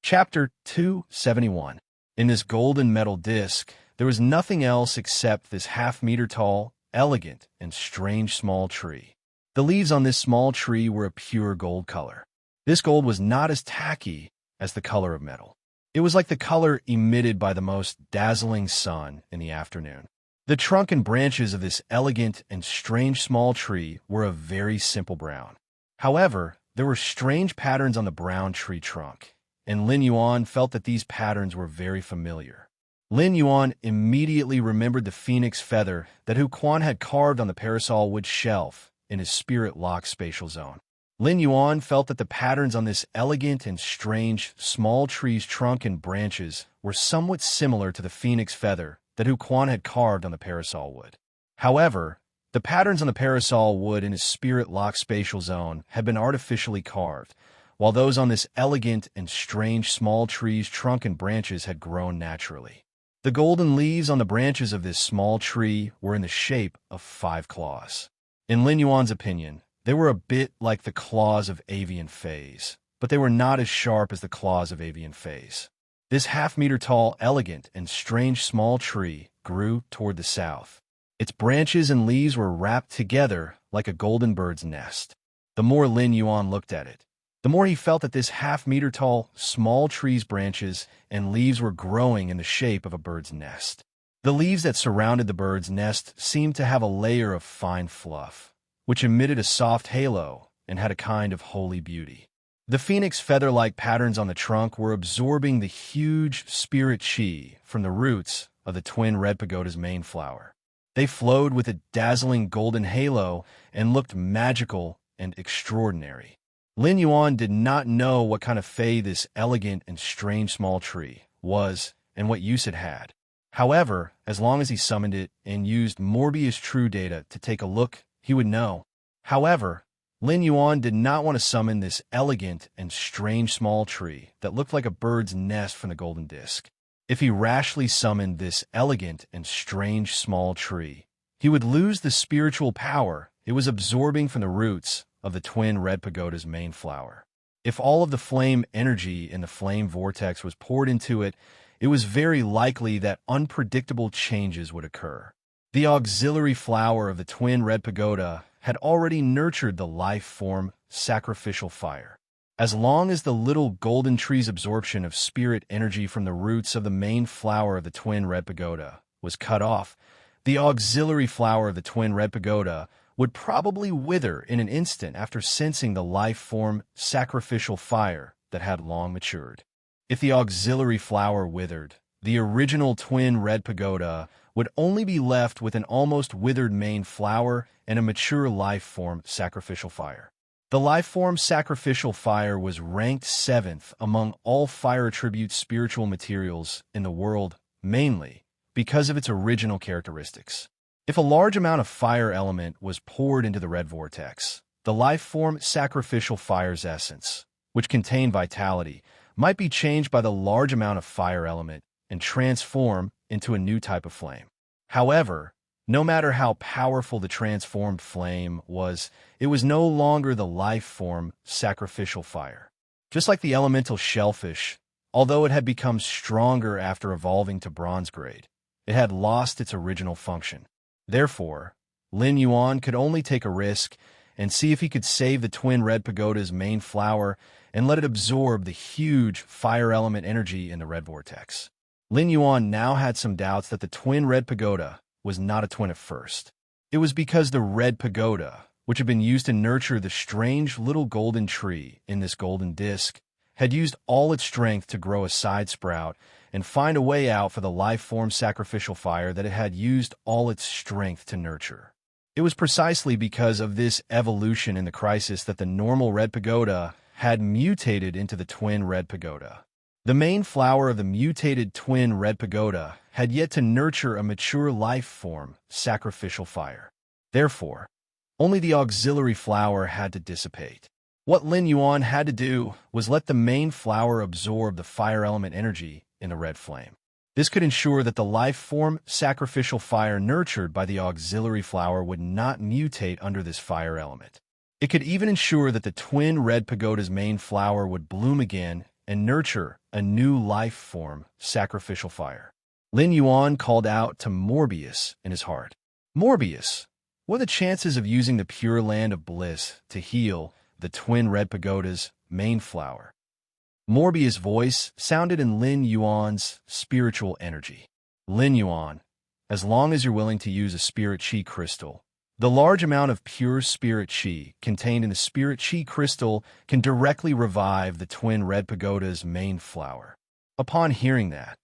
Chapter 271. In this golden metal disc, there was nothing else except this half-meter-tall, elegant, and strange small tree. The leaves on this small tree were a pure gold color. This gold was not as tacky as the color of metal. It was like the color emitted by the most dazzling sun in the afternoon. The trunk and branches of this elegant and strange small tree were a very simple brown. However, there were strange patterns on the brown tree trunk, and Lin Yuan felt that these patterns were very familiar. Lin Yuan immediately remembered the phoenix feather that Hu Quan had carved on the parasol wood shelf in his spirit-locked spatial zone. Lin Yuan felt that the patterns on this elegant and strange small tree's trunk and branches were somewhat similar to the phoenix feather that Hu Quan had carved on the parasol wood. However, the patterns on the parasol wood in his spirit-locked spatial zone had been artificially carved, while those on this elegant and strange small tree's trunk and branches had grown naturally. The golden leaves on the branches of this small tree were in the shape of 5 claws. In Lin Yuan's opinion, they were a bit like the claws of avian fays, but they were not as sharp as the claws of avian fays. This half-meter-tall, elegant, and strange small tree grew toward the south. Its branches and leaves were wrapped together like a golden bird's nest. The more Lin Yuan looked at it, the more he felt that this half-meter-tall, small tree's branches and leaves were growing in the shape of a bird's nest. The leaves that surrounded the bird's nest seemed to have a layer of fine fluff, which emitted a soft halo and had a kind of holy beauty. The phoenix feather-like patterns on the trunk were absorbing the huge spirit chi from the roots of the twin red pagoda's main flower. They flowed with a dazzling golden halo and looked magical and extraordinary. Lin Yuan did not know what kind of fae this elegant and strange small tree was and what use it had. However, as long as he summoned it and used Morbius True Data to take a look, he would know. However, Lin Yuan did not want to summon this elegant and strange small tree that looked like a bird's nest from the golden disc. If he rashly summoned this elegant and strange small tree, he would lose the spiritual power it was absorbing from the roots of the twin red pagoda's main flower. If all of the flame energy in the flame vortex was poured into it, it was very likely that unpredictable changes would occur. The auxiliary flower of the twin red pagoda had already nurtured the life form sacrificial fire. As long as the little golden tree's absorption of spirit energy from the roots of the main flower of the twin red pagoda was cut off, the auxiliary flower of the twin red pagoda would probably wither in an instant after sensing the life form sacrificial fire that had long matured. If the auxiliary flower withered, the original twin red pagoda would only be left with an almost withered main flower and a mature life form sacrificial fire. The life form sacrificial fire was ranked 7th among all fire attribute spiritual materials in the world, mainly because of its original characteristics. If a large amount of fire element was poured into the red vortex, the life form sacrificial fire's essence, which contained vitality, might be changed by the large amount of fire element and transform into a new type of flame. However, no matter how powerful the transformed flame was, it was no longer the life form sacrificial fire. Just like the elemental shellfish, although it had become stronger after evolving to bronze grade, it had lost its original function. Therefore, Lin Yuan could only take a risk and see if he could save the twin red pagoda's main flower and let it absorb the huge fire element energy in the red vortex. Lin Yuan now had some doubts that the twin red pagoda was not a twin at first. It was because the red pagoda, which had been used to nurture the strange little golden tree in this golden disc, had used all its strength to grow a side sprout and find a way out for the life form sacrificial fire that it had used all its strength to nurture. It was precisely because of this evolution in the crisis that the normal red pagoda had mutated into the twin red pagoda. The main flower of the mutated twin red pagoda had yet to nurture a mature life form sacrificial fire. Therefore, only the auxiliary flower had to dissipate. What Lin Yuan had to do was let the main flower absorb the fire element energy in the red flame. This could ensure that the life form sacrificial fire nurtured by the auxiliary flower would not mutate under this fire element. It could even ensure that the twin red pagoda's main flower would bloom again and nurture a new life form, sacrificial fire. Lin Yuan called out to Morbius in his heart. Morbius, what are the chances of using the pure land of bliss to heal the twin red pagoda's main flower? Morbius' voice sounded in Lin Yuan's spiritual energy. Lin Yuan, as long as you're willing to use a spirit chi crystal, the large amount of pure spirit chi contained in the spirit chi crystal can directly revive the twin red pagoda's main flower. Upon hearing that,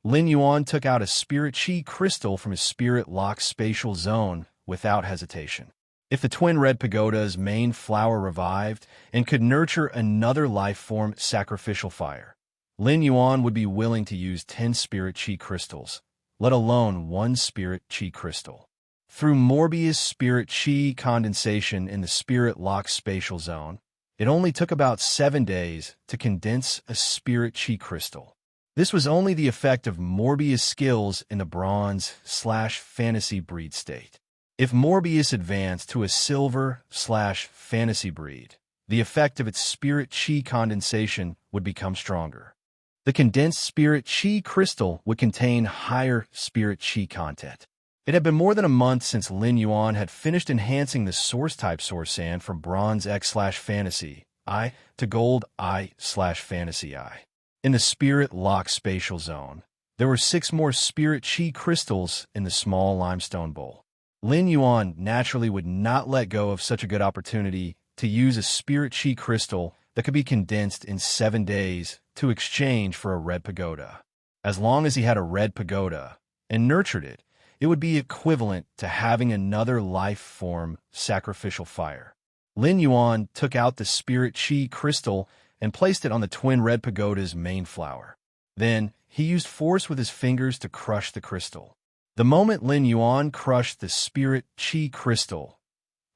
Lin Yuan took out a spirit chi crystal from his spirit lock spatial zone without hesitation. If the twin red pagoda's main flower revived and could nurture another life form, sacrificial fire, Lin Yuan would be willing to use 10 spirit chi crystals, let alone 1 spirit chi crystal. Through Morbius' spirit chi condensation in the spirit lock spatial zone, it only took about 7 days to condense a spirit chi crystal. This was only the effect of Morbius' skills in the bronze/fantasy breed state. If Morbius advanced to a silver/fantasy breed, the effect of its spirit chi condensation would become stronger. The condensed spirit chi crystal would contain higher spirit chi content. It had been more than a month since Lin Yuan had finished enhancing the source-type source sand from Bronze X/Fantasy I to Gold I/Fantasy I. In the Spirit Lock Spatial Zone, there were 6 more Spirit Chi crystals in the small limestone bowl. Lin Yuan naturally would not let go of such a good opportunity to use a Spirit Chi crystal that could be condensed in 7 days to exchange for a red pagoda. As long as he had a red pagoda and nurtured it, it would be equivalent to having another life form, sacrificial fire. Lin Yuan took out the Spirit Chi crystal and placed it on the twin red pagoda's main flower. Then, he used force with his fingers to crush the crystal. The moment Lin Yuan crushed the Spirit Chi crystal,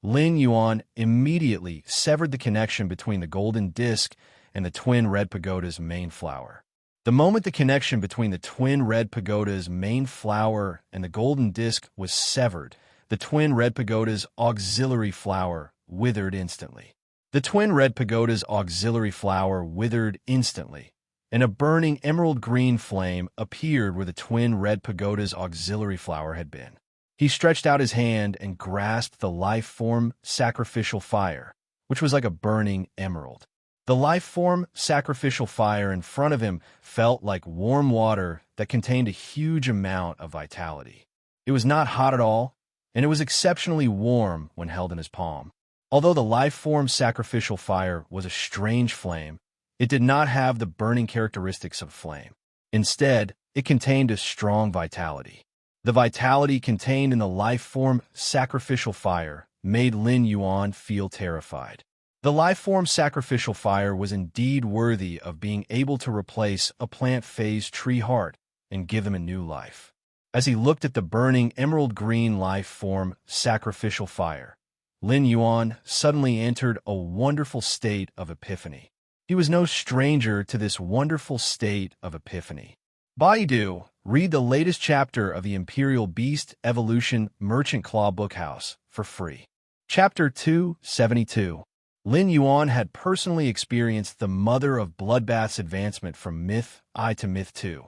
Lin Yuan immediately severed the connection between the golden disc and the twin red pagoda's main flower. The moment the connection between the twin red pagoda's main flower and the golden disc was severed, the twin red pagoda's auxiliary flower withered instantly. The twin red pagoda's auxiliary flower withered instantly, and a burning emerald green flame appeared where the twin red pagoda's auxiliary flower had been. He stretched out his hand and grasped the life form sacrificial fire, which was like a burning emerald. The life form sacrificial fire in front of him felt like warm water that contained a huge amount of vitality. It was not hot at all, and it was exceptionally warm when held in his palm. Although the life form sacrificial fire was a strange flame, it did not have the burning characteristics of flame. Instead, it contained a strong vitality. The vitality contained in the life form sacrificial fire made Lin Yuan feel terrified. The life form sacrificial fire was indeed worthy of being able to replace a plant phase tree heart and give them a new life. As he looked at the burning emerald green life form sacrificial fire, Lin Yuan suddenly entered a wonderful state of epiphany. He was no stranger to this wonderful state of epiphany. Baidu, read the latest chapter of the Imperial Beast Evolution Merchant Claw Bookhouse for free. Chapter 272. Lin Yuan had personally experienced the Mother of Bloodbath's advancement from Myth I to Myth II.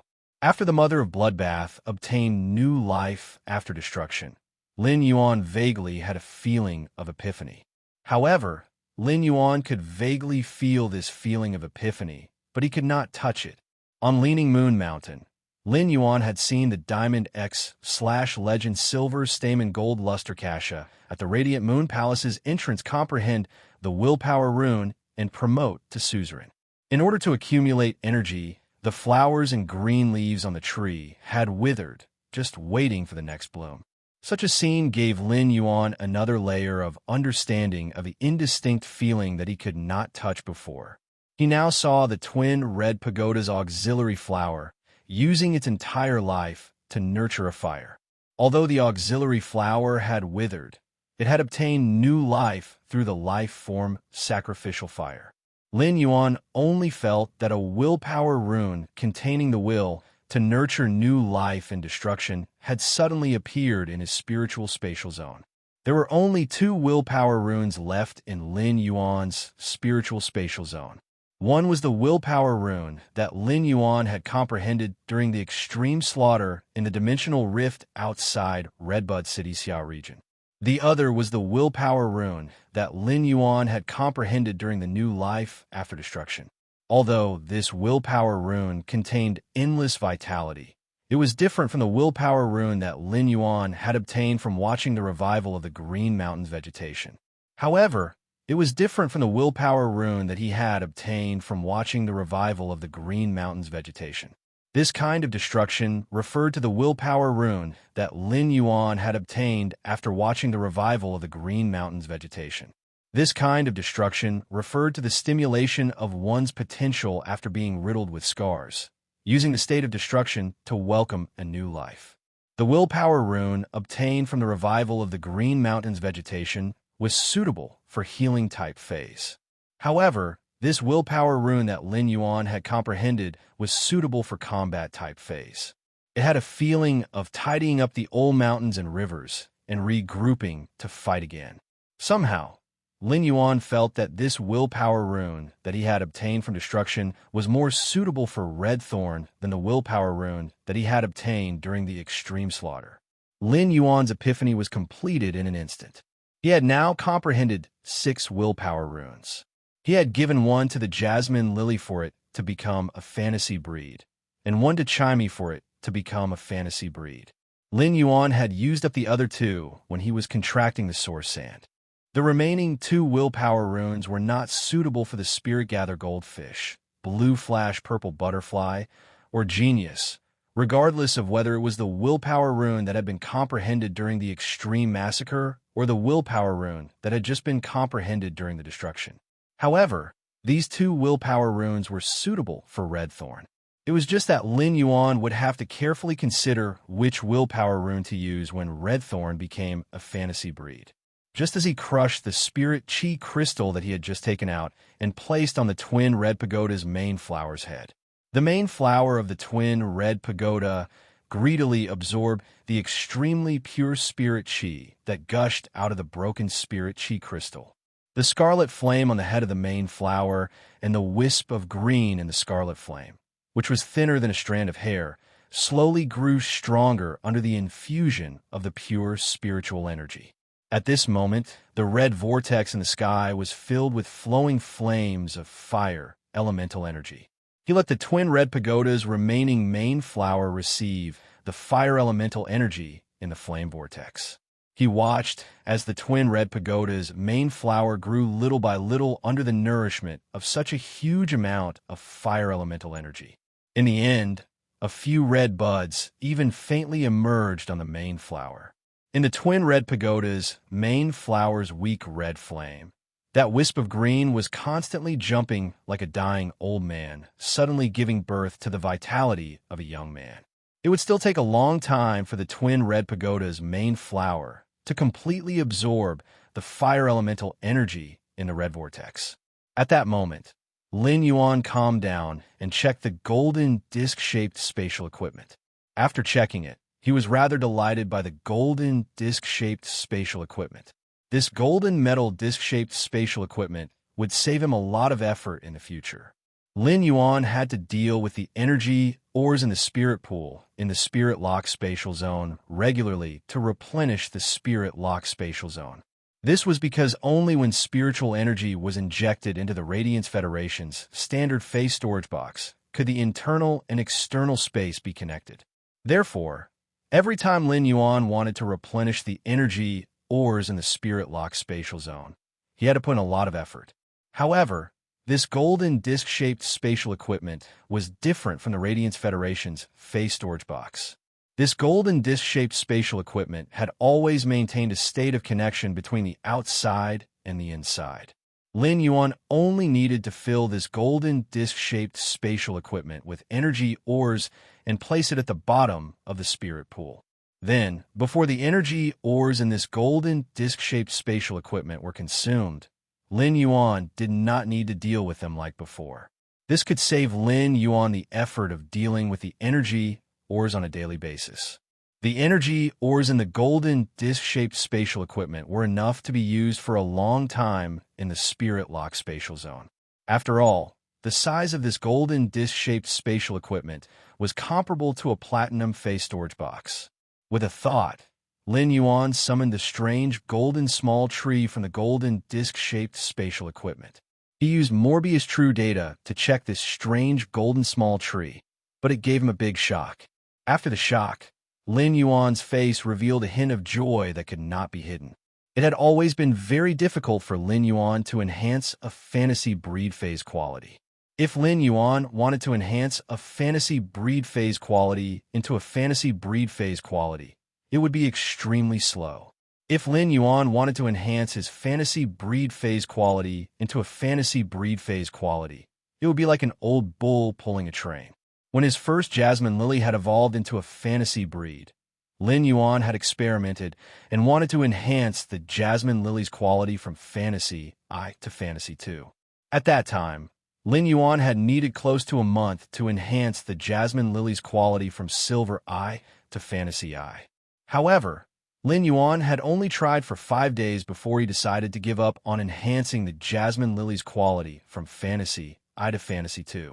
After the Mother of Bloodbath obtained new life after destruction, Lin Yuan vaguely had a feeling of epiphany. However, Lin Yuan could vaguely feel this feeling of epiphany, but he could not touch it. On Leaning Moon Mountain, Lin Yuan had seen the Diamond X/Legend Silver Stamen Gold Luster Kasha at the Radiant Moon Palace's entrance comprehend the Willpower Rune and promote to Suzerain. In order to accumulate energy, the flowers and green leaves on the tree had withered, just waiting for the next bloom. Such a scene gave Lin Yuan another layer of understanding of the indistinct feeling that he could not touch before. He now saw the twin red pagoda's auxiliary flower using its entire life to nurture a fire. Although the auxiliary flower had withered, it had obtained new life through the life form sacrificial fire. Lin Yuan only felt that a willpower rune containing the will to nurture new life and destruction had suddenly appeared in his spiritual spatial zone. There were only 2 willpower runes left in Lin Yuan's spiritual spatial zone. One was the willpower rune that Lin Yuan had comprehended during the extreme slaughter in the dimensional rift outside Redbud City Xiao region. The other was the willpower rune that Lin Yuan had comprehended during the new life after destruction. Although this willpower rune contained endless vitality, it was different from the willpower rune that Lin Yuan had obtained from watching the revival of the Green Mountains vegetation. However, it was different from the willpower rune that he had obtained from watching the revival of the Green Mountains vegetation. This kind of destruction referred to the willpower rune that Lin Yuan had obtained after watching the revival of the Green Mountains vegetation. This kind of destruction referred to the stimulation of one's potential after being riddled with scars, using the state of destruction to welcome a new life. The willpower rune obtained from the revival of the Green Mountains vegetation was suitable for healing-type phase. However, this willpower rune that Lin Yuan had comprehended was suitable for combat-type phase. It had a feeling of tidying up the old mountains and rivers and regrouping to fight again. Somehow, Lin Yuan felt that this willpower rune that he had obtained from destruction was more suitable for Red Thorn than the willpower rune that he had obtained during the extreme slaughter. Lin Yuan's epiphany was completed in an instant. He had now comprehended 6 willpower runes. He had given one to the Jasmine Lily for it to become a fantasy breed, and one to Chimey for it to become a fantasy breed. Lin Yuan had used up the other 2 when he was contracting the source sand. The remaining 2 willpower runes were not suitable for the Spirit Gather Goldfish, Blue Flash Purple Butterfly, or Genius, regardless of whether it was the willpower rune that had been comprehended during the extreme massacre or the willpower rune that had just been comprehended during the destruction. However, these 2 willpower runes were suitable for Red Thorn. It was just that Lin Yuan would have to carefully consider which willpower rune to use when Red Thorn became a fantasy breed. Just as he crushed the Spirit Chi crystal that he had just taken out and placed on the Twin Red Pagoda's main flower's head. The main flower of the Twin Red Pagoda greedily absorbed the extremely pure Spirit Chi that gushed out of the broken Spirit Chi crystal. The scarlet flame on the head of the main flower and the wisp of green in the scarlet flame, which was thinner than a strand of hair, slowly grew stronger under the infusion of the pure spiritual energy. At this moment, the red vortex in the sky was filled with flowing flames of fire, elemental energy. He let the Twin Red Pagoda's remaining main flower receive the fire elemental energy in the flame vortex. He watched as the Twin Red Pagoda's main flower grew little by little under the nourishment of such a huge amount of fire elemental energy. In the end, a few red buds even faintly emerged on the main flower. In the Twin Red Pagoda's main flower's weak red flame, that wisp of green was constantly jumping like a dying old man, suddenly giving birth to the vitality of a young man. It would still take a long time for the Twin Red Pagoda's main flower to completely absorb the fire elemental energy in the red vortex. At that moment, Lin Yuan calmed down and checked the golden disc-shaped spatial equipment. After checking it, he was rather delighted by the golden disc-shaped spatial equipment. This golden metal disc-shaped spatial equipment would save him a lot of effort in the future. Lin Yuan had to deal with the energy ores in the spirit pool in the spirit lock spatial zone regularly to replenish the spirit lock spatial zone. This was because only when spiritual energy was injected into the Radiance Federation's standard phase storage box could the internal and external space be connected. Therefore, every time Lin Yuan wanted to replenish the energy ores in the spirit lock spatial zone, he had to put in a lot of effort. However, this golden disc-shaped spatial equipment was different from the Radiance Federation's phase storage box. This golden disc-shaped spatial equipment had always maintained a state of connection between the outside and the inside. Lin Yuan only needed to fill this golden disc-shaped spatial equipment with energy ores and place it at the bottom of the spirit pool. Then, before the energy ores in this golden disc-shaped spatial equipment were consumed, Lin Yuan did not need to deal with them like before. This could save Lin Yuan the effort of dealing with the energy ores on a daily basis. The energy ores in the golden disc-shaped spatial equipment were enough to be used for a long time in the spirit lock spatial zone. After all, The size of this golden disc-shaped spatial equipment was comparable to a platinum phase storage box. With a thought, Lin Yuan summoned the strange golden small tree from the golden disc-shaped spatial equipment. He used Morbius True Data to check this strange golden small tree, but it gave him a big shock. After the shock, Lin Yuan's face revealed a hint of joy that could not be hidden. It had always been very difficult for Lin Yuan to enhance a fantasy breed phase quality. If Lin Yuan wanted to enhance a fantasy breed phase quality into a fantasy breed phase quality, it would be extremely slow. If Lin Yuan wanted to enhance his fantasy breed phase quality into a fantasy breed phase quality, it would be like an old bull pulling a train. When his first Jasmine Lily had evolved into a fantasy breed, Lin Yuan had experimented and wanted to enhance the Jasmine Lily's quality from Fantasy I to Fantasy II. At that time, Lin Yuan had needed close to a month to enhance the Jasmine Lily's quality from Silver I to Fantasy I. However, Lin Yuan had only tried for 5 days before he decided to give up on enhancing the Jasmine Lily's quality from Fantasy I to Fantasy II.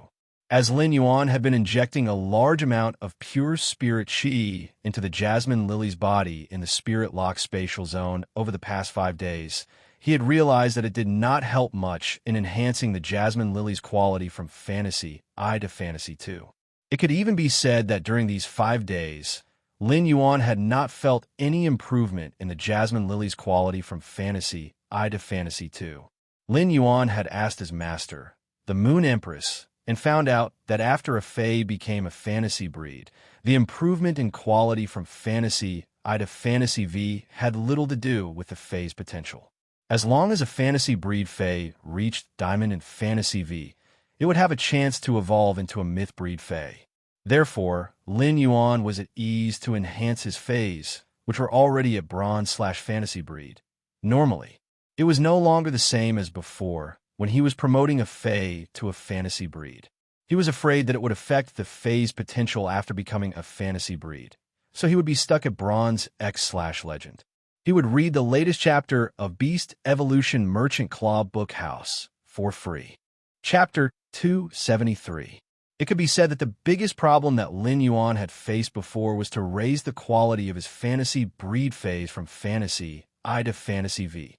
As Lin Yuan had been injecting a large amount of pure spirit chi into the Jasmine Lily's body in the Spirit Lock spatial zone over the past 5 days, he had realized that it did not help much in enhancing the Jasmine Lily's quality from Fantasy I to Fantasy II. It could even be said that during these 5 days, Lin Yuan had not felt any improvement in the Jasmine Lily's quality from Fantasy I to Fantasy II. Lin Yuan had asked his master, the Moon Empress, and found out that after a Fae became a fantasy breed, the improvement in quality from Fantasy I to Fantasy V had little to do with the Fae's potential. As long as a fantasy breed Fae reached Diamond in Fantasy V, it would have a chance to evolve into a myth breed Fae. Therefore, Lin Yuan was at ease to enhance his Faes, which were already a bronze/fantasy breed. Normally, it was no longer the same as before, when he was promoting a Fae to a fantasy breed. He was afraid that it would affect the Fae's potential after becoming a fantasy breed, so he would be stuck at Bronze X/Legend. He would read the latest chapter of Beast Evolution Merchant Claw Book House for free. Chapter 273. It could be said that the biggest problem that Lin Yuan had faced before was to raise the quality of his fantasy breed phase from Fantasy I to Fantasy V.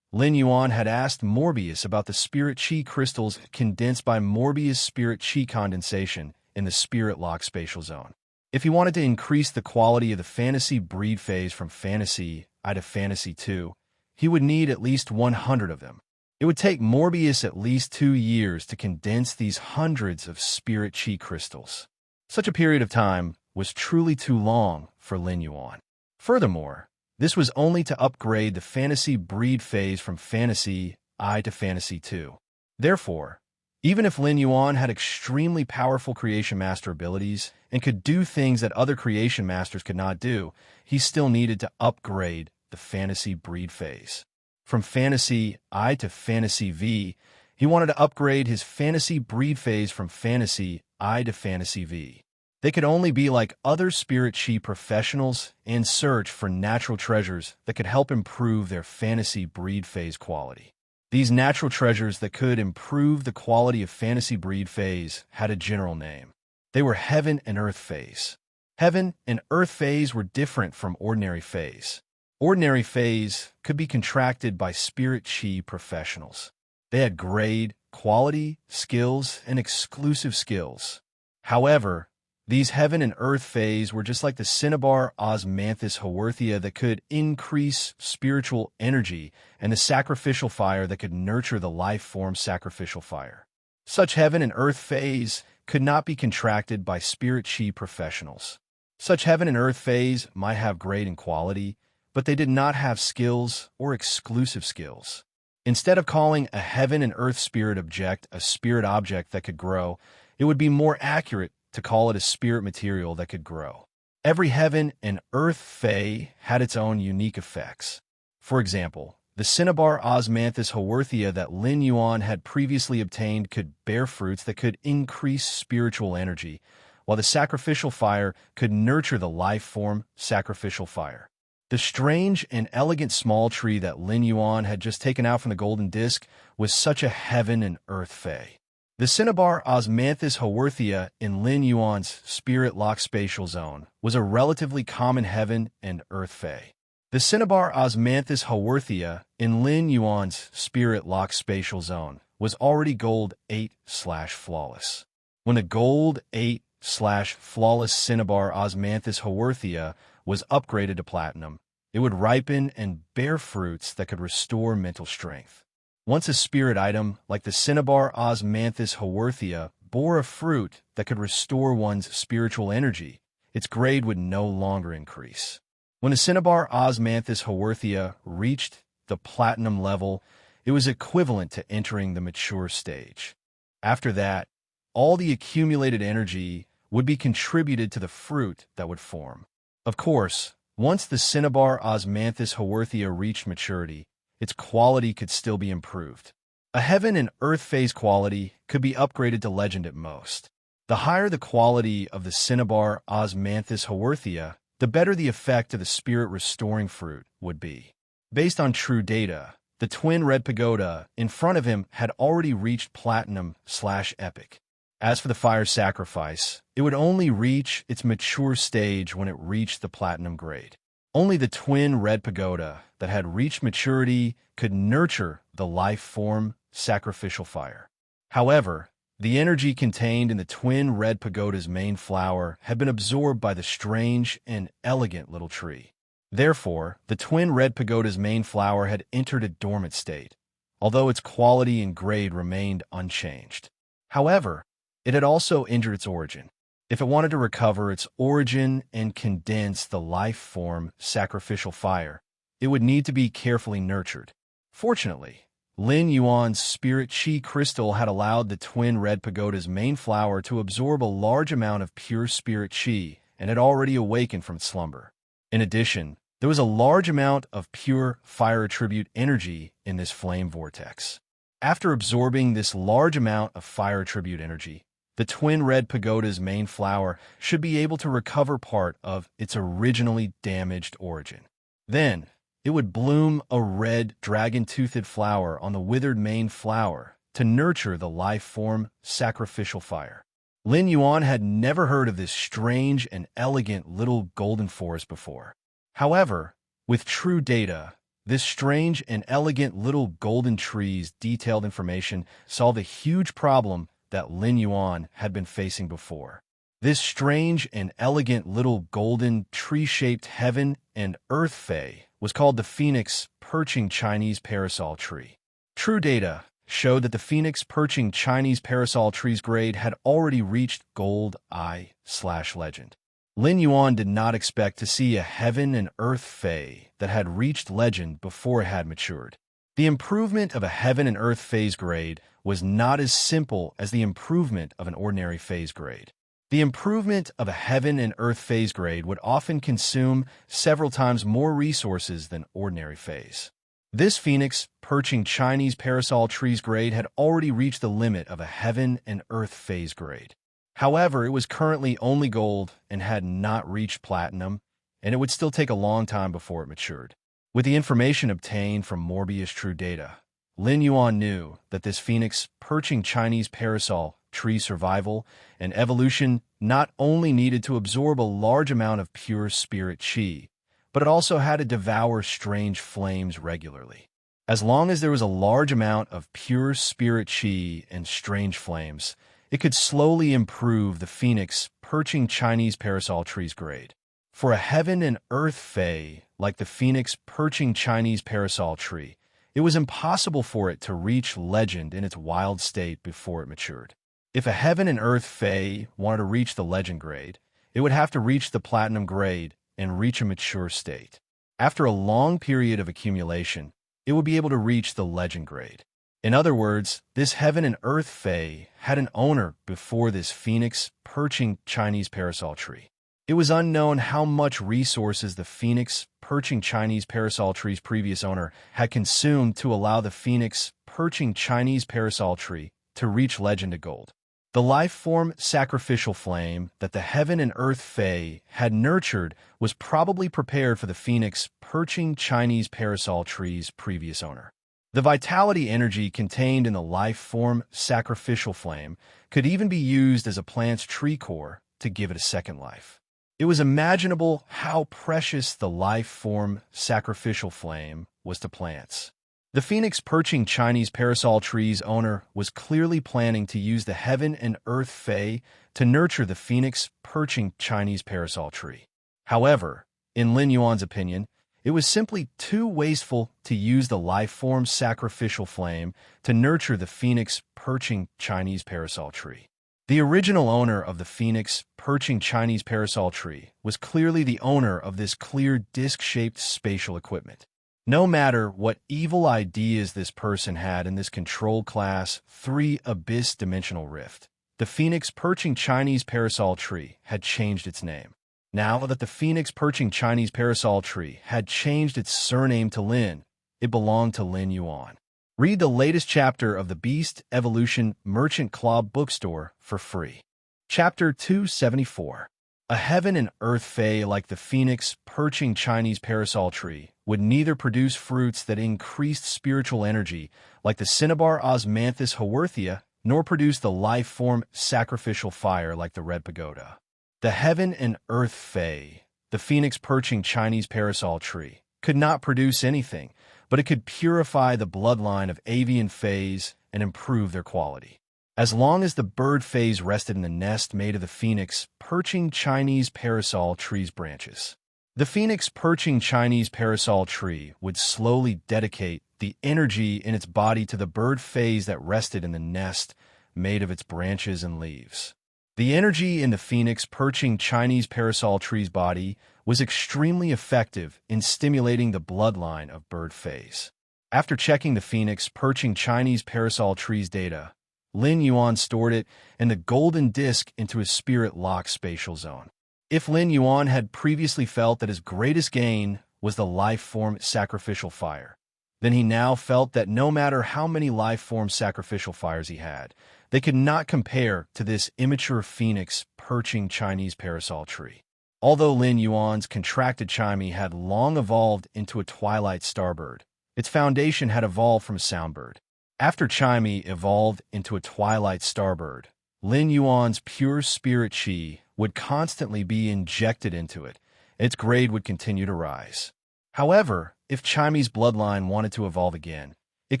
Lin Yuan had asked Morbius about the Spirit Chi crystals condensed by Morbius Spirit Chi condensation in the Spirit Lock spatial zone. If he wanted to increase the quality of the fantasy breed phase from Fantasy I to Fantasy II, he would need at least 100 of them. It would take Morbius at least 2 years to condense these hundreds of Spirit Chi crystals. Such a period of time was truly too long for Lin Yuan. Furthermore, this was only to upgrade the fantasy breed phase from Fantasy I to Fantasy II. Therefore, even if Lin Yuan had extremely powerful Creation Master abilities and could do things that other Creation Masters could not do, he still needed to upgrade the fantasy breed phase. From Fantasy I to Fantasy V, he wanted to upgrade his fantasy breed phase from Fantasy I to Fantasy V. They could only be like other Spirit Chi professionals and search for natural treasures that could help improve their fantasy breed phase quality. These natural treasures that could improve the quality of fantasy breed phase had a general name. They were Heaven and Earth phase. Heaven and Earth phase were different from ordinary phase. Ordinary phase could be contracted by Spirit Chi professionals. They had grade, quality, skills, and exclusive skills. However, these Heaven and Earth phase were just like the Cinnabar Osmanthus Haworthia that could increase spiritual energy and the sacrificial fire that could nurture the life form sacrificial fire. Such Heaven and Earth phase could not be contracted by Spirit Chi professionals. Such Heaven and Earth phase might have grade and quality, but they did not have skills or exclusive skills. Instead of calling a Heaven and Earth spirit object a spirit object that could grow, it would be more accurate to call it a spirit material that could grow. Every Heaven and Earth Fae had its own unique effects. For example, the Cinnabar Osmanthus Haworthia that Lin Yuan had previously obtained could bear fruits that could increase spiritual energy, while the sacrificial fire could nurture the life form sacrificial fire. The strange and elegant small tree that Lin Yuan had just taken out from the golden disc was such a Heaven and Earth Fae. The cinnabar Osmanthus haworthia in Lin Yuan's spirit-locked spatial zone was a relatively common heaven and earth fae. The cinnabar Osmanthus haworthia in Lin Yuan's spirit-locked spatial zone was already gold 8/flawless. When the gold 8/flawless cinnabar Osmanthus haworthia was upgraded to platinum, it would ripen and bear fruits that could restore mental strength. Once a spirit item like the cinnabar Osmanthus haworthia bore a fruit that could restore one's spiritual energy, its grade would no longer increase. When the cinnabar Osmanthus haworthia reached the platinum level, it was equivalent to entering the mature stage. After that, all the accumulated energy would be contributed to the fruit that would form. Of course, once the cinnabar Osmanthus haworthia reached maturity, its quality could still be improved. A heaven and earth phase quality could be upgraded to legend at most. The higher the quality of the cinnabar Osmanthus haworthia, the better the effect of the spirit-restoring fruit would be. Based on true data, the twin red pagoda in front of him had already reached platinum/epic. As for the fire sacrifice, it would only reach its mature stage when it reached the platinum grade. Only the twin red pagoda that had reached maturity could nurture the life form sacrificial fire. However, the energy contained in the twin red pagoda's main flower had been absorbed by the strange and elegant little tree. Therefore, the twin red pagoda's main flower had entered a dormant state, although its quality and grade remained unchanged. However, it had also injured its origin. If it wanted to recover its origin and condense the life form sacrificial fire, it would need to be carefully nurtured. Fortunately, Lin Yuan's spirit chi crystal had allowed the twin red pagoda's main flower to absorb a large amount of pure spirit chi and had already awakened from its slumber. In addition, there was a large amount of pure fire attribute energy in this flame vortex. After absorbing this large amount of fire attribute energy, the twin red pagoda's main flower should be able to recover part of its originally damaged origin. Then, it would bloom a red dragon-toothed flower on the withered main flower to nurture the life form sacrificial fire. Lin Yuan had never heard of this strange and elegant little golden forest before. However, with true data, this strange and elegant little golden tree's detailed information solved a huge problem that Lin Yuan had been facing before. This strange and elegant little golden tree-shaped heaven and earth fae was called the Phoenix Perching Chinese Parasol Tree. True data showed that the Phoenix Perching Chinese Parasol Tree's grade had already reached gold I/legend. Lin Yuan did not expect to see a heaven and earth fae that had reached legend before it had matured. The improvement of a heaven and earth phase grade was not as simple as the improvement of an ordinary phase grade. The improvement of a heaven and earth phase grade would often consume several times more resources than ordinary phase. This Phoenix Perching Chinese Parasol Tree's grade had already reached the limit of a heaven and earth phase grade. However, it was currently only gold and had not reached platinum, and it would still take a long time before it matured. With the information obtained from Morbius True Data, Lin Yuan knew that this Phoenix Perching Chinese Parasol Tree survival and evolution not only needed to absorb a large amount of pure spirit chi, but it also had to devour strange flames regularly. As long as there was a large amount of pure spirit chi and strange flames, it could slowly improve the Phoenix Perching Chinese Parasol Tree's grade. For a heaven and earth fae like the Phoenix Perching Chinese Parasol Tree, it was impossible for it to reach legend in its wild state before it matured. If a heaven and earth fae wanted to reach the legend grade, it would have to reach the platinum grade and reach a mature state. After a long period of accumulation, it would be able to reach the legend grade. In other words, this heaven and earth fae had an owner before this Phoenix Perching Chinese Parasol Tree. It was unknown how much resources the Phoenix Perching Chinese Parasol Tree's previous owner had consumed to allow the Phoenix Perching Chinese Parasol Tree to reach legend to gold. The life form sacrificial flame that the heaven and earth fae had nurtured was probably prepared for the Phoenix Perching Chinese Parasol Tree's previous owner. The vitality energy contained in the life form sacrificial flame could even be used as a plant's tree core to give it a second life. It was imaginable how precious the life form sacrificial flame was to plants. The phoenix perching Chinese parasol tree's owner was clearly planning to use the heaven and earth fae to nurture the phoenix perching Chinese parasol tree. However, in Lin Yuan's opinion, it was simply too wasteful to use the life form sacrificial flame to nurture the phoenix perching Chinese parasol tree. The original owner of the phoenix perching Chinese parasol tree was clearly the owner of this clear disc-shaped spatial equipment. No matter what evil ideas this person had in this Control Class 3 Abyss Dimensional Rift, the phoenix perching Chinese parasol tree had changed its name. Now that the phoenix perching Chinese parasol tree had changed its surname to Lin, it belonged to Lin Yuan. Read the latest chapter of the Beast Evolution Merchant Club bookstore for free. Chapter 274. A heaven and earth fae like the phoenix perching Chinese parasol tree would neither produce fruits that increased spiritual energy like the cinnabar osmanthus haworthia, nor produce the life form sacrificial fire like the red pagoda. The heaven and earth fae, the phoenix perching Chinese parasol tree, could not produce anything, but it could purify the bloodline of avian fays and improve their quality. As long as the bird fays rested in the nest made of the phoenix perching Chinese parasol tree's branches, the phoenix perching Chinese parasol tree would slowly dedicate the energy in its body to the bird fays that rested in the nest made of its branches and leaves. The energy in the phoenix perching Chinese parasol tree's body was extremely effective in stimulating the bloodline of bird fays. After checking the phoenix perching Chinese parasol tree's data, Lin Yuan stored it and the golden disc into his spirit lock spatial zone. If Lin Yuan had previously felt that his greatest gain was the life form sacrificial fire, then he now felt that no matter how many life form sacrificial fires he had, they could not compare to this immature phoenix perching Chinese parasol tree. Although Lin Yuan's contracted chimey had long evolved into a twilight starbird, its foundation had evolved from a soundbird. After chimey evolved into a twilight starbird, Lin Yuan's pure spirit chi would constantly be injected into it. Its grade would continue to rise. However, if chimey's bloodline wanted to evolve again, it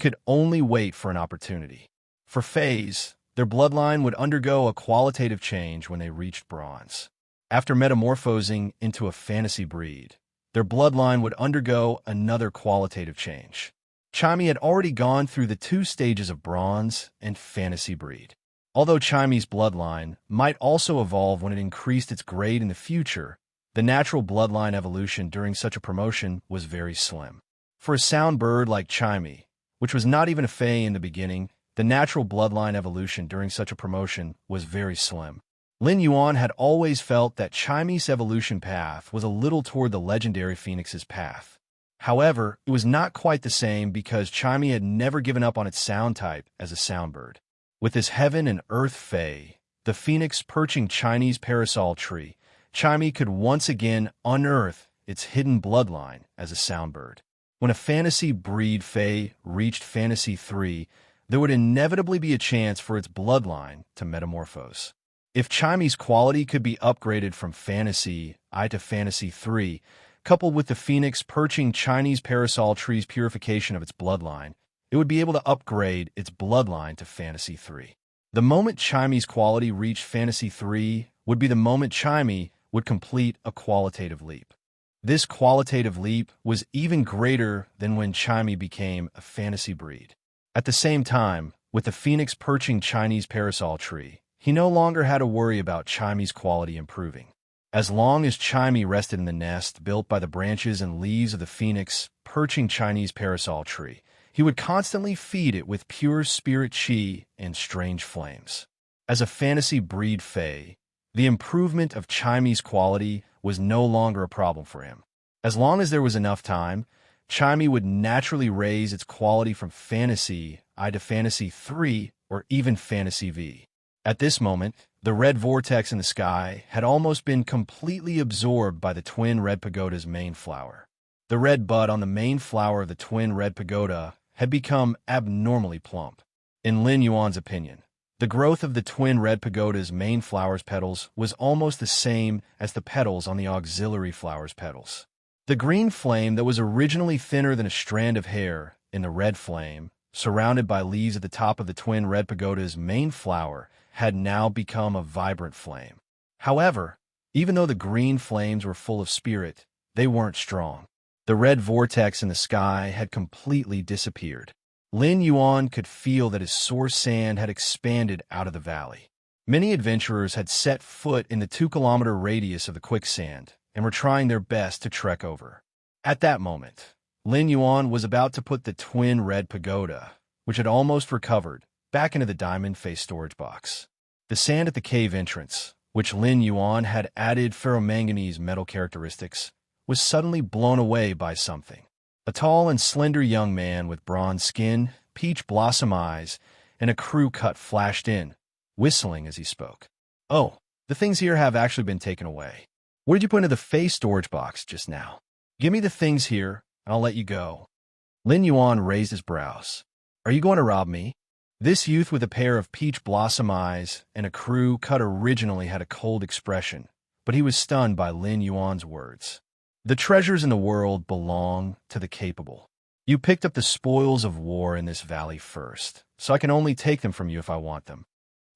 could only wait for an opportunity. For fays, their bloodline would undergo a qualitative change when they reached bronze. After metamorphosing into a fantasy breed, their bloodline would undergo another qualitative change. Chimey had already gone through the 2 stages of bronze and fantasy breed. Although chimey's bloodline might also evolve when it increased its grade in the future, the natural bloodline evolution during such a promotion was very slim. For a sound bird like chimey, which was not even a fae in the beginning, the natural bloodline evolution during such a promotion was very slim. Lin Yuan had always felt that chimey's evolution path was a little toward the legendary phoenix's path. However, it was not quite the same because chimey had never given up on its sound type as a soundbird. With this heaven and earth fae, the phoenix perching Chinese parasol tree, chimey could once again unearth its hidden bloodline as a soundbird. When a fantasy breed fae reached fantasy 3, there would inevitably be a chance for its bloodline to metamorphose. If chimey's quality could be upgraded from fantasy I to fantasy 3, coupled with the phoenix perching Chinese parasol tree's purification of its bloodline, it would be able to upgrade its bloodline to fantasy 3. The moment chimey's quality reached fantasy 3 would be the moment chimey would complete a qualitative leap. This qualitative leap was even greater than when chimey became a fantasy breed. At the same time, with the phoenix perching Chinese parasol tree, he no longer had to worry about chimey's quality improving. As long as chimey rested in the nest built by the branches and leaves of the phoenix perching Chinese parasol tree, he would constantly feed it with pure spirit chi and strange flames. As a fantasy breed fae, the improvement of chimey's quality was no longer a problem for him. As long as there was enough time, chimey would naturally raise its quality from fantasy I to fantasy 3 or even fantasy V. At this moment, the red vortex in the sky had almost been completely absorbed by the twin red pagoda's main flower. The red bud on the main flower of the twin red pagoda had become abnormally plump. In Lin Yuan's opinion, the growth of the twin red pagoda's main flower's petals was almost the same as the petals on the auxiliary flower's petals. The green flame that was originally thinner than a strand of hair in the red flame, surrounded by leaves at the top of the twin red pagoda's main flower, had now become a vibrant flame. However, even though the green flames were full of spirit, they weren't strong. The red vortex in the sky had completely disappeared. Lin Yuan could feel that his source sand had expanded out of the valley. Many adventurers had set foot in the 2-kilometer radius of the quicksand and were trying their best to trek over. At that moment, Lin Yuan was about to put the twin red pagoda, which had almost recovered, back into the diamond-faced storage box. The sand at the cave entrance, which Lin Yuan had added ferromanganese metal characteristics, was suddenly blown away by something. A tall and slender young man with bronze skin, peach blossom eyes, and a crew cut flashed in, whistling as he spoke. "Oh, the things here have actually been taken away. What did you put into the face storage box just now? Give me the things here, and I'll let you go." Lin Yuan raised his brows. "Are you going to rob me?" This youth with a pair of peach blossom eyes and a crew cut originally had a cold expression, but he was stunned by Lin Yuan's words. "The treasures in the world belong to the capable. You picked up the spoils of war in this valley first, so I can only take them from you if I want them."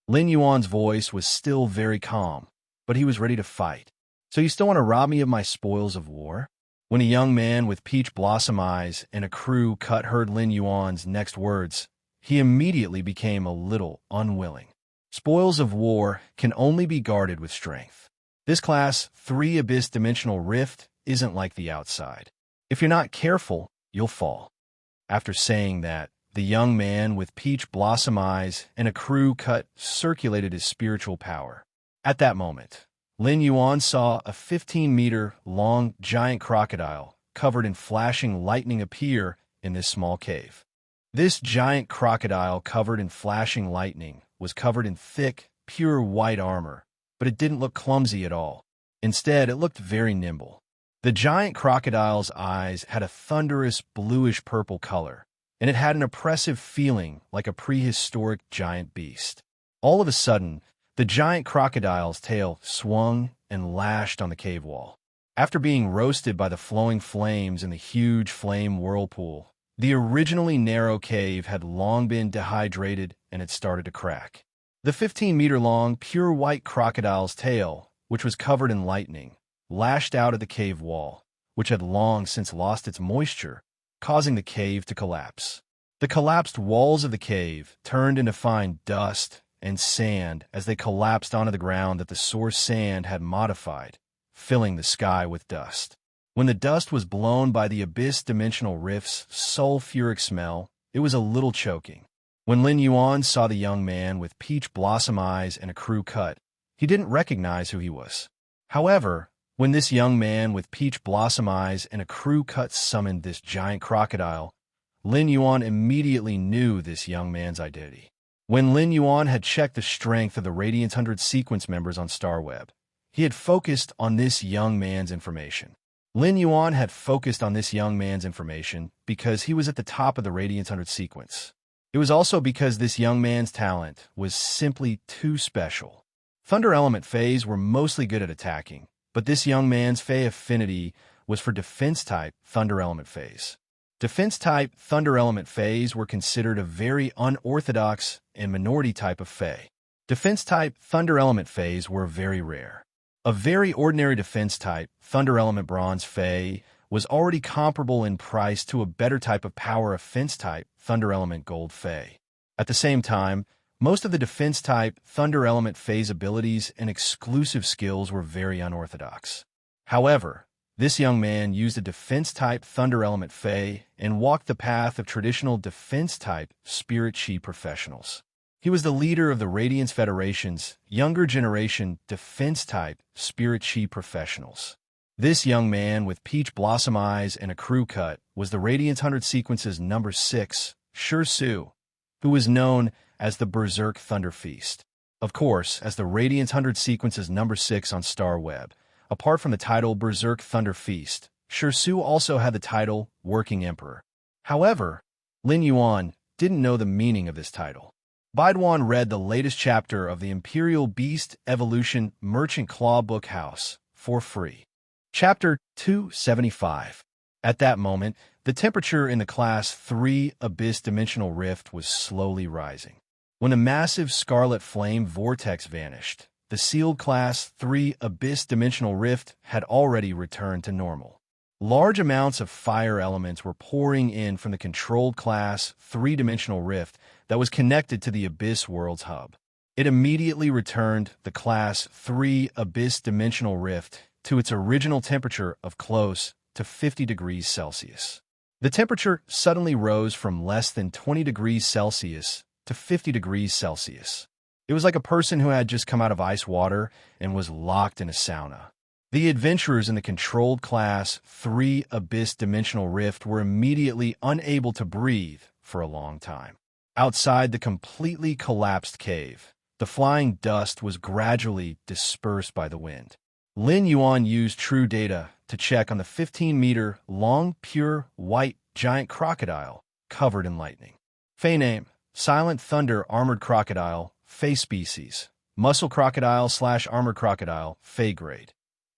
Lin Yuan's voice was still very calm, but he was ready to fight. "So you still want to rob me of my spoils of war?" When a young man with peach blossom eyes and a crew cut heard Lin Yuan's next words, he immediately became a little unwilling. Spoils of war can only be guarded with strength. This Class 3 Abyss Dimensional Rift isn't like the outside. If you're not careful, you'll fall. After saying that, the young man with peach blossom eyes and a crew cut circulated his spiritual power. At that moment, Lin Yuan saw a 15-meter-long giant crocodile covered in flashing lightning appear in this small cave. This giant crocodile covered in flashing lightning was covered in thick, pure white armor, but it didn't look clumsy at all. Instead, it looked very nimble. The giant crocodile's eyes had a thunderous bluish-purple color, and it had an oppressive feeling like a prehistoric giant beast. All of a sudden, the giant crocodile's tail swung and lashed on the cave wall. After being roasted by the flowing flames in the huge flame whirlpool, the originally narrow cave had long been dehydrated and had started to crack. The 15-meter-long, pure white crocodile's tail, which was covered in lightning, lashed out of the cave wall, which had long since lost its moisture, causing the cave to collapse. The collapsed walls of the cave turned into fine dust and sand as they collapsed onto the ground that the source sand had modified, filling the sky with dust. When the dust was blown by the Abyss Dimensional Rift's sulfuric smell, it was a little choking. When Lin Yuan saw the young man with peach blossom eyes and a crew cut, he didn't recognize who he was. However, when this young man with peach blossom eyes and a crew cut summoned this giant crocodile, Lin Yuan immediately knew this young man's identity. When Lin Yuan had checked the strength of the Radiance 100 sequence members on StarWeb, he had focused on this young man's information. Lin Yuan had focused on this young man's information because he was at the top of the Radiance 100 sequence. It was also because this young man's talent was simply too special. Thunder Element Fays were mostly good at attacking, but this young man's Fey affinity was for Defense-type Thunder Element Fays. Defense-type Thunder Element Fays were considered a very unorthodox and minority type of Fey. Defense-type Thunder Element Fays were very rare. A very ordinary defense-type Thunder Element Bronze Fey was already comparable in price to a better type of power offense-type Thunder Element Gold Fey. At the same time, most of the defense-type Thunder Element Fey's abilities and exclusive skills were very unorthodox. However, this young man used a defense-type Thunder Element Fey and walked the path of traditional defense-type Spirit Chi professionals. He was the leader of the Radiance Federation's younger generation defense-type Spirit Chi professionals. This young man with peach blossom eyes and a crew cut was the Radiance 100 Sequence's number 6, Shi Su, who was known as the Berserk Thunder Feast. Of course, as the Radiance 100 Sequence's number 6 on StarWeb, apart from the title Berserk Thunder Feast, Shi Su also had the title Working Emperor. However, Lin Yuan didn't know the meaning of this title. Baiduan read the latest chapter of the Imperial Beast Evolution Merchant Claw Book House for free. Chapter 275. At that moment, the temperature in the Class 3 Abyss Dimensional Rift was slowly rising. When a massive scarlet flame vortex vanished, the sealed Class 3 Abyss Dimensional Rift had already returned to normal. Large amounts of fire elements were pouring in from the controlled Class 3-dimensional rift that was connected to the Abyss World's hub. It immediately returned the Class 3 Abyss Dimensional Rift to its original temperature of close to 50 degrees Celsius. The temperature suddenly rose from less than 20 degrees Celsius to 50 degrees Celsius. It was like a person who had just come out of ice water and was locked in a sauna. The adventurers in the controlled Class 3 Abyss Dimensional Rift were immediately unable to breathe for a long time. Outside the completely collapsed cave, the flying dust was gradually dispersed by the wind. Lin Yuan used true data to check on the 15-meter-long, pure, white, giant crocodile covered in lightning. Fey name: Silent Thunder Armored Crocodile, Fey species, Muscle Crocodile/Armored Crocodile, Fey grade.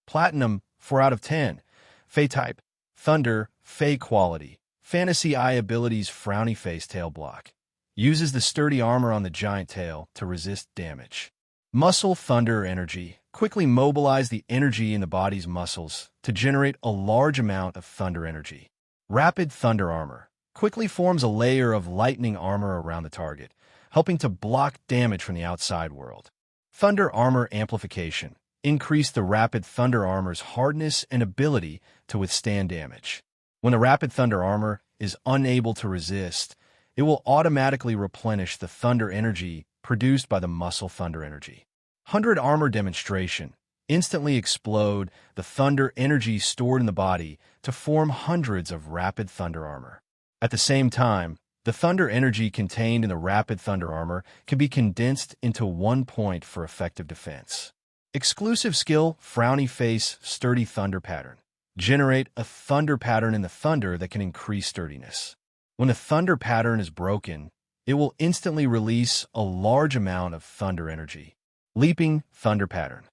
Platinum, 4 out of 10. Fey type: Thunder, Fey quality. Fantasy Eye abilities: Frowny Face Tail Block. Uses the sturdy armor on the giant tail to resist damage. Muscle Thunder Energy. Quickly mobilize the energy in the body's muscles to generate a large amount of thunder energy. Rapid Thunder Armor. Quickly forms a layer of lightning armor around the target, helping to block damage from the outside world. Thunder Armor Amplification. Increase the Rapid Thunder Armor's hardness and ability to withstand damage. When the Rapid Thunder Armor is unable to resist, it will automatically replenish the thunder energy produced by the Muscle Thunder Energy. 100 Armor Demonstration. Instantly explode the thunder energy stored in the body to form hundreds of Rapid Thunder Armor. At the same time, the thunder energy contained in the Rapid Thunder Armor can be condensed into 1 point for effective defense. Exclusive skill: Frowny Face Sturdy Thunder Pattern. Generate a thunder pattern in the thunder that can increase sturdiness. When the thunder pattern is broken, it will instantly release a large amount of thunder energy. Leaping Thunder Pattern.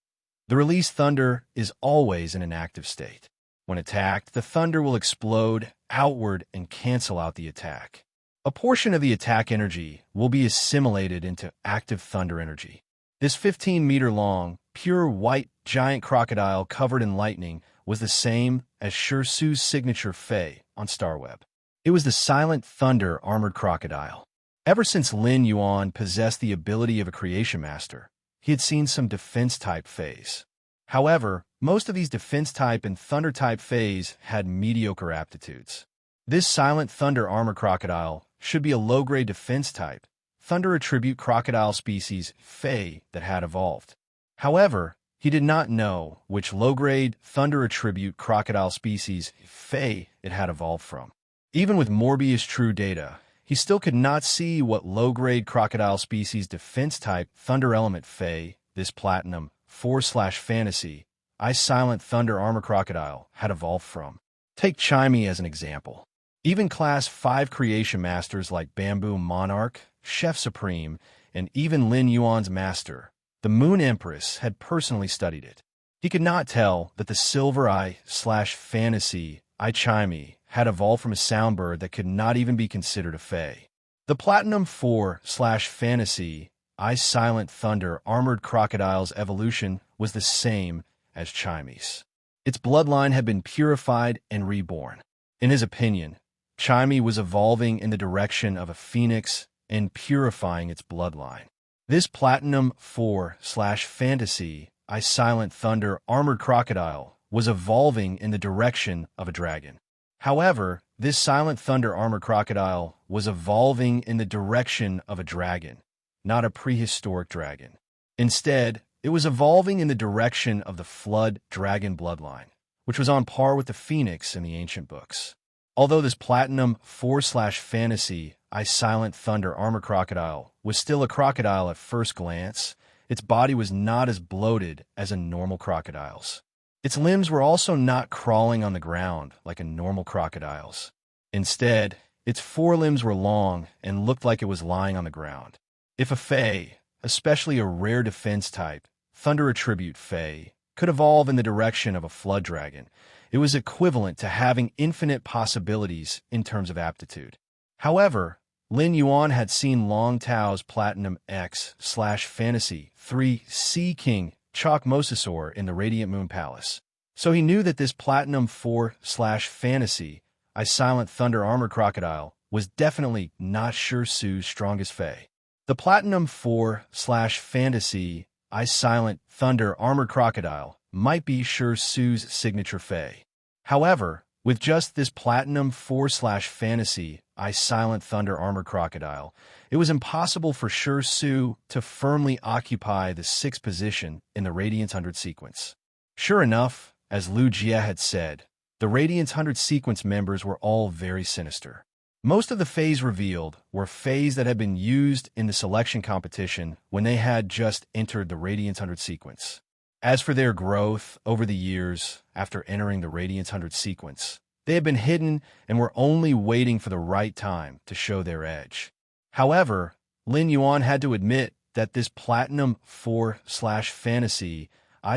The released thunder is always in an active state. When attacked, the thunder will explode outward and cancel out the attack. A portion of the attack energy will be assimilated into active thunder energy. This 15-meter-long, pure white giant crocodile covered in lightning was the same as Shirsu's signature Fey on Starweb. It was the Silent Thunder Armored Crocodile. Ever since Lin Yuan possessed the ability of a Creation Master, he had seen some defense-type Feys. However, most of these defense-type and thunder-type Feys had mediocre aptitudes. This Silent Thunder Armored Crocodile should be a low-grade defense-type, Thunder Attribute Crocodile species Fey that had evolved. However, he did not know which low-grade Thunder Attribute Crocodile species Fey it had evolved from. Even with Morbius True Data, he still could not see what low-grade crocodile species defense-type Thunder Element Fey this Platinum 4/Fantasy Ice Silent Thunder Armor Crocodile had evolved from. Take Chimey as an example. Even Class 5 Creation Masters like Bamboo Monarch, Chef Supreme, and even Lin Yuan's master, the Moon Empress, had personally studied it. He could not tell that the Silver Eye/Fantasy Eye Chimey had evolved from a soundbird that could not even be considered a Fey. The Platinum 4/Fantasy Eye Silent Thunder Armored Crocodile's evolution was the same as Chimey's. Its bloodline had been purified and reborn. In his opinion, Chimey was evolving in the direction of a phoenix and purifying its bloodline. This Platinum 4/Fantasy Eye Silent Thunder Armored Crocodile was evolving in the direction of a dragon. However, this Silent Thunder Armored Crocodile was evolving in the direction of a dragon, not a prehistoric dragon. Instead, it was evolving in the direction of the Flood Dragon bloodline, which was on par with the Phoenix in the ancient books. Although this Platinum 4/Fantasy Eye Silent Thunder Armor Crocodile was still a crocodile at first glance, its body was not as bloated as a normal crocodile's. Its limbs were also not crawling on the ground like a normal crocodile's. Instead, Its forelimbs were long and looked like it was lying on the ground. If a Fae, especially a rare defense type, Thunder Attribute Fae, could evolve in the direction of a flood dragon, it was equivalent to having infinite possibilities in terms of aptitude. However, Lin Yuan had seen Long Tao's Platinum X/Fantasy 3 Sea King Chalk Mosasaur in the Radiant Moon Palace. So he knew that this Platinum 4/Fantasy Silent Thunder Armor Crocodile was definitely not Shi Su's strongest Fae. The Platinum 4/Fantasy Silent Thunder Armor Crocodile might be Shi Su's signature Fae. However, with just this Platinum 4/Fantasy Silent Thunder Armor Crocodile, it was impossible for Shi Su to firmly occupy the 6th position in the Radiance 100 sequence. Sure enough, as Lu Jie had said, the Radiance 100 sequence members were all very sinister. Most of the Faes revealed were Faes that had been used in the selection competition when they had just entered the Radiance 100 sequence. As for their growth over the years after entering the Radiance 100 sequence, they had been hidden and were only waiting for the right time to show their edge. However, Lin Yuan had to admit that this Platinum 4/Fantasy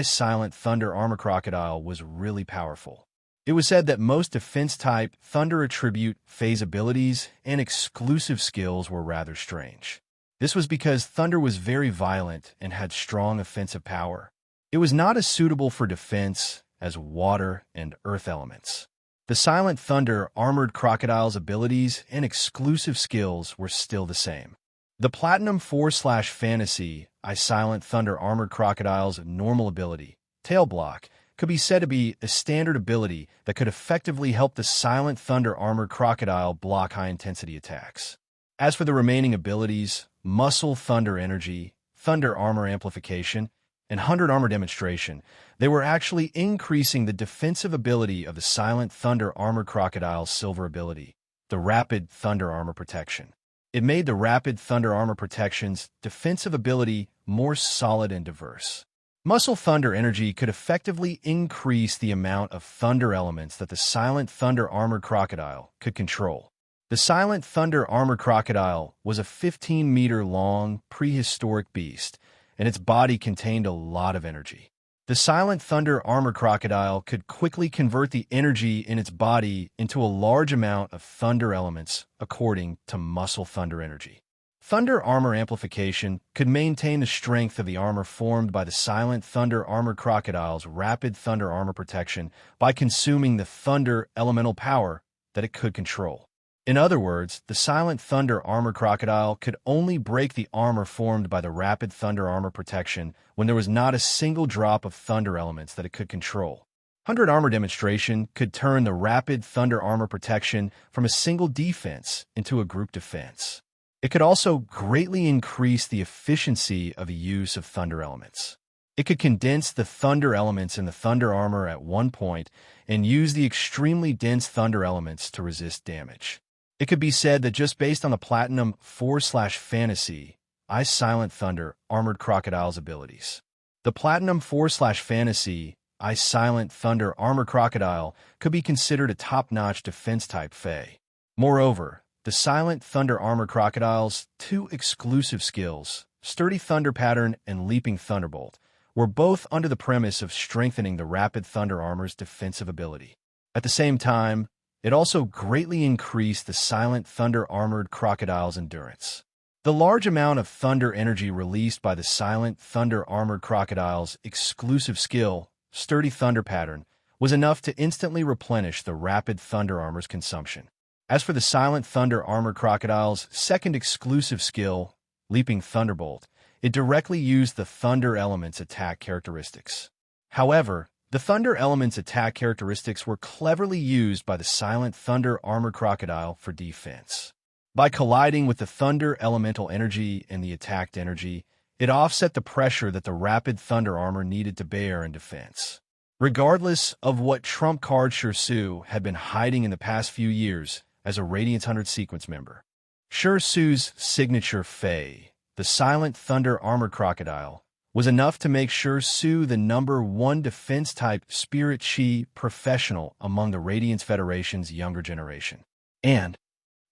Silent Thunder Armor Crocodile was really powerful. It was said that most defense-type Thunder Attribute Phase abilities and exclusive skills were rather strange. This was because Thunder was very violent and had strong offensive power. It was not as suitable for defense as water and earth elements. The Silent Thunder Armored Crocodile's abilities and exclusive skills were still the same. The Platinum 4/Fantasy Silent Thunder Armored Crocodile's normal ability, Tail Block, could be said to be a standard ability that could effectively help the Silent Thunder Armored Crocodile block high-intensity attacks. As for the remaining abilities, Muscle Thunder Energy, Thunder Armor Amplification, and 100 Armor Demonstration, they were actually increasing the defensive ability of the Silent Thunder Armored Crocodile's silver ability, the Rapid Thunder Armor Protection. It made the Rapid Thunder Armor Protection's defensive ability more solid and diverse. Muscle Thunder Energy could effectively increase the amount of thunder elements that the Silent Thunder Armored Crocodile could control. The Silent Thunder Armored Crocodile was a 15-meter-long, prehistoric beast, and its body contained a lot of energy. The Silent Thunder Armored Crocodile could quickly convert the energy in its body into a large amount of thunder elements according to Muscle Thunder Energy. Thunder Armor Amplification could maintain the strength of the armor formed by the Silent Thunder Armored Crocodile's Rapid Thunder Armor Protection by consuming the thunder elemental power that it could control. In other words, the Silent Thunder Armored Crocodile could only break the armor formed by the Rapid Thunder Armor Protection when there was not a single drop of thunder elements that it could control. 100 Armor Demonstration could turn the Rapid Thunder Armor Protection from a single defense into a group defense. It could also greatly increase the efficiency of the use of thunder elements. It could condense the thunder elements in the thunder armor at one point and use the extremely dense thunder elements to resist damage. It could be said that just based on the Platinum 4/Fantasy Silent Thunder Armored Crocodile's abilities, the Platinum 4/Fantasy Silent Thunder Armored Crocodile could be considered a top-notch defense-type Fae. Moreover, the Silent Thunder Armored Crocodile's two exclusive skills, Sturdy Thunder Pattern and Leaping Thunderbolt, were both under the premise of strengthening the Rapid Thunder Armor's defensive ability. At the same time, it also greatly increased the Silent Thunder Armored Crocodile's endurance. The large amount of thunder energy released by the Silent Thunder Armored Crocodile's exclusive skill, Sturdy Thunder Pattern, was enough to instantly replenish the Rapid Thunder Armor's consumption. As for the Silent Thunder Armored Crocodile's second exclusive skill, Leaping Thunderbolt, it directly used the Thunder Element's attack characteristics. However, the Thunder Element's attack characteristics were cleverly used by the Silent Thunder Armored Crocodile for defense. By colliding with the Thunder Elemental energy and the attacked energy, it offset the pressure that the Rapid Thunder Armor needed to bear in defense. Regardless of what trump card Shi Su had been hiding in the past few years as a Radiance 100 sequence member, Shi Su's signature Fae, the Silent Thunder Armored Crocodile, was enough to make Shi Su the #1 defense-type Spirit Chi professional among the Radiance Federation's younger generation. And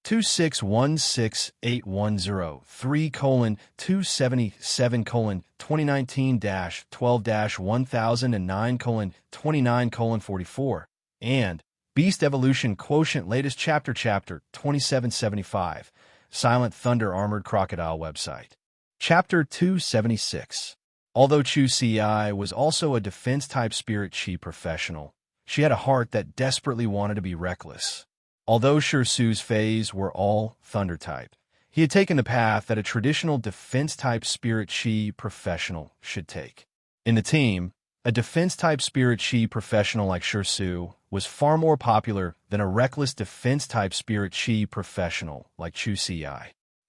2616810-3:2019-12-1009:29:44, and Beast Evolution Quotient Latest Chapter 2775, Silent Thunder Armored Crocodile website. Chapter 276. Although Chu Ci was also a defense-type spirit chi professional, she had a heart that desperately wanted to be reckless. Although Su's phase were all thunder-type, he had taken the path that a traditional defense-type spirit chi professional should take. In the team, a defense-type spirit chi professional like Su was far more popular than a reckless defense-type spirit chi professional like Chu Ci.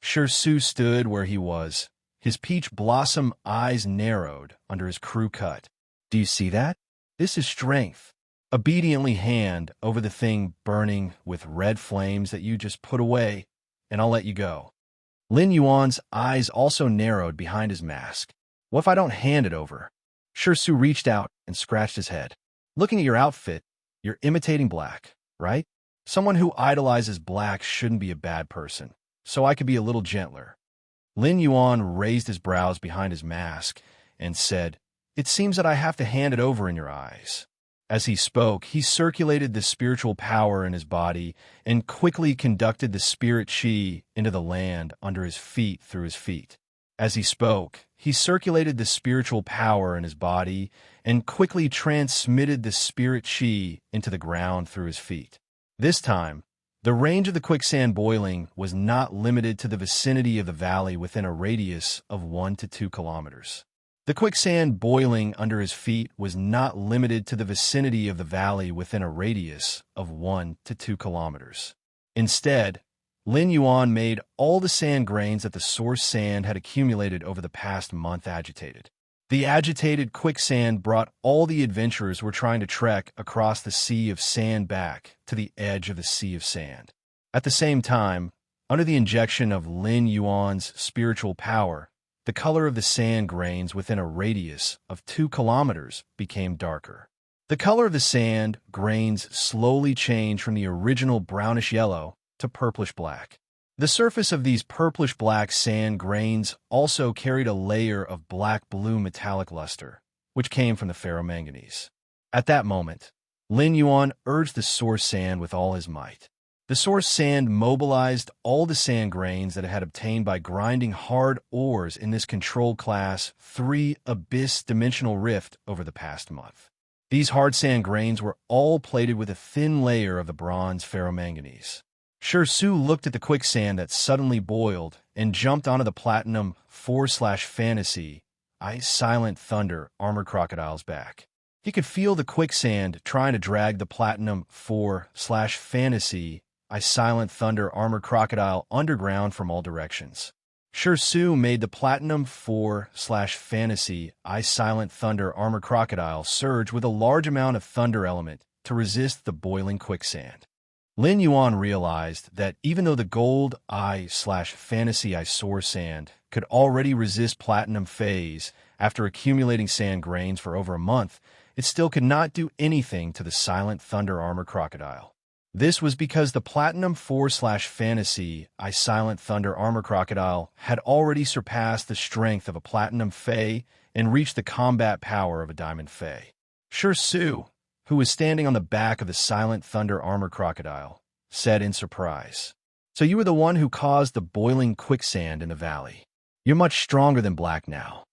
Su stood where he was, his peach blossom eyes narrowed under his crew cut. Do you see that? This is strength. Obediently hand over the thing burning with red flames that you just put away, and I'll let you go. Lin Yuan's eyes also narrowed behind his mask. What if I don't hand it over? Su reached out and scratched his head. Looking at your outfit, you're imitating black, right? Someone who idolizes black shouldn't be a bad person, so I could be a little gentler. Lin Yuan raised his brows behind his mask and said, "It seems that I have to hand it over in your eyes." As he spoke, he circulated the spiritual power in his body and quickly conducted the spirit chi into the land under his feet through his feet. As he spoke, he circulated the spiritual power in his body and quickly transmitted the spirit chi into the ground through his feet. This time, the range of the quicksand boiling was not limited to the vicinity of the valley within a radius of 1 to 2 kilometers. The quicksand boiling under his feet was not limited to the vicinity of the valley within a radius of 1 to 2 kilometers. Instead, Lin Yuan made all the sand grains that the source sand had accumulated over the past month agitated. The agitated quicksand brought all the adventurers were trying to trek across the sea of sand back to the edge of the sea of sand. At the same time, under the injection of Lin Yuan's spiritual power, the color of the sand grains within a radius of 2 kilometers became darker. The color of the sand grains slowly changed from the original brownish yellow to purplish black. The surface of these purplish-black sand grains also carried a layer of black-blue metallic luster, which came from the ferromanganese. At that moment, Lin Yuan urged the source sand with all his might. The source sand mobilized all the sand grains that it had obtained by grinding hard ores in this control class 3 abyss dimensional rift over the past month. These hard sand grains were all plated with a thin layer of the bronze ferromanganese. Su looked at the quicksand that suddenly boiled and jumped onto the platinum /fantasy silent thunder armored crocodile's back. He could feel the quicksand trying to drag the platinum /fantasy silent thunder armored crocodile underground from all directions. Su made the platinum /fantasy silent thunder armored crocodile surge with a large amount of thunder element to resist the boiling quicksand. Lin Yuan realized that even though the gold /fantasy source sand could already resist platinum phase after accumulating sand grains for over a month, it still could not do anything to the silent thunder armor crocodile. This was because the platinum /fantasy silent thunder armor crocodile had already surpassed the strength of a platinum fey and reached the combat power of a diamond fey. Su, who was standing on the back of the silent thunder armor crocodile, said in surprise, "So you were the one who caused the boiling quicksand in the valley. You're much stronger than black now."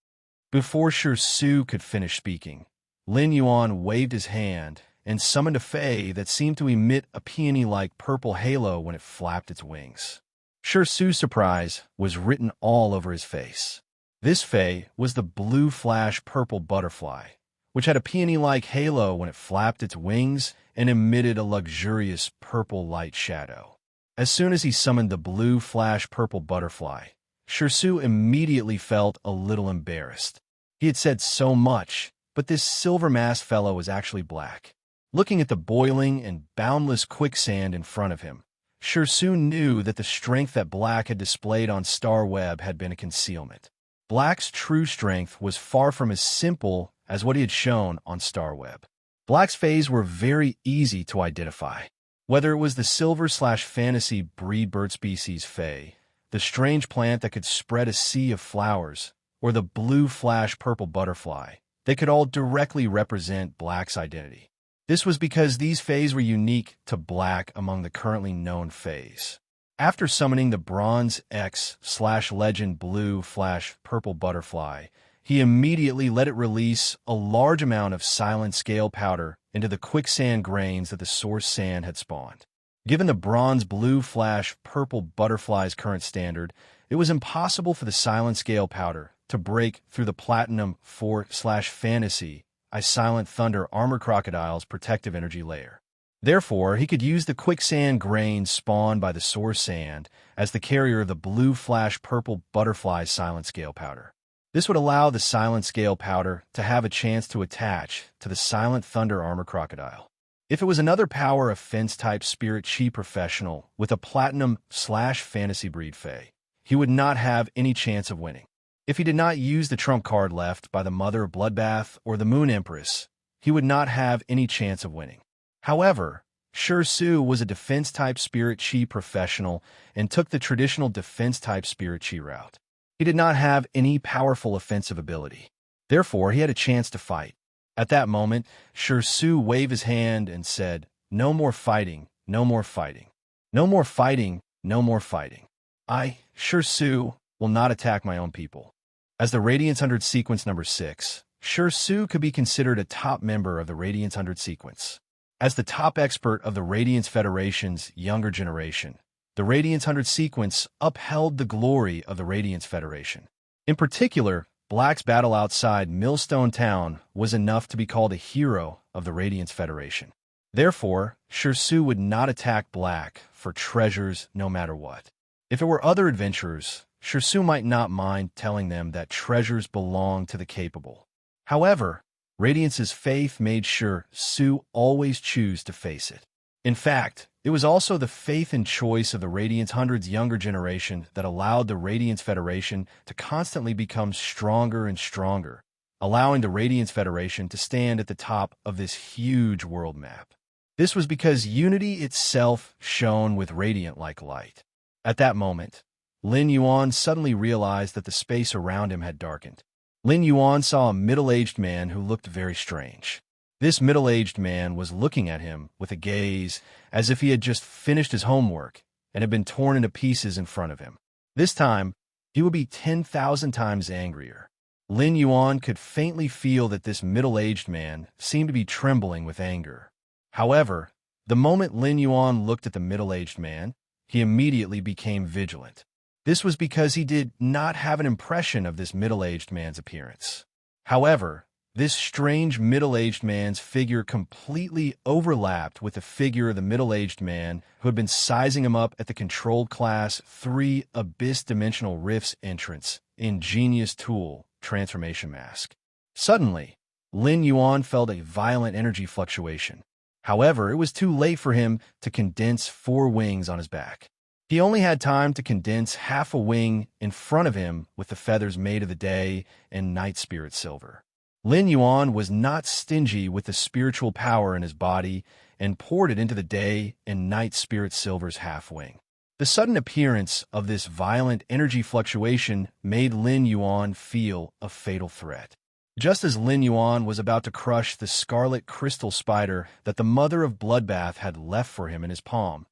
Before Su could finish speaking, Lin Yuan waved his hand and summoned a fey that seemed to emit a peony-like purple halo when it flapped its wings. Su's surprise was written all over his face. This fey was the blue flash purple butterfly, which had a peony-like halo when it flapped its wings and emitted a luxurious purple light shadow. As soon as he summoned the blue flash purple butterfly, Su immediately felt a little embarrassed. He had said so much, but this silver-masked fellow was actually black. Looking at the boiling and boundless quicksand in front of him, Su knew that the strength that Black had displayed on Star Web had been a concealment. Black's true strength was far from as simple as what he had shown on Star Web. Black's phase were very easy to identify. Whether it was the silver/fantasy breed bird species Fae, the strange plant that could spread a sea of flowers, or the blue/purple butterfly, they could all directly represent Black's identity. This was because these Faes were unique to Black among the currently known Faes. After summoning the Bronze X/legend blue/purple butterfly, he immediately let it release a large amount of silent scale powder into the quicksand grains that the source sand had spawned. Given the bronze blue/purple butterfly's current standard, it was impossible for the silent scale powder to break through the platinum 4/fantasy silent thunder armor crocodile's protective energy layer. Therefore, he could use the quicksand grains spawned by the source sand as the carrier of the blue/purple butterfly's silent scale powder. This would allow the silent scale powder to have a chance to attach to the silent thunder armor crocodile. If it was another power offense-type spirit chi professional with a platinum/fantasy breed Fae, he would not have any chance of winning. If he did not use the trump card left by the Mother of Bloodbath or the Moon Empress, he would not have any chance of winning. However, Su was a defense-type spirit chi professional and took the traditional defense-type spirit chi route. He did not have any powerful offensive ability. Therefore, he had a chance to fight. At that moment, Su waved his hand and said, "No more fighting, no more fighting. No more fighting, no more fighting. I, Su, will not attack my own people." As the Radiance 100 sequence number 6, Su could be considered a top member of the Radiance 100 sequence. As the top expert of the Radiance Federation's younger generation, the Radiance 100 sequence upheld the glory of the Radiance Federation. In particular, Black's battle outside Millstone Town was enough to be called a hero of the Radiance Federation. Therefore, Su would not attack Black for treasures no matter what. If it were other adventurers, Su might not mind telling them that treasures belong to the capable. However, Radiance's faith made Su always choose to face it. In fact, it was also the faith and choice of the Radiance 100's younger generation that allowed the Radiance Federation to constantly become stronger and stronger, allowing the Radiance Federation to stand at the top of this huge world map. This was because unity itself shone with radiant-like light. At that moment, Lin Yuan suddenly realized that the space around him had darkened. Lin Yuan saw a middle-aged man who looked very strange. This middle-aged man was looking at him with a gaze as if he had just finished his homework and had been torn into pieces in front of him. This time, he would be 10,000 times angrier. Lin Yuan could faintly feel that this middle-aged man seemed to be trembling with anger. However, the moment Lin Yuan looked at the middle-aged man, he immediately became vigilant. This was because he did not have an impression of this middle-aged man's appearance. However, this strange middle-aged man's figure completely overlapped with the figure of the middle-aged man who had been sizing him up at the controlled Class 3 Abyss Dimensional Rifts entrance in Genius Tool Transformation Mask. Suddenly, Lin Yuan felt a violent energy fluctuation. However, it was too late for him to condense 4 wings on his back. He only had time to condense half a wing in front of him with the feathers made of the day and night spirit silver. Lin Yuan was not stingy with the spiritual power in his body and poured it into the day and night spirit silver's half wing. The sudden appearance of this violent energy fluctuation made Lin Yuan feel a fatal threat. Just as Lin Yuan was about to crush the scarlet crystal spider that the Mother of Bloodbath had left for him in his palm,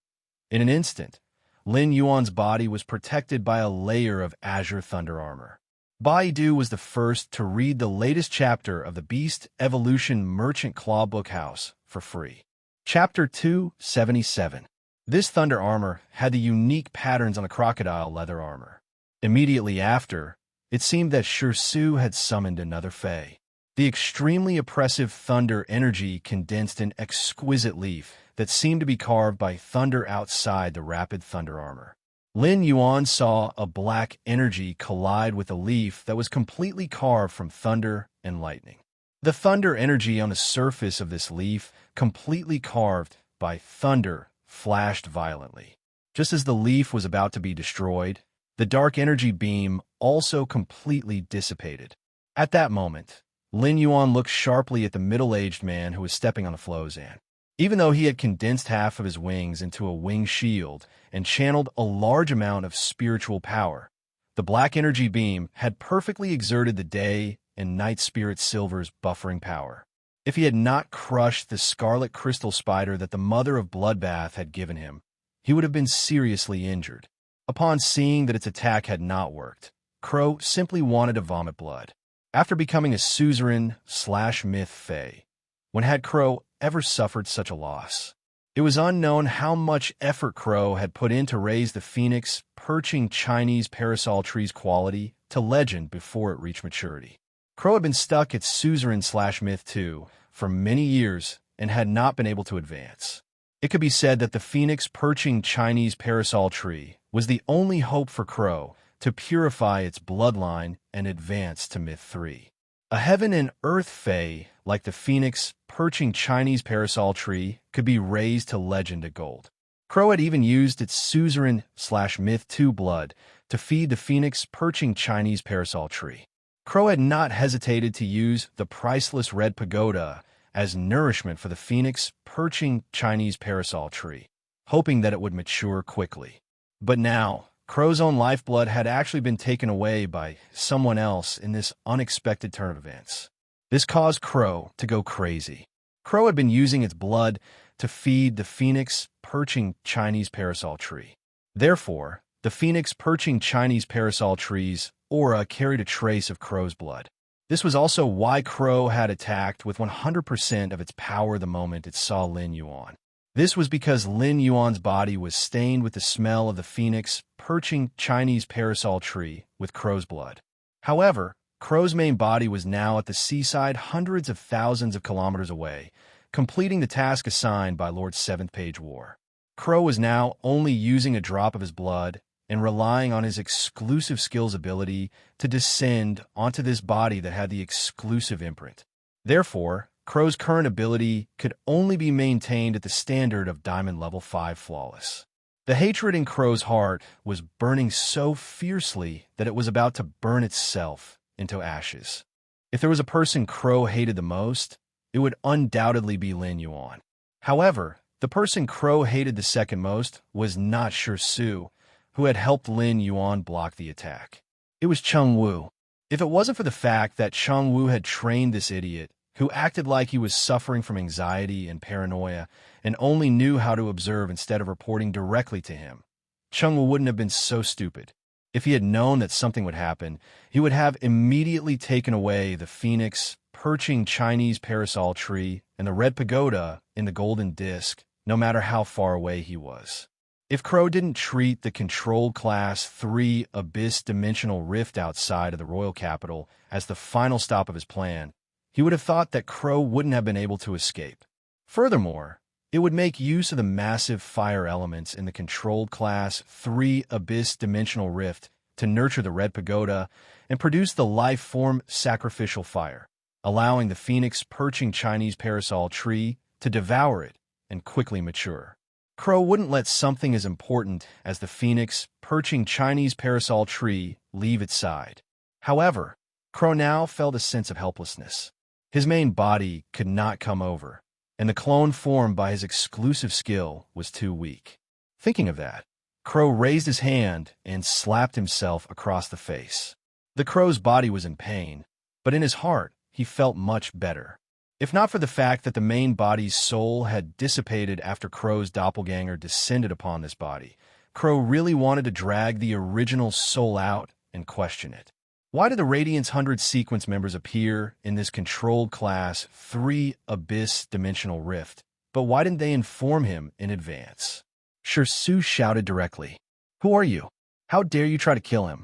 in an instant, Lin Yuan's body was protected by a layer of azure thunder armor. Baidu was the first to read the latest chapter of the Beast Evolution Merchant Claw Book House for free. Chapter 277. This thunder armor had the unique patterns on the crocodile leather armor. Immediately after, it seemed that Su had summoned another Fae. The extremely oppressive thunder energy condensed an exquisite leaf that seemed to be carved by thunder outside the rapid thunder armor. Lin Yuan saw a black energy collide with a leaf that was completely carved from thunder and lightning. The thunder energy on the surface of this leaf, completely carved by thunder, flashed violently. Just as the leaf was about to be destroyed, the dark energy beam also completely dissipated. At that moment, Lin Yuan looked sharply at the middle-aged man who was stepping on the Flowzan. Even though he had condensed half of his wings into a wing shield and channeled a large amount of spiritual power, the black energy beam had perfectly exerted the day and night spirit silver's buffering power. If he had not crushed the scarlet crystal spider that the mother of Bloodbath had given him, he would have been seriously injured. Upon seeing that its attack had not worked, Crow simply wanted to vomit blood. After becoming a suzerain/myth fae, when had Crow ever suffered such a loss? It was unknown how much effort Crow had put in to raise the phoenix perching Chinese parasol tree's quality to legend before it reached maturity. Crow had been stuck at suzerain/myth 2 for many years and had not been able to advance. It could be said that the phoenix perching Chinese parasol tree was the only hope for Crow to purify its bloodline and advance to myth 3. A heaven and earth fae like the phoenix perching Chinese parasol tree could be raised to legend at gold. Crow had even used its suzerain/myth 2 blood to feed the phoenix perching Chinese parasol tree. Crow had not hesitated to use the priceless red pagoda as nourishment for the phoenix perching Chinese parasol tree, hoping that it would mature quickly. But now, Crow's own lifeblood had actually been taken away by someone else in this unexpected turn of events. This caused Crow to go crazy. Crow had been using its blood to feed the phoenix perching Chinese parasol tree. Therefore, the phoenix perching Chinese parasol tree's aura carried a trace of Crow's blood. This was also why Crow had attacked with 100% of its power the moment it saw Lin Yuan. This was because Lin Yuan's body was stained with the smell of the phoenix perching Chinese parasol tree with Crow's blood. However, Crow's main body was now at the seaside hundreds of thousands of kilometers away, completing the task assigned by Lord Seventh Page War. Crow was now only using a drop of his blood and relying on his exclusive skills ability to descend onto this body that had the exclusive imprint. Therefore, Crow's current ability could only be maintained at the standard of Diamond Level 5 Flawless. The hatred in Crow's heart was burning so fiercely that it was about to burn itself into ashes. If there was a person Crow hated the most, it would undoubtedly be Lin Yuan. However, the person Crow hated the second most was not Su, who had helped Lin Yuan block the attack. It was Cheng Wu. If it wasn't for the fact that Cheng Wu had trained this idiot, who acted like he was suffering from anxiety and paranoia and only knew how to observe instead of reporting directly to him, Cheng Wu wouldn't have been so stupid. If he had known that something would happen, he would have immediately taken away the phoenix perching Chinese parasol tree and the red pagoda in the golden disc, no matter how far away he was. If Crow didn't treat the controlled class 3 abyss dimensional rift outside of the royal capital as the final stop of his plan, he would have thought that Crow wouldn't have been able to escape. Furthermore, it would make use of the massive fire elements in the controlled class 3 abyss dimensional rift to nurture the red pagoda and produce the life form sacrificial fire, allowing the phoenix perching Chinese parasol tree to devour it and quickly mature. Crow wouldn't let something as important as the phoenix perching Chinese parasol tree leave its side. However, Crow now felt a sense of helplessness. His main body could not come over, and the clone formed by his exclusive skill was too weak. Thinking of that, Crow raised his hand and slapped himself across the face. The Crow's body was in pain, but in his heart, he felt much better. If not for the fact that the main body's soul had dissipated after Crow's doppelganger descended upon this body, Crow really wanted to drag the original soul out and question it. Why did the Radiance 100 sequence members appear in this controlled class 3 abyss dimensional rift, but why didn't they inform him in advance? Su shouted directly, "Who are you? How dare you try to kill him?"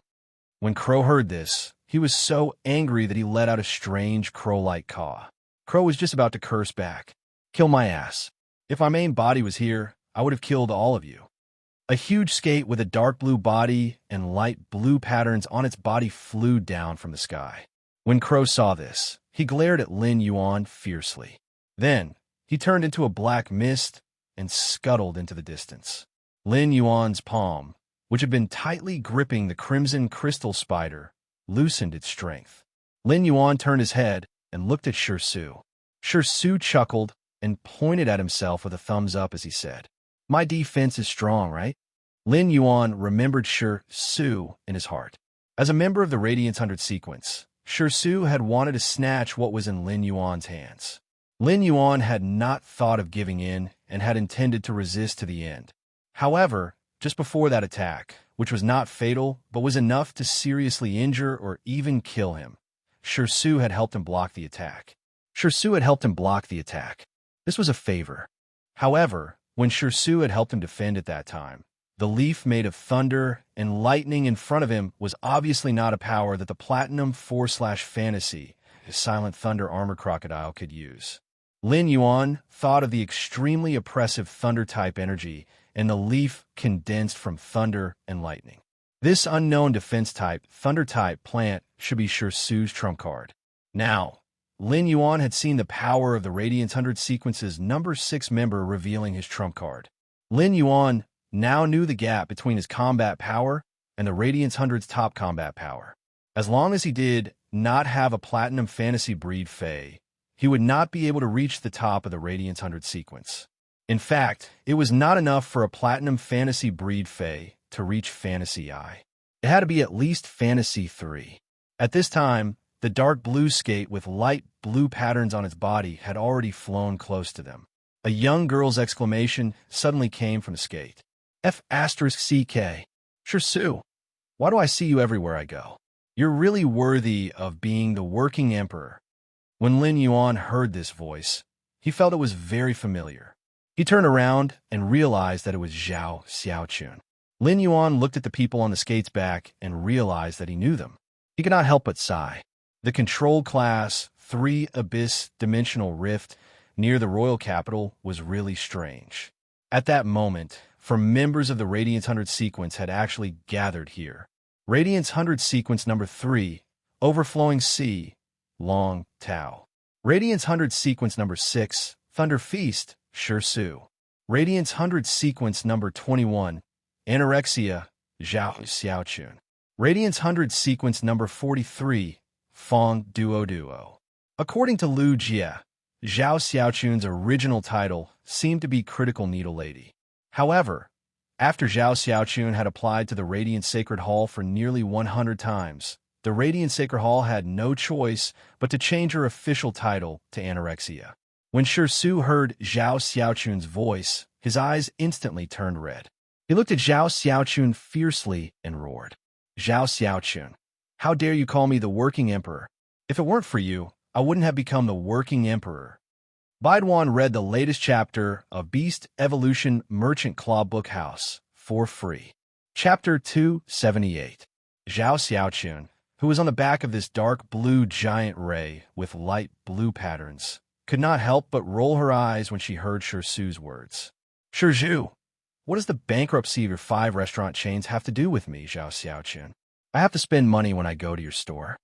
When Crow heard this, he was so angry that he let out a strange crow-like caw. Crow was just about to curse back. "Kill my ass. If my main body was here, I would have killed all of you." A huge skate with a dark blue body and light blue patterns on its body flew down from the sky. When Crow saw this, he glared at Lin Yuan fiercely. Then, he turned into a black mist and scuttled into the distance. Lin Yuan's palm, which had been tightly gripping the crimson crystal spider, loosened its strength. Lin Yuan turned his head and looked at Su. Su chuckled and pointed at himself with a thumbs up as he said, "My defense is strong, right?" Lin Yuan remembered Shi Su in his heart. As a member of the Radiance 100 sequence, Shi Su had wanted to snatch what was in Lin Yuan's hands. Lin Yuan had not thought of giving in and had intended to resist to the end. However, just before that attack, which was not fatal but was enough to seriously injure or even kill him, Shi Su had helped him block the attack. This was a favor. However, when Shi Su had helped him defend at that time, the leaf made of thunder and lightning in front of him was obviously not a power that the Platinum 4/Fantasy, his Silent Thunder Armor Crocodile, could use. Lin Yuan thought of the extremely oppressive thunder-type energy and the leaf condensed from thunder and lightning. This unknown defense-type, thunder-type plant should be Shi Su's trump card. Now, Lin Yuan had seen the power of the Radiance 100 sequence's number 6 member revealing his trump card. Lin Yuan now knew the gap between his combat power and the Radiance 100's top combat power. As long as he did not have a Platinum Fantasy breed Fae, he would not be able to reach the top of the Radiance 100 sequence. In fact, it was not enough for a Platinum Fantasy breed Fae to reach Fantasy I. It had to be at least Fantasy 3. At this time, the dark blue skate with light blue patterns on its body had already flown close to them. A young girl's exclamation suddenly came from the skate. F***CK. Shi Su, why do I see you everywhere I go? You're really worthy of being the working emperor. When Lin Yuan heard this voice, he felt it was very familiar. He turned around and realized that it was Zhao Xiaochun. Lin Yuan looked at the people on the skate's back and realized that he knew them. He could not help but sigh. The controlled class 3 Abyss Dimensional Rift near the royal capital was really strange. At that moment, members of the Radiance 100 sequence had actually gathered here. Radiance 100 sequence number 3, Overflowing Sea, Long Tao. Radiance 100 sequence number 6, Thunder Feast, Shi Su. Radiance 100 sequence number 21, Anorexia, Zhao Xiaochun. Radiance 100 sequence number 43, Fong Duo. According to Lu Jie, Zhao Xiaochun's original title seemed to be Critical Needle Lady. However, after Zhao Xiaochun had applied to the Radiant Sacred Hall for nearly 100 times, the Radiant Sacred Hall had no choice but to change her official title to Anorexia. When Shi Su heard Zhao Xiaochun's voice, his eyes instantly turned red. He looked at Zhao Xiaochun fiercely and roared, "Zhao Xiaochun, how dare you call me the Working Emperor? If it weren't for you, I wouldn't have become the Working Emperor." Baiduan read the latest chapter of Beast Evolution Merchant Claw Book House for free. Chapter 278. Zhao Xiaochun, who was on the back of this dark blue giant ray with light blue patterns, could not help but roll her eyes when she heard Shi Su's words. "Shi Su, what does the bankruptcy of your 5 restaurant chains have to do with me, Zhao Xiaochun? I have to spend money when I go to your store."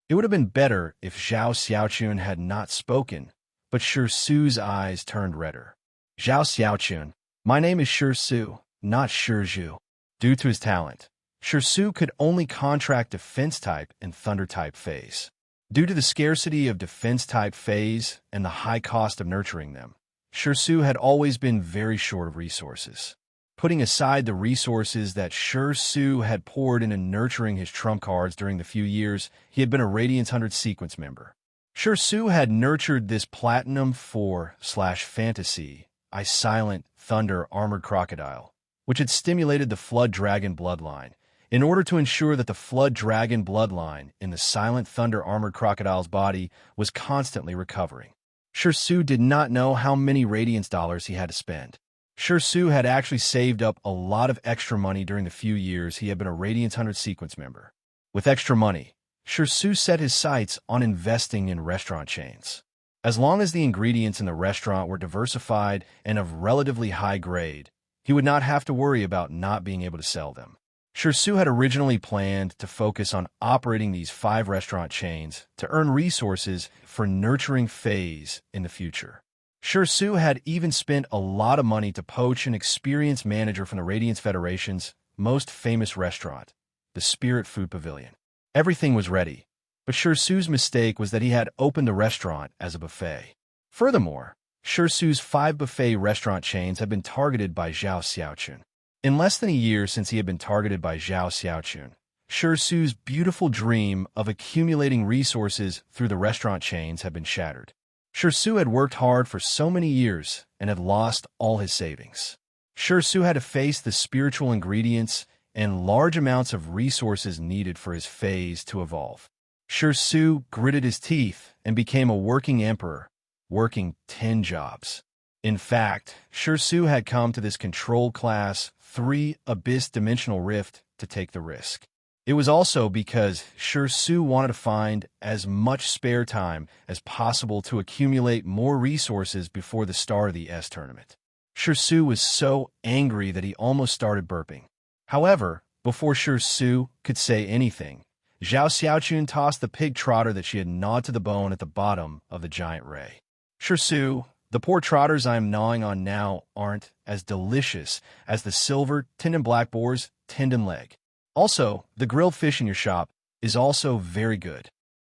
It would have been better if Zhao Xiaochun had not spoken, but Shi Su's eyes turned redder. "Zhao Xiaochun, my name is Shi Su, not Shi Zhu." Due to his talent, Shi Su could only contract defense-type and thunder-type phase. Due to the scarcity of defense-type phase and the high cost of nurturing them, Shi Su had always been very short of resources. Putting aside the resources that Shi Su had poured into nurturing his trump cards during the few years he had been a Radiance 100 sequence member, Shi Su had nurtured this Platinum 4/Fantasy, Silent Thunder Armored Crocodile, which had stimulated the Flood Dragon bloodline, in order to ensure that the Flood Dragon bloodline in the Silent Thunder Armored Crocodile's body was constantly recovering. Shi Su did not know how many Radiance dollars he had to spend. Shi Su had actually saved up a lot of extra money during the few years he had been a Radiance 100 sequence member. With extra money, Shi Su set his sights on investing in restaurant chains. As long as the ingredients in the restaurant were diversified and of relatively high grade, he would not have to worry about not being able to sell them. Shi Su had originally planned to focus on operating these 5 restaurant chains to earn resources for nurturing phase in the future. Shi Su had even spent a lot of money to poach an experienced manager from the Radiance Federation's most famous restaurant, the Spirit Food Pavilion. Everything was ready, but Shi Su's mistake was that he had opened the restaurant as a buffet. Furthermore, Shirsu's 5 buffet restaurant chains had been targeted by Zhao Xiaochun. In less than a year since he had been targeted by Zhao Xiaochun, Shirsu's beautiful dream of accumulating resources through the restaurant chains had been shattered. Shirsu had worked hard for so many years and had lost all his savings. Shirsu had to face the spiritual ingredients and large amounts of resources needed for his phase to evolve. Shirsu gritted his teeth and became a working emperor, working 10 jobs. In fact, Shirsu had come to this control class 3 abyss dimensional rift to take the risk. It was also because Shirsu wanted to find as much spare time as possible to accumulate more resources before the start of the S tournament. Shirsu was so angry that he almost started burping. However, before Shirsu could say anything, Zhao Xiaochun tossed the pig trotter that she had gnawed to the bone at the bottom of the giant ray. Shirsu, the poor trotters I am gnawing on now aren't as delicious as the silver tendon black boar's tendon leg. Also, the grilled fish in your shop is also very good.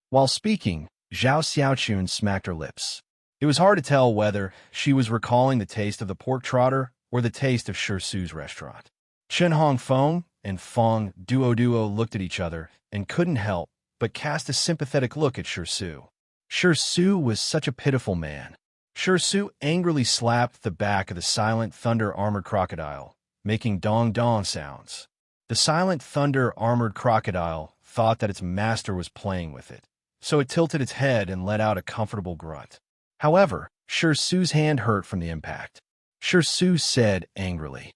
While speaking, Zhao Xiaochun smacked her lips. It was hard to tell whether she was recalling the taste of the pork trotter or the taste of Shirsu's restaurant. Chen Hongfeng and Fong Duo looked at each other and couldn't help but cast a sympathetic look at Shirsu. Shirsu was such a pitiful man. Shirsu angrily slapped the back of the silent thunder armored crocodile, making dong-dong sounds. The silent thunder armored crocodile thought that its master was playing with it, so it tilted its head and let out a comfortable grunt. However, Shirsu's hand hurt from the impact. Shirsu said angrily,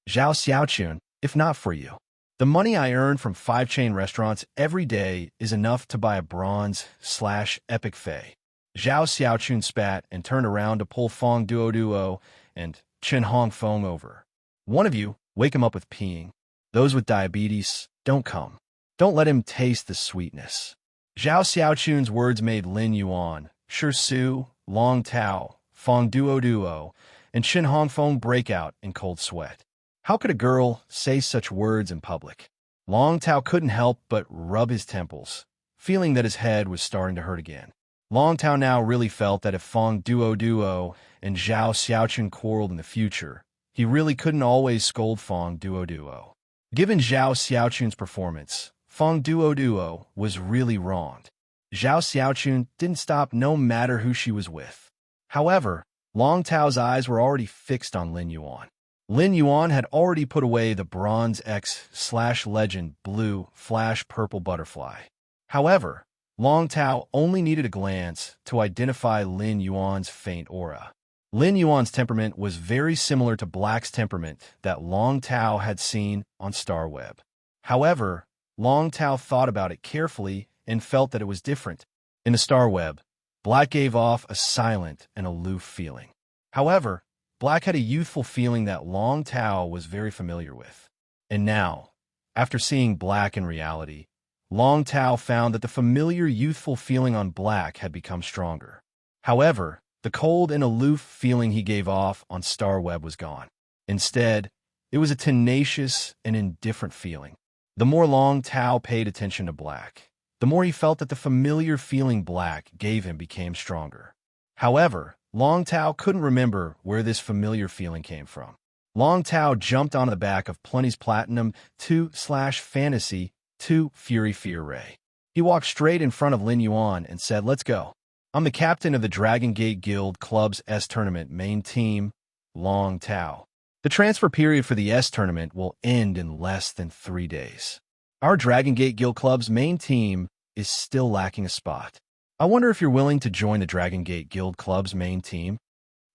"Zhao Xiaochun, if not for you, the money I earn from 5 chain restaurants every day is enough to buy a bronze/epic fey." Zhao Xiaochun spat and turned around to pull Fong Duo and Chen Hongfeng over. "One of you, wake him up with peeing. Those with diabetes, don't come. Don't let him taste the sweetness." Zhao Xiaochun's words made Lin Yuan, Shirsu, Long Tao, Fong Duo, and Chen Hongfeng break out in cold sweat. How could a girl say such words in public? Long Tao couldn't help but rub his temples, feeling that his head was starting to hurt again. Long Tao now really felt that if Fong Duo and Zhao Xiaochun quarreled in the future, he really couldn't always scold Fong Duo. Given Zhao Xiaochun's performance, Fong Duo was really wronged. Zhao Xiaochun didn't stop no matter who she was with. However, Long Tao's eyes were already fixed on Lin Yuan. Lin Yuan had already put away the Bronze X/Legend Blue Flash Purple Butterfly. However, Long Tao only needed a glance to identify Lin Yuan's faint aura. Lin Yuan's temperament was very similar to Black's temperament that Long Tao had seen on Starweb. However, Long Tao thought about it carefully and felt that it was different. In the Starweb, Black gave off a silent and aloof feeling. However, Black had a youthful feeling that Long Tao was very familiar with. And now, after seeing Black in reality, Long Tao found that the familiar youthful feeling on Black had become stronger. However, the cold and aloof feeling he gave off on Starweb was gone. Instead, it was a tenacious and indifferent feeling. The more Long Tao paid attention to Black, the more he felt that the familiar feeling Black gave him became stronger. However, Long Tao couldn't remember where this familiar feeling came from. Long Tao jumped on the back of Plenty's Platinum 2/Fantasy 2 Fury Fear Ray. He walked straight in front of Lin Yuan and said, "Let's go. I'm the captain of the Dragon Gate Guild Club's S Tournament main team, Long Tao. The transfer period for the S Tournament will end in less than 3 days. Our Dragon Gate Guild Club's main team is still lacking a spot. I wonder if you're willing to join the Dragon Gate Guild Club's main team?"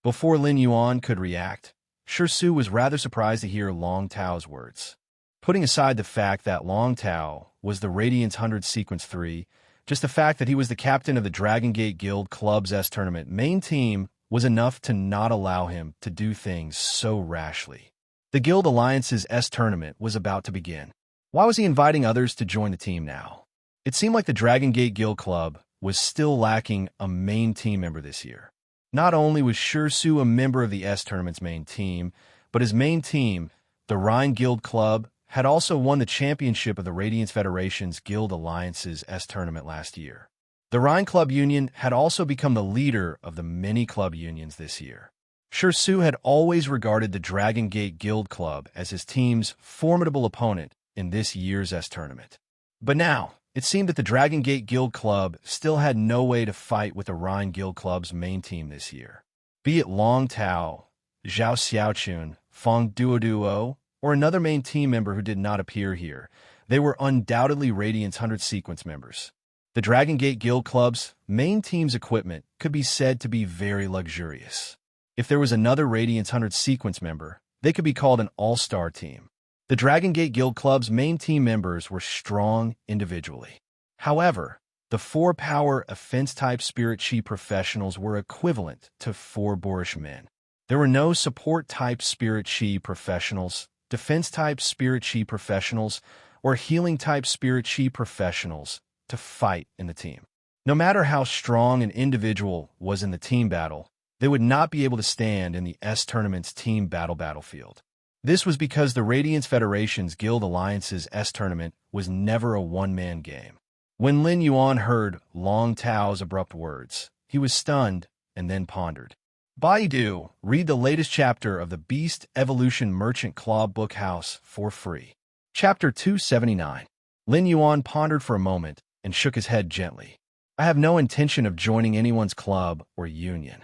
Before Lin Yuan could react, Shirsu was rather surprised to hear Long Tao's words. Putting aside the fact that Long Tao was the Radiance 100 Sequence 3, just the fact that he was the captain of the Dragon Gate Guild Club's S Tournament main team was enough to not allow him to do things so rashly. The Guild Alliance's S Tournament was about to begin. Why was he inviting others to join the team now? It seemed like the Dragon Gate Guild Club was still lacking a main team member this year. Not only was Shirsu a member of the S Tournament's main team, but his main team, the Rhine Guild Club, had also won the championship of the Radiance Federation's Guild Alliance's S Tournament last year. The Rhine Club Union had also become the leader of the many club unions this year. Su had always regarded the Dragon Gate Guild Club as his team's formidable opponent in this year's tournament. But now, it seemed that the Dragon Gate Guild Club still had no way to fight with the Rhine Guild Club's main team this year. Be it Long Tao, Zhao Xiaochun, Feng Duoduo, or another main team member who did not appear here, they were undoubtedly Radiant's 100 Sequence members. The Dragon Gate Guild Club's main team's equipment could be said to be very luxurious. If there was another Radiant's 100 Sequence member, they could be called an all-star team. The Dragon Gate Guild Club's main team members were strong individually. However, the 4-power offense-type Spirit Chi professionals were equivalent to 4 boorish men. There were no support-type Spirit Chi professionals, defense-type Spirit Chi professionals, or healing-type Spirit Chi professionals to fight in the team. No matter how strong an individual was in the team battle, they would not be able to stand in the tournament's team battlefield. This was because the Radiance Federation's Guild Alliance's tournament was never a one-man game. When Lin Yuan heard Long Tao's abrupt words, he was stunned and then pondered. Baidu, read the latest chapter of the Beast Evolution Merchant Claw Book House for free. Chapter 279. Lin Yuan pondered for a moment and shook his head gently. I have no intention of joining anyone's club or union.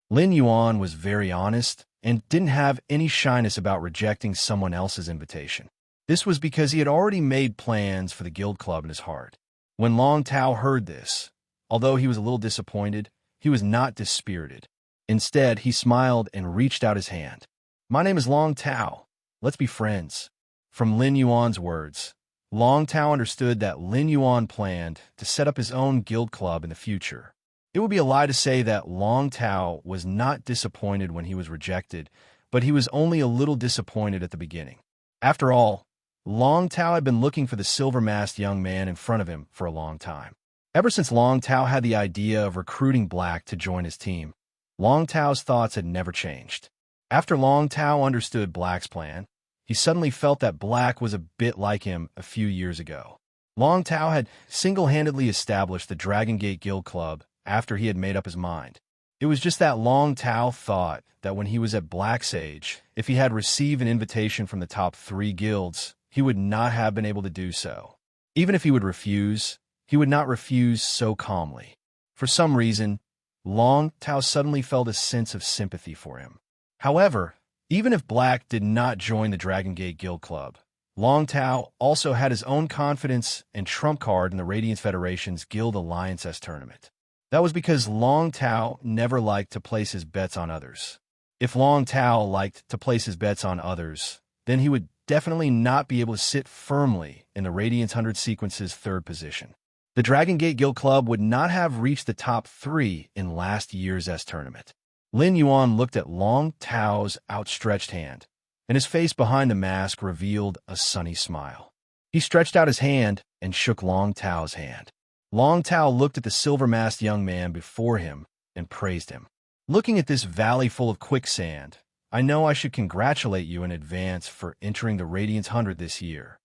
Lin Yuan was very honest and didn't have any shyness about rejecting someone else's invitation. This was because he had already made plans for the guild club in his heart. When Long Tao heard this, although he was a little disappointed, he was not dispirited. Instead, he smiled and reached out his hand. My name is Long Tao. Let's be friends. From Lin Yuan's words, Long Tao understood that Lin Yuan planned to set up his own guild club in the future. It would be a lie to say that Long Tao was not disappointed when he was rejected, but he was only a little disappointed at the beginning. After all, Long Tao had been looking for the silver-masked young man in front of him for a long time. Ever since Long Tao had the idea of recruiting Black to join his team, Long Tao's thoughts had never changed. After Long Tao understood Black's plan, he suddenly felt that Black was a bit like him a few years ago. Long Tao had single-handedly established the Dragon Gate Guild Club after he had made up his mind. It was just that Long Tao thought that when he was at Black's age, if he had received an invitation from the top 3 guilds, he would not have been able to do so. Even if he would refuse, he would not refuse so calmly. For some reason, Long Tao suddenly felt a sense of sympathy for him. However, even if Black did not join the Dragon Gate Guild Club, Long Tao also had his own confidence and trump card in the Radiance Federation's Guild Alliance tournament. That was because Long Tao never liked to place his bets on others. If Long Tao liked to place his bets on others, then he would definitely not be able to sit firmly in the Radiance 100 Sequence's 3rd position. The Dragon Gate Guild Club would not have reached the top 3 in last year's tournament. Lin Yuan looked at Long Tao's outstretched hand, and his face behind the mask revealed a sunny smile. He stretched out his hand and shook Long Tao's hand. Long Tao looked at the silver-masked young man before him and praised him. Looking at this valley full of quicksand, I know I should congratulate you in advance for entering the Radiance 100 this year.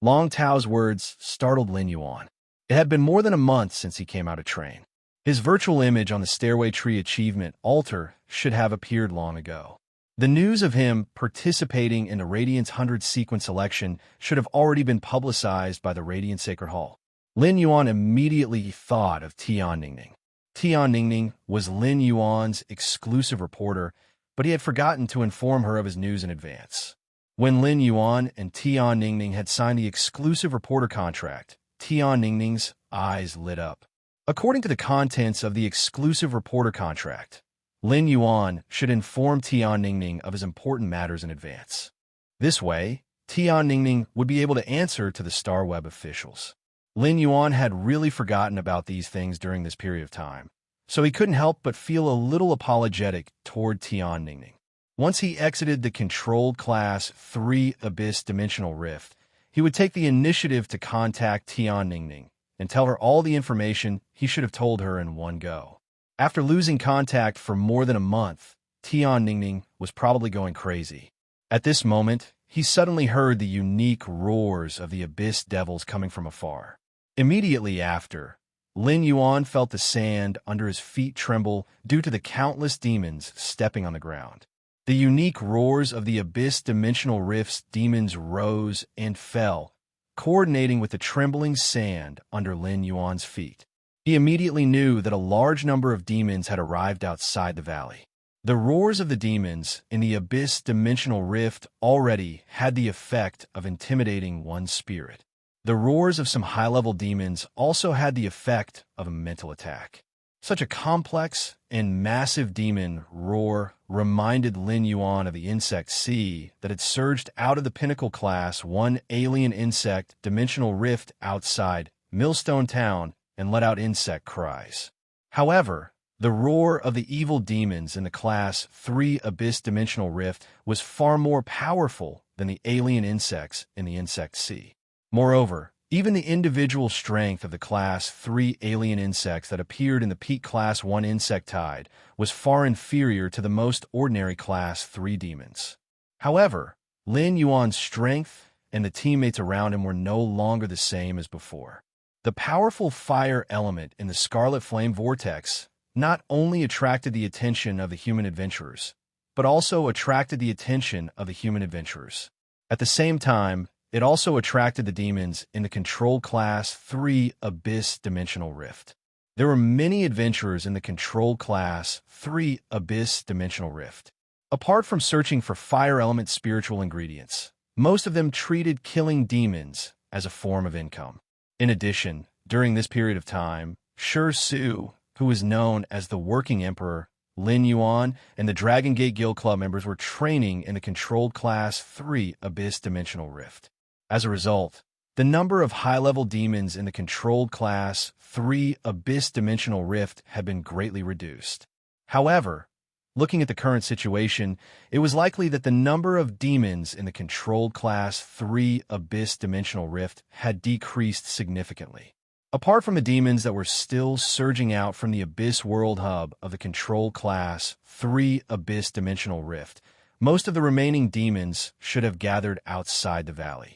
Long Tao's words startled Lin Yuan. It had been more than a month since he came out of train. His virtual image on the Stairway Tree Achievement altar should have appeared long ago. The news of him participating in the Radiance 100 Sequence election should have already been publicized by the Radiant Sacred Hall. Lin Yuan immediately thought of Tian Ningning. Tian Ningning was Lin Yuan's exclusive reporter, but he had forgotten to inform her of his news in advance. When Lin Yuan and Tian Ningning had signed the exclusive reporter contract, Tian Ningning's eyes lit up. According to the contents of the exclusive reporter contract, Lin Yuan should inform Tian Ningning of his important matters in advance. This way, Tian Ningning would be able to answer to the Star Web officials. Lin Yuan had really forgotten about these things during this period of time, so he couldn't help but feel a little apologetic toward Tian Ningning. Once he exited the controlled Class 3 Abyss Dimensional Rift, he would take the initiative to contact Tian Ningning and tell her all the information he should have told her in one go. After losing contact for more than a month, Tian Ningning was probably going crazy. At this moment, he suddenly heard the unique roars of the Abyss Devils coming from afar. Immediately after, Lin Yuan felt the sand under his feet tremble due to the countless demons stepping on the ground. The unique roars of the abyss dimensional rifts demons rose and fell, coordinating with the trembling sand under Lin Yuan's feet. He immediately knew that a large number of demons had arrived outside the valley. The roars of the demons in the abyss dimensional rift already had the effect of intimidating one's spirit. The roars of some high-level demons also had the effect of a mental attack. Such a complex and massive demon roar reminded Lin Yuan of the insect sea that had surged out of the Pinnacle Class 1 alien insect dimensional rift outside Millstone Town and let out insect cries. However, the roar of the evil demons in the Class 3 Abyss Dimensional Rift was far more powerful than the alien insects in the Insect Sea. Moreover, even the individual strength of the Class 3 alien insects that appeared in the peak Class 1 insect tide was far inferior to the most ordinary Class 3 demons. However, Lin Yuan's strength and the teammates around him were no longer the same as before. The powerful fire element in the Scarlet Flame Vortex not only attracted the attention of the human adventurers, but also attracted the attention of the human adventurers. At the same time, it also attracted the demons in the Control Class 3 Abyss Dimensional Rift. There were many adventurers in the Control Class 3 Abyss Dimensional Rift. Apart from searching for fire element spiritual ingredients, most of them treated killing demons as a form of income. In addition, during this period of time, Su, who was known as the Working Emperor, Lin Yuan, and the Dragon Gate Guild Club members were training in the Controlled Class 3 Abyss Dimensional Rift. As a result, the number of high-level demons in the Controlled Class 3 Abyss Dimensional Rift had been greatly reduced. However, looking at the current situation, it was likely that the number of demons in the Controlled Class 3 Abyss Dimensional Rift had decreased significantly. Apart from the demons that were still surging out from the Abyss World Hub of the Control Class 3 Abyss Dimensional Rift, most of the remaining demons should have gathered outside the valley.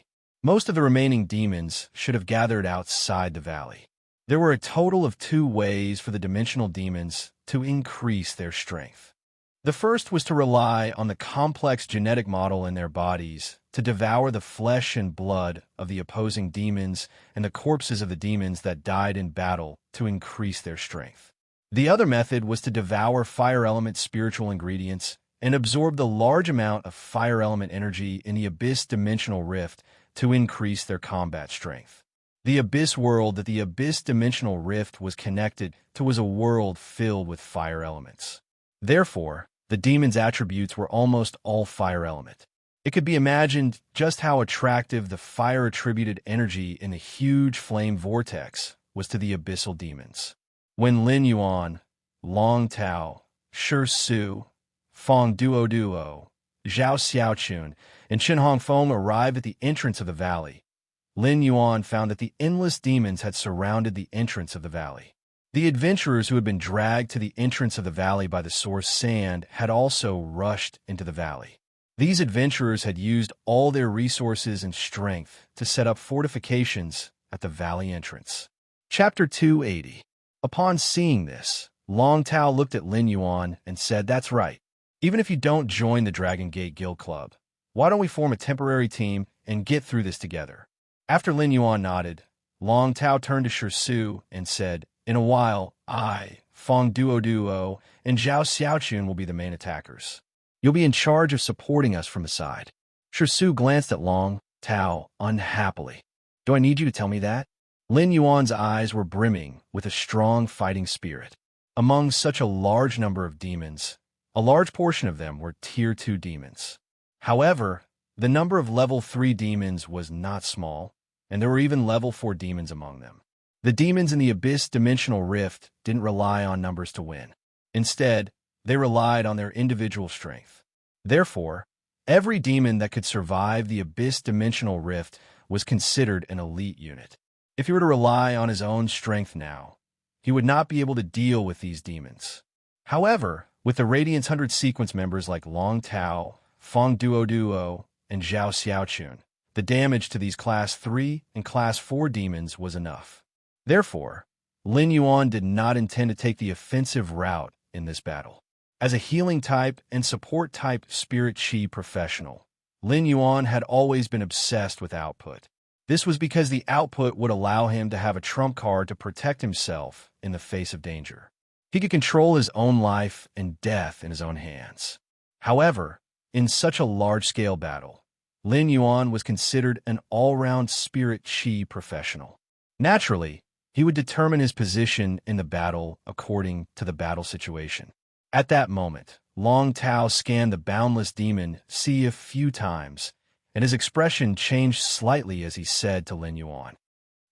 There were a total of 2 ways for the dimensional demons to increase their strength. The first was to rely on the complex genetic model in their bodies to devour the flesh and blood of the opposing demons and the corpses of the demons that died in battle to increase their strength. The other method was to devour fire element spiritual ingredients and absorb the large amount of fire element energy in the Abyss Dimensional Rift to increase their combat strength. The Abyss world that the Abyss Dimensional Rift was connected to was a world filled with fire elements. Therefore, the demon's attributes were almost all fire element. It could be imagined just how attractive the fire-attributed energy in the huge flame vortex was to the abyssal demons. When Lin Yuan, Long Tao, Su, Fong Duo, Zhao Xiaochun, and Chen Hongfeng arrived at the entrance of the valley, Lin Yuan found that the endless demons had surrounded the entrance of the valley. The adventurers who had been dragged to the entrance of the valley by the source sand had also rushed into the valley. These adventurers had used all their resources and strength to set up fortifications at the valley entrance. Chapter 280. Upon seeing this, Long Tao looked at Lin Yuan and said, "That's right. Even if you don't join the Dragon Gate Guild Club, why don't we form a temporary team and get through this together?" After Lin Yuan nodded, Long Tao turned to Su and said, "In a while, I, Fong Duo, and Zhao Xiaochun will be the main attackers. You'll be in charge of supporting us from the side." Su glanced at Long Tao unhappily. "Do I need you to tell me that?" Lin Yuan's eyes were brimming with a strong fighting spirit. Among such a large number of demons, a large portion of them were Tier 2 demons. However, the number of Level 3 demons was not small, and there were even Level 4 demons among them. The demons in the Abyss Dimensional Rift didn't rely on numbers to win. Instead, they relied on their individual strength. Therefore, every demon that could survive the Abyss Dimensional Rift was considered an elite unit. If he were to rely on his own strength now, he would not be able to deal with these demons. However, with the Radiance 100 sequence members like Long Tao, Fong Duo, and Zhao Xiaochun, the damage to these Class 3 and Class 4 demons was enough. Therefore, Lin Yuan did not intend to take the offensive route in this battle. As a healing type and support type spirit chi professional, Lin Yuan had always been obsessed with output. This was because the output would allow him to have a trump card to protect himself in the face of danger. He could control his own life and death in his own hands. However, in such a large-scale battle, Lin Yuan was considered an all-round spirit chi professional. Naturally, he would determine his position in the battle according to the battle situation. At that moment, Long Tao scanned the boundless demon sea a few times, and his expression changed slightly as he said to Lin Yuan,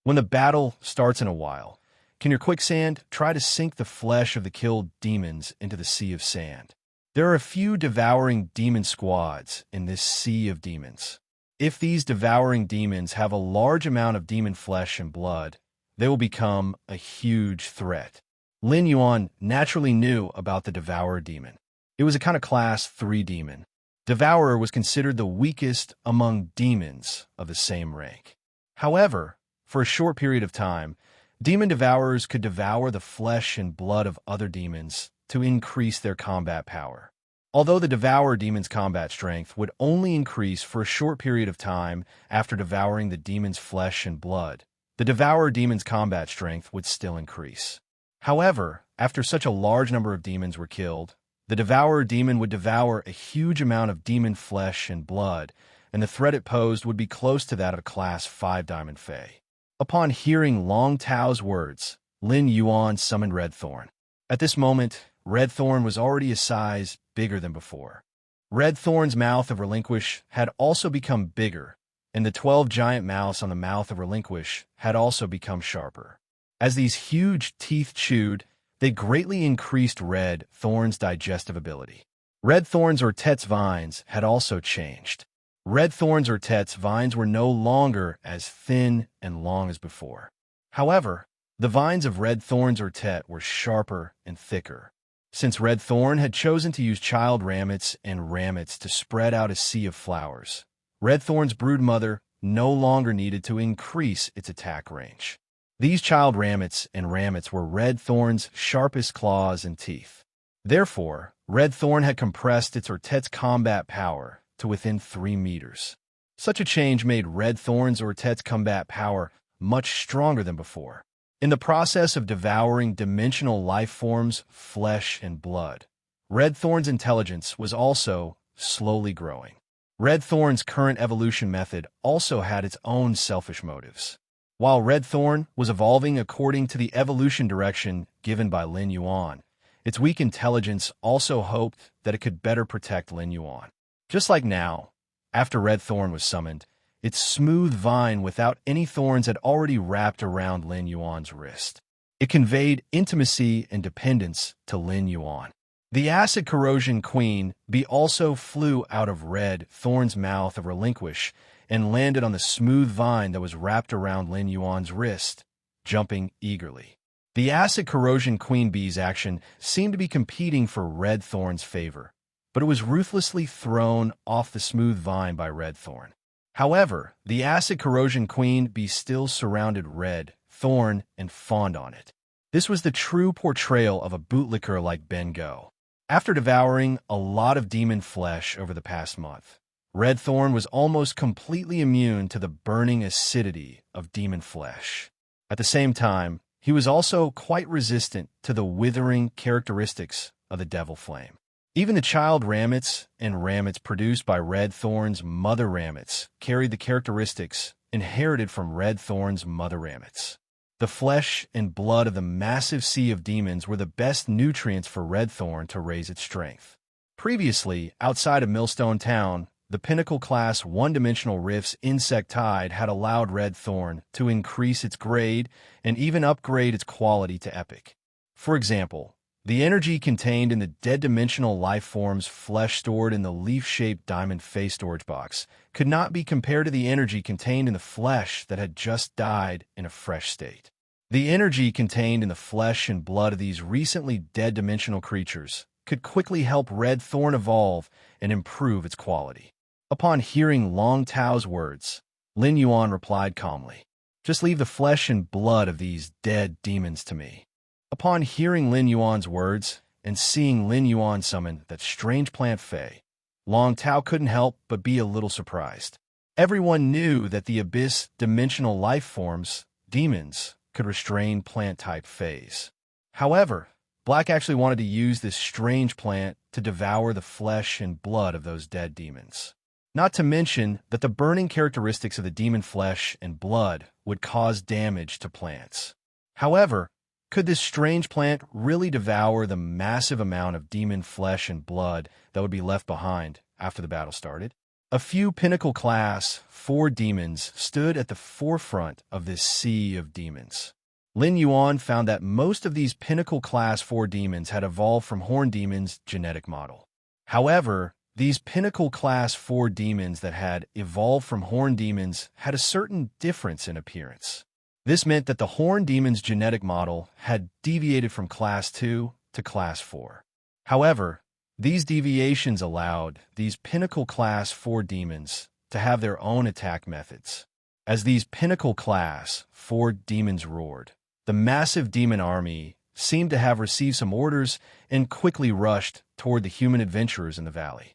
"When the battle starts in a while, can your quicksand try to sink the flesh of the killed demons into the sea of sand? There are a few devouring demon squads in this sea of demons. If these devouring demons have a large amount of demon flesh and blood, they will become a huge threat." Lin Yuan naturally knew about the Devourer demon. It was a kind of class 3 demon. Devourer was considered the weakest among demons of the same rank. However, for a short period of time, demon devourers could devour the flesh and blood of other demons to increase their combat power. Although the Devourer demon's combat strength would only increase for a short period of time after devouring the demon's flesh and blood, the Devourer demon's combat strength would still increase. However, after such a large number of demons were killed, the Devourer demon would devour a huge amount of demon flesh and blood, and the threat it posed would be close to that of a Class 5 Diamond Fae. Upon hearing Long Tao's words, Lin Yuan summoned Red Thorn. At this moment, Red Thorn was already a size bigger than before. Red Thorn's mouth of Relinquish had also become bigger, and the 12 giant mouths on the mouth of Relinquish had also become sharper. As these huge teeth chewed, they greatly increased Red Thorn's digestive ability. Red Thorn's Ortet's vines had also changed. Red Thorn's Ortet's vines were no longer as thin and long as before. However, the vines of Red Thorn's Ortet were sharper and thicker. Since Red Thorn had chosen to use child ramets and ramets to spread out a sea of flowers, Red Thorn's broodmother no longer needed to increase its attack range. These child ramets and ramets were Red Thorn's sharpest claws and teeth. Therefore, Red Thorn had compressed its Ortet's combat power to within 3 meters. Such a change made Red Thorn's Ortet's combat power much stronger than before. In the process of devouring dimensional life forms, flesh, and blood, Red Thorn's intelligence was also slowly growing. Red Thorn's current evolution method also had its own selfish motives. While Red Thorn was evolving according to the evolution direction given by Lin Yuan, its weak intelligence also hoped that it could better protect Lin Yuan. Just like now, after Red Thorn was summoned, its smooth vine without any thorns had already wrapped around Lin Yuan's wrist. It conveyed intimacy and dependence to Lin Yuan. The acid corrosion queen bee also flew out of Red Thorn's mouth of Relinquish and landed on the smooth vine that was wrapped around Lin Yuan's wrist, jumping eagerly. The acid corrosion queen bee's action seemed to be competing for Red Thorn's favor, but it was ruthlessly thrown off the smooth vine by Red Thorn. However, the acid corrosion queen bee still surrounded Red Thorn and fawned on it. This was the true portrayal of a bootlicker like Ben Go. After devouring a lot of demon flesh over the past month, Red Thorn was almost completely immune to the burning acidity of demon flesh. At the same time, he was also quite resistant to the withering characteristics of the devil flame. Even the child ramets and ramets produced by Red Thorn's mother ramets carried the characteristics inherited from Red Thorn's mother ramets. The flesh and blood of the massive sea of demons were the best nutrients for Red Thorn to raise its strength. Previously, outside of Millstone Town, the Pinnacle Class One-Dimensional Rift's Insect Tide had allowed Red Thorn to increase its grade and even upgrade its quality to Epic. For example, the energy contained in the dead-dimensional life form's flesh stored in the leaf-shaped diamond face storage box could not be compared to the energy contained in the flesh that had just died in a fresh state. The energy contained in the flesh and blood of these recently dead dimensional creatures could quickly help Red Thorn evolve and improve its quality. Upon hearing Long Tao's words, Lin Yuan replied calmly, Just leave the flesh and blood of these dead demons to me." Upon hearing Lin Yuan's words and seeing Lin Yuan summon that strange plant Fei, Long Tao couldn't help but be a little surprised. Everyone knew that the abyss dimensional life forms, demons, could restrain plant-type Feis. However, Black actually wanted to use this strange plant to devour the flesh and blood of those dead demons. Not to mention that the burning characteristics of the demon flesh and blood would cause damage to plants. However, could this strange plant really devour the massive amount of demon flesh and blood that would be left behind after the battle started? A few Pinnacle Class 4 demons stood at the forefront of this sea of demons. Lin Yuan found that most of these Pinnacle Class 4 demons had evolved from Horn Demon's genetic model. However, these Pinnacle Class 4 demons that had evolved from Horn Demons had a certain difference in appearance. This meant that the Horn Demon's genetic model had deviated from Class 2 to Class 4. However, these deviations allowed these Pinnacle Class 4 demons to have their own attack methods. As these Pinnacle Class 4 demons roared, the massive demon army seemed to have received some orders and quickly rushed toward the human adventurers in the valley.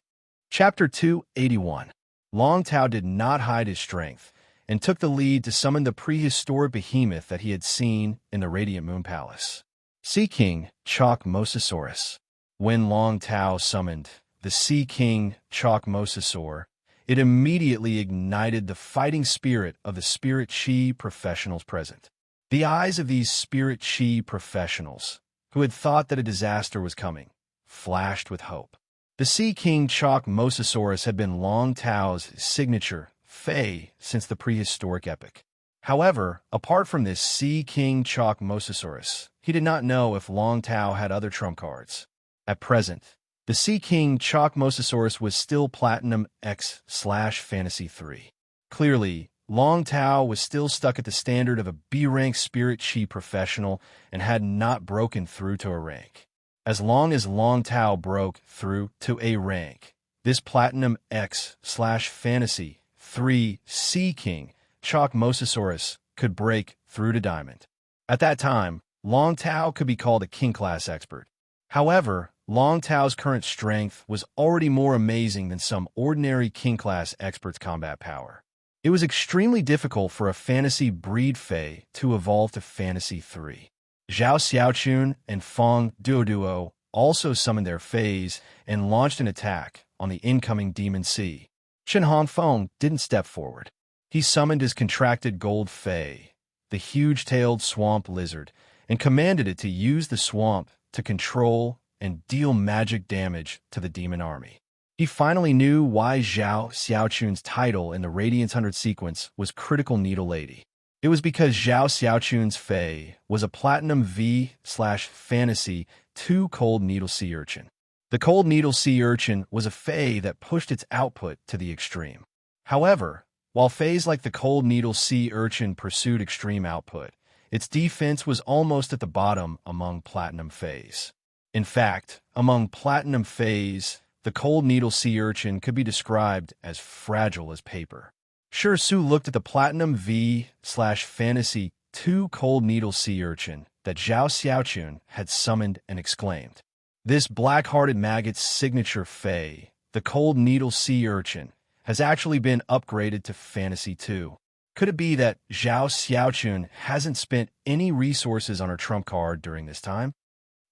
Chapter 281. Long Tao did not hide his strength and took the lead to summon the prehistoric behemoth that he had seen in the Radiant Moon Palace. Sea King Chalk Mosasaurus. When Long Tao summoned the Sea King Chalk Mosasaur, it immediately ignited the fighting spirit of the Spirit Chi professionals present. The eyes of these Spirit Chi professionals, who had thought that a disaster was coming, flashed with hope. The Sea King Chalk Mosasaurus had been Long Tao's signature Fei since the prehistoric epoch. However, apart from this Sea King Chalk Mosasaurus, he did not know if Long Tao had other trump cards. At present, the Sea King Chalk Mosasaurus was still Platinum X/Fantasy 3. Clearly, Long Tao was still stuck at the standard of a B-rank Spirit Chi professional and had not broken through to a rank. As long as Long Tao broke through to a rank, this Platinum X/Fantasy 3 Sea King Chalk Mosasaurus could break through to Diamond. At that time, Long Tao could be called a King-class expert. However, Long Tao's current strength was already more amazing than some ordinary King-class expert's combat power. It was extremely difficult for a Fantasy Breed Fei to evolve to Fantasy 3. Zhao Xiaochun and Feng Duoduo also summoned their Feis and launched an attack on the incoming Demon Sea. Chen Hongfeng didn't step forward. He summoned his contracted Gold Fei, the huge-tailed swamp lizard, and commanded it to use the swamp to control and deal magic damage to the demon army. He finally knew why Zhao Xiaochun's title in the Radiance 100 sequence was Critical Needle Lady. It was because Zhao Xiaochun's Fei was a Platinum V/Fantasy 2 Cold Needle Sea Urchin. The Cold Needle Sea Urchin was a Fei that pushed its output to the extreme. However, while Feis like the Cold Needle Sea Urchin pursued extreme output, its defense was almost at the bottom among Platinum Feis. In fact, among Platinum Feis, the Cold Needle Sea Urchin could be described as fragile as paper. Shi Su looked at the Platinum V/Fantasy 2 Cold Needle Sea Urchin that Zhao Xiaochun had summoned and exclaimed, "This black-hearted maggot's signature Fei, the Cold Needle Sea Urchin, has actually been upgraded to Fantasy 2. Could it be that Zhao Xiaochun hasn't spent any resources on her trump card during this time?"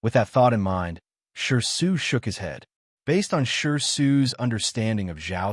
With that thought in mind, Shi Su shook his head. Based on Shi Su's understanding of Zhao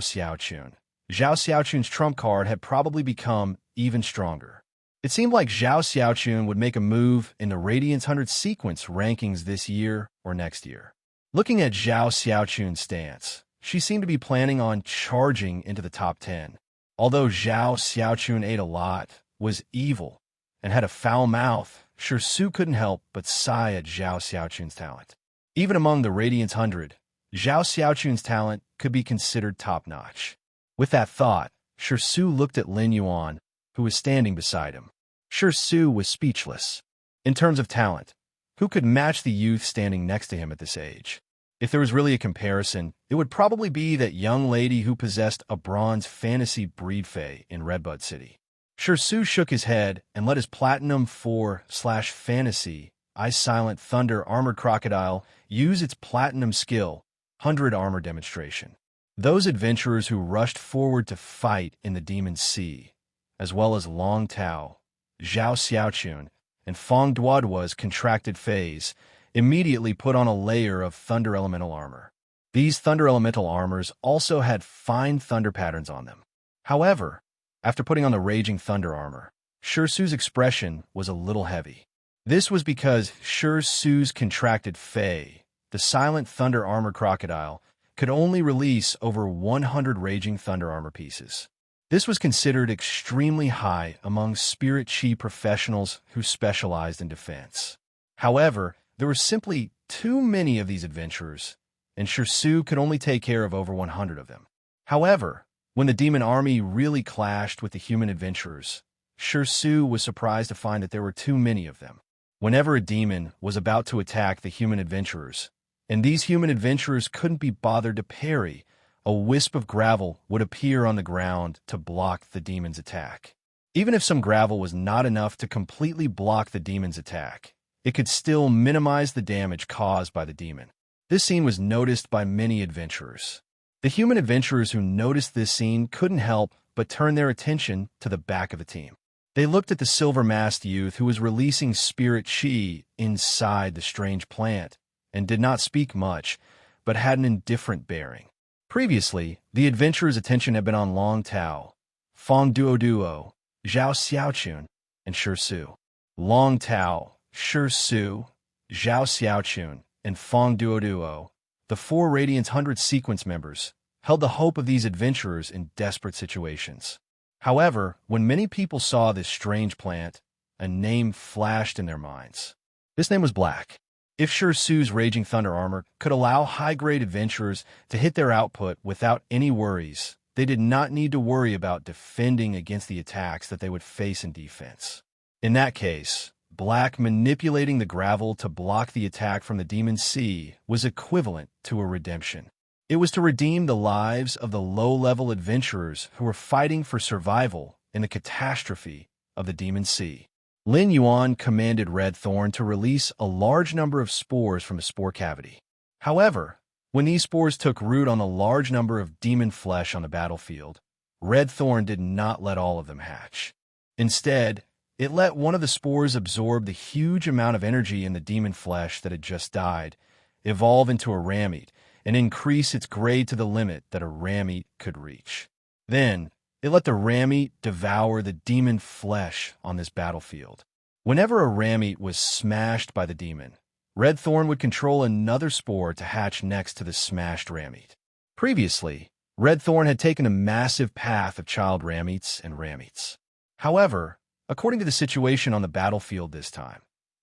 Xiaochun's trump card had probably become even stronger. It seemed like Zhao Xiaochun would make a move in the Radiance 100 sequence rankings this year or next year. Looking at Zhao Xiaochun's stance, she seemed to be planning on charging into the top 10. Although Zhao Xiaochun ate a lot, was evil, and had a foul mouth, Shi Su couldn't help but sigh at Zhao Xiaochun's talent. Even among the Radiance 100, Zhao Xiaochun's talent could be considered top-notch. With that thought, Shi Su looked at Lin Yuan, who was standing beside him. Shi Su was speechless. In terms of talent, who could match the youth standing next to him at this age? If there was really a comparison, it would probably be that young lady who possessed a bronze Fantasy Breed Fei in Redbud City. Shirsu shook his head and let his Platinum 4/Fantasy Ice Silent Thunder Armored Crocodile use its Platinum skill, 100 Armor Demonstration. Those adventurers who rushed forward to fight in the Demon Sea, as well as Long Tao, Zhao Xiaochun, and Fong Duoduo's contracted phase, immediately put on a layer of Thunder Elemental armor. These Thunder Elemental armors also had fine thunder patterns on them. However, after putting on the Raging Thunder armor, Shirsu's expression was a little heavy. This was because Shirsu's contracted Fei, the Silent Thunder Armor Crocodile, could only release over 100 Raging Thunder armor pieces. This was considered extremely high among Spirit Chi professionals who specialized in defense. However, there were simply too many of these adventurers, and Shirsu could only take care of over 100 of them. However, when the demon army really clashed with the human adventurers, Shirsu was surprised to find that there were too many of them. Whenever a demon was about to attack the human adventurers, and these human adventurers couldn't be bothered to parry, a wisp of gravel would appear on the ground to block the demon's attack. Even if some gravel was not enough to completely block the demon's attack, it could still minimize the damage caused by the demon. This scene was noticed by many adventurers. The human adventurers who noticed this scene couldn't help but turn their attention to the back of the team. They looked at the silver-masked youth who was releasing Spirit Chi inside the strange plant and did not speak much, but had an indifferent bearing. Previously, the adventurers' attention had been on Long Tao, Fong Duoduo, Zhao Xiaochun, and Shirsu. Long Tao, Shirsu, Zhao Xiaochun, and Fong Duoduo, the four Radiant's 100 sequence members, held the hope of these adventurers in desperate situations. However, when many people saw this strange plant, a name flashed in their minds. This name was Black. If Shirsu's Raging Thunder armor could allow high-grade adventurers to hit their output without any worries, they did not need to worry about defending against the attacks that they would face in defense. In that case, Black manipulating the gravel to block the attack from the Demon Sea was equivalent to a redemption. It was to redeem the lives of the low-level adventurers who were fighting for survival in the catastrophe of the Demon Sea. Lin Yuan commanded Red Thorn to release a large number of spores from a spore cavity. However, when these spores took root on a large number of demon flesh on the battlefield, Red Thorn did not let all of them hatch. Instead, it let one of the spores absorb the huge amount of energy in the demon flesh that had just died, evolve into a rammeat, and increase its grade to the limit that a rammeat could reach. Then, it let the rammeat devour the demon flesh on this battlefield. Whenever a rammeat was smashed by the demon, Red Thorn would control another spore to hatch next to the smashed rammeat. Previously, Red Thorn had taken a massive path of child rammeats and rammeats. However, according to the situation on the battlefield this time,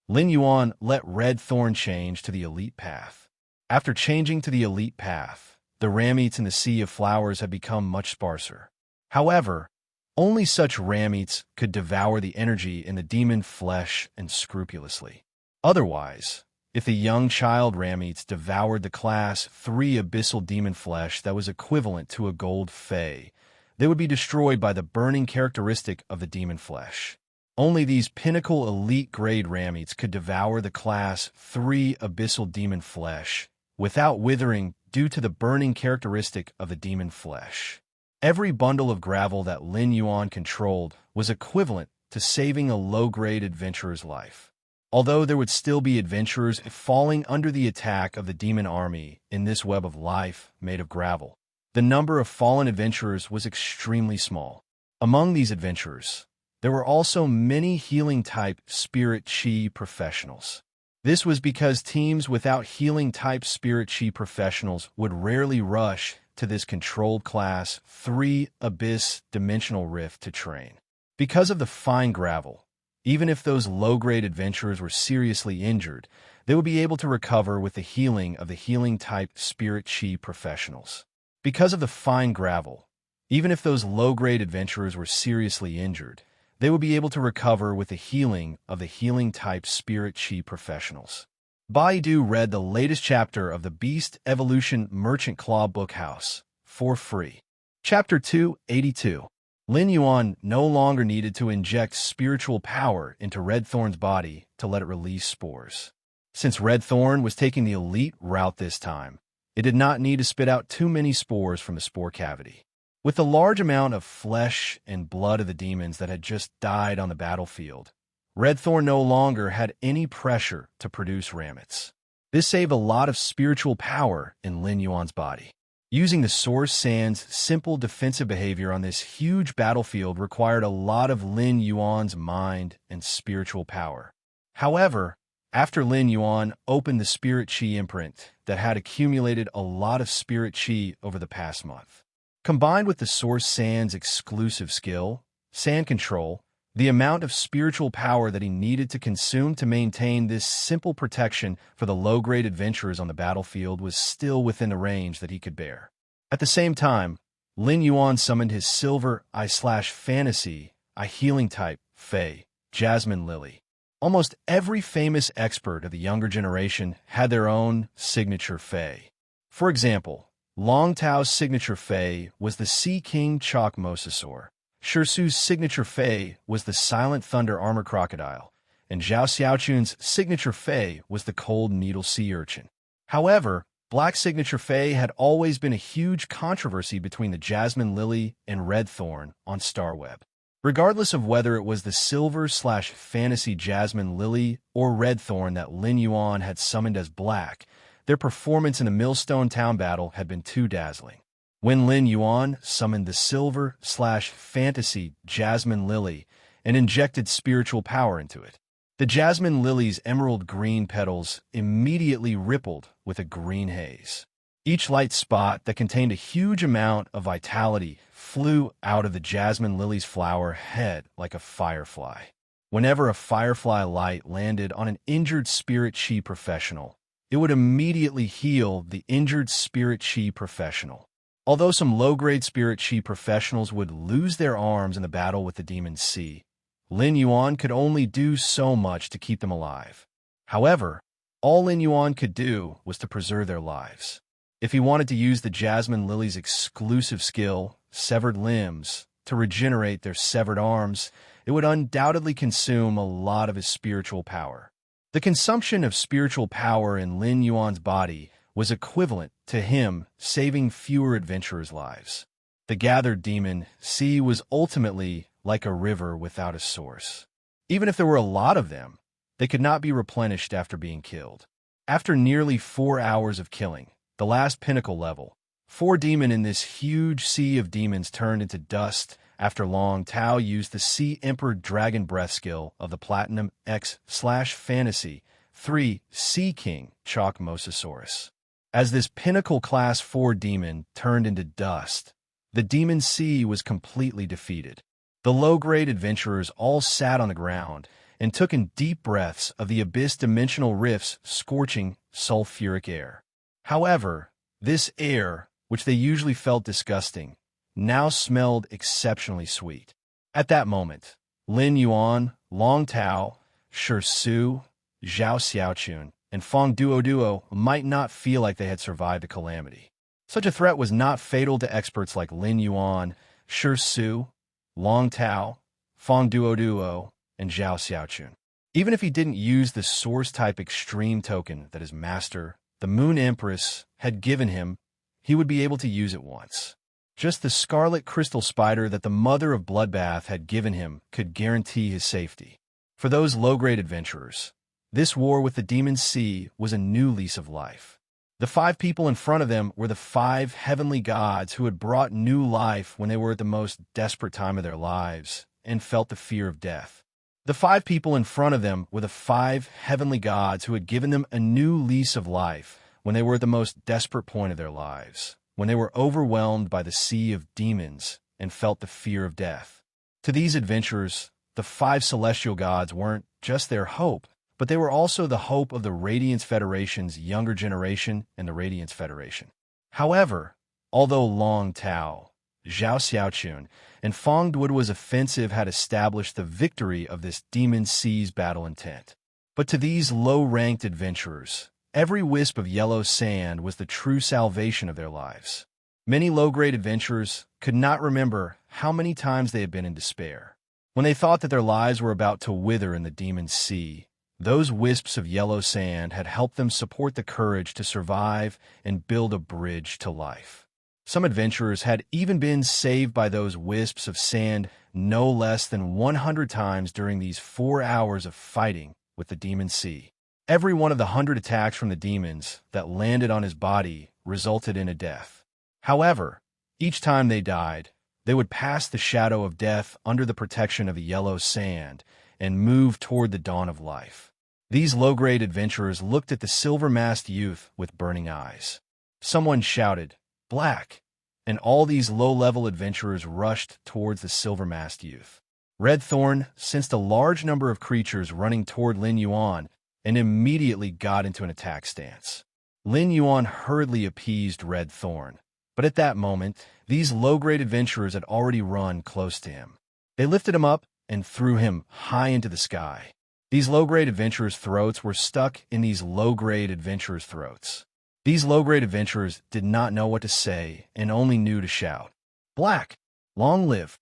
Lin Yuan let Red Thorn change to the elite path. After changing to the elite path, the rammeats in the Sea of Flowers had become much sparser. However, only such rammeats could devour the energy in the demon flesh and scrupulously. Otherwise, if the young child rammeats devoured the Class 3 abyssal demon flesh that was equivalent to a gold fey, they would be destroyed by the burning characteristic of the demon flesh. Only these pinnacle elite-grade rammeats could devour the Class 3 abyssal demon flesh without withering due to the burning characteristic of the demon flesh. Every bundle of gravel that Lin Yuan controlled was equivalent to saving a low-grade adventurer's life. Although there would still be adventurers falling under the attack of the demon army in this web of life made of gravel, the number of fallen adventurers was extremely small. Among these adventurers, there were also many healing-type Spirit Chi professionals. This was because teams without healing-type Spirit Chi professionals would rarely rush to this controlled Class 3 Abyss Dimensional Rift to train. Because of the fine gravel, even if those low-grade adventurers were seriously injured, they would be able to recover with the healing of the healing-type Spirit Chi professionals. Because of the fine gravel, even if those low-grade adventurers were seriously injured, they would be able to recover with the healing of the healing-type Spirit Chi professionals. Baidu read the latest chapter of the Beast Evolution Merchant Claw Bookhouse for free. Chapter 282. Lin Yuan no longer needed to inject spiritual power into Red Thorn's body to let it release spores. Since Red Thorn was taking the elite route this time, it did not need to spit out too many spores from the spore cavity. With the large amount of flesh and blood of the demons that had just died on the battlefield, Red Thorn no longer had any pressure to produce ramets. This saved a lot of spiritual power in Lin Yuan's body. Using the Source Sand's simple defensive behavior on this huge battlefield required a lot of Lin Yuan's mind and spiritual power. However, after Lin Yuan opened the Spirit Qi imprint that had accumulated a lot of Spirit Qi over the past month, combined with the Source Sand's exclusive skill, Sand Control, the amount of spiritual power that he needed to consume to maintain this simple protection for the low-grade adventurers on the battlefield was still within the range that he could bear. At the same time, Lin Yuan summoned his Silver Eye/Fantasy, a healing type, Fey, Jasmine Lily. Almost every famous expert of the younger generation had their own signature Fey. For example, Long Tao's signature Fey was the Sea King Chalk Mosasaur. Shirsu's signature Fey was the Silent Thunder Armor Crocodile, and Zhao Xiaochun's signature Fey was the Cold Needle Sea Urchin. However, Black signature Fey had always been a huge controversy between the Jasmine Lily and Red Thorn on Starweb. Regardless of whether it was the Silver/Fantasy Jasmine Lily or Red Thorn that Lin Yuan had summoned as Black, their performance in the Millstone Town battle had been too dazzling. When Lin Yuan summoned the Silver/Fantasy Jasmine Lily and injected spiritual power into it, the Jasmine Lily's emerald green petals immediately rippled with a green haze. Each light spot that contained a huge amount of vitality flew out of the Jasmine Lily's flower head like a firefly. Whenever a firefly light landed on an injured Spirit Qi professional, it would immediately heal the injured Spirit Qi professional. Although some low-grade Spirit Qi professionals would lose their arms in the battle with the Demon Sea, Lin Yuan could only do so much to keep them alive. However, all Lin Yuan could do was to preserve their lives. If he wanted to use the Jasmine Lily's exclusive skill, Severed Limbs, to regenerate their severed arms, it would undoubtedly consume a lot of his spiritual power. The consumption of spiritual power in Lin Yuan's body was equivalent to him saving fewer adventurers' lives. The gathered Demon Sea was ultimately like a river without a source. Even if there were a lot of them, they could not be replenished after being killed. After nearly 4 hours of killing, the last pinnacle level, 4 demon in this huge sea of demons turned into dust after Long Tao used the Sea Emperor Dragon Breath skill of the Platinum X/Fantasy 3 Sea King Chalk Mosasaurus. As this pinnacle class 4 demon turned into dust, the Demon Sea was completely defeated. The low-grade adventurers all sat on the ground and took in deep breaths of the Abyss Dimensional Rift's scorching, sulfuric air. However, this air, which they usually felt disgusting, now smelled exceptionally sweet. At that moment, Lin Yuan, Long Tao, Shirsu, Zhao Xiaochun, and Fong Duo might not feel like they had survived the calamity. Such a threat was not fatal to experts like Lin Yuan, Shirsu, Long Tao, Fong Duo, and Zhao Xiaochun. Even if he didn't use the Source-type extreme token that his master, the Moon Empress, had given him, he would be able to use it once. Just the Scarlet Crystal Spider that the Mother of Bloodbath had given him could guarantee his safety. For those low-grade adventurers, this war with the Demon Sea was a new lease of life. The 5 people in front of them were the 5 heavenly gods who had brought new life when they were at the most desperate time of their lives and felt the fear of death. The 5 people in front of them were the 5 heavenly gods who had given them a new lease of life when they were at the most desperate point of their lives, when they were overwhelmed by the sea of demons and felt the fear of death. To these adventurers, the 5 celestial gods weren't just their hope, but they were also the hope of the Radiance Federation's younger generation and the Radiance Federation. However, although Long Tao, Zhao Xiaochun, and Fong Duoduo's offensive had established the victory of this Demon Sea's battle intent, but to these low-ranked adventurers, every wisp of yellow sand was the true salvation of their lives. Many low-grade adventurers could not remember how many times they had been in despair. When they thought that their lives were about to wither in the demon sea, those wisps of yellow sand had helped them support the courage to survive and build a bridge to life. Some adventurers had even been saved by those wisps of sand no less than 100 times during these 4 hours of fighting with the demon sea. Every one of the 100 attacks from the demons that landed on his body resulted in a death. However, each time they died, they would pass the shadow of death under the protection of the yellow sand and move toward the dawn of life. These low-grade adventurers looked at the silver-masked youth with burning eyes. Someone shouted, "Black!" and all these low-level adventurers rushed towards the silver-masked youth. Red Thorn sensed a large number of creatures running toward Lin Yuan and immediately got into an attack stance. Lin Yuan hurriedly appeased Red Thorn, but at that moment, these low-grade adventurers had already run close to him. They lifted him up and threw him high into the sky. These low-grade adventurers' throats were stuck in these low-grade adventurers' throats. These low-grade adventurers did not know what to say and only knew to shout, "Black! Long live!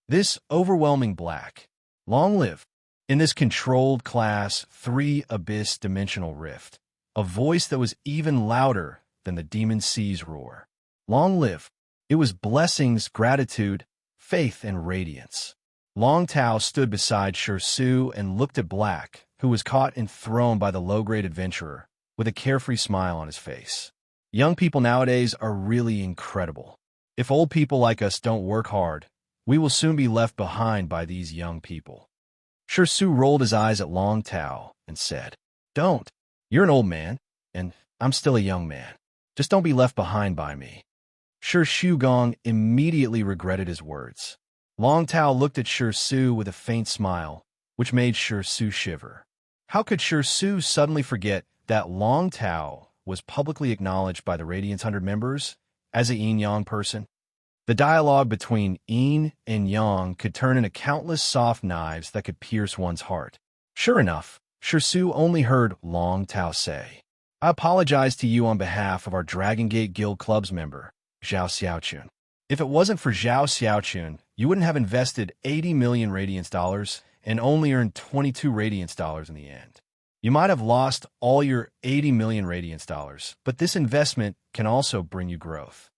This overwhelming black! Long live!" In this controlled Class 3 Abyss dimensional rift, a voice that was even louder than the demon sea's roar. Long live! It was blessings, gratitude, faith, and radiance. Long Tao stood beside Shirsu and looked at Black, who was caught and thrown by the low-grade adventurer, with a carefree smile on his face. Young people nowadays are really incredible. If old people like us don't work hard, we will soon be left behind by these young people. Shirsu rolled his eyes at Long Tao and said, "Don't. You're an old man, and I'm still a young man. Just don't be left behind by me." Shirsu Gong immediately regretted his words. Long Tao looked at Shirsu with a faint smile, which made Shirsu shiver. How could Shirsu suddenly forget that Long Tao was publicly acknowledged by the Radiance 100 members as a yin-yang person? The dialogue between yin and yang could turn into countless soft knives that could pierce one's heart. Sure enough, Shirsu only heard Long Tao say, "I apologize to you on behalf of our Dragon Gate Guild Club's member, Zhao Xiaochun. If it wasn't for Zhao Xiaochun, you wouldn't have invested 80 million Radiance dollars and only earned 22 Radiance dollars in the end. You might have lost all your 80 million Radiance dollars, but this investment can also bring you growth."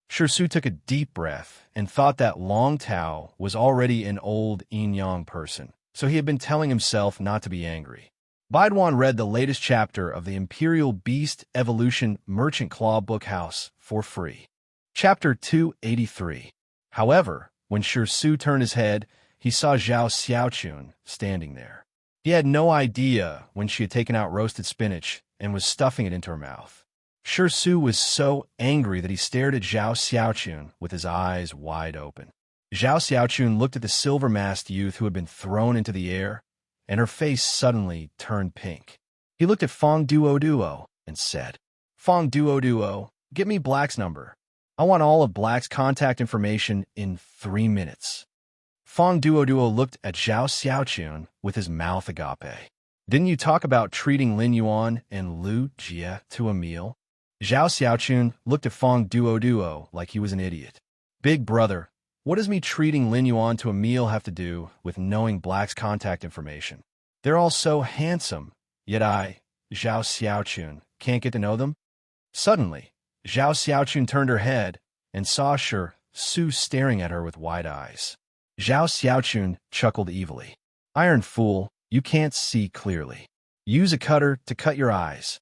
Shirsu took a deep breath and thought that Long Tao was already an old yin-yang person, so he had been telling himself not to be angry. Baiduan read the latest chapter of the Imperial Beast Evolution Merchant Claw Bookhouse for free. Chapter 283. However, when Shirsu turned his head, he saw Zhao Xiaochun standing there. He had no idea when she had taken out roasted spinach and was stuffing it into her mouth. Shirsu was so angry that he stared at Zhao Xiaochun with his eyes wide open. Zhao Xiaochun looked at the silver-masked youth who had been thrown into the air, and her face suddenly turned pink. He looked at Fong Duo and said, "Fong Duo, get me Black's number. I want all of Black's contact information in 3 minutes." Fong Duo looked at Zhao Xiaochun with his mouth agape. "Didn't you talk about treating Lin Yuan and Lu Jie to a meal?" Zhao Xiaochun looked at Fong Duo like he was an idiot. "Big brother, what does me treating Lin Yuan to a meal have to do with knowing Black's contact information? They're all so handsome, yet I, Zhao Xiaochun, can't get to know them?" Suddenly, Zhao Xiaochun turned her head and saw Shirsu staring at her with wide eyes. Zhao Xiaochun chuckled evilly. "Iron fool, you can't see clearly. Use a cutter to cut your eyes."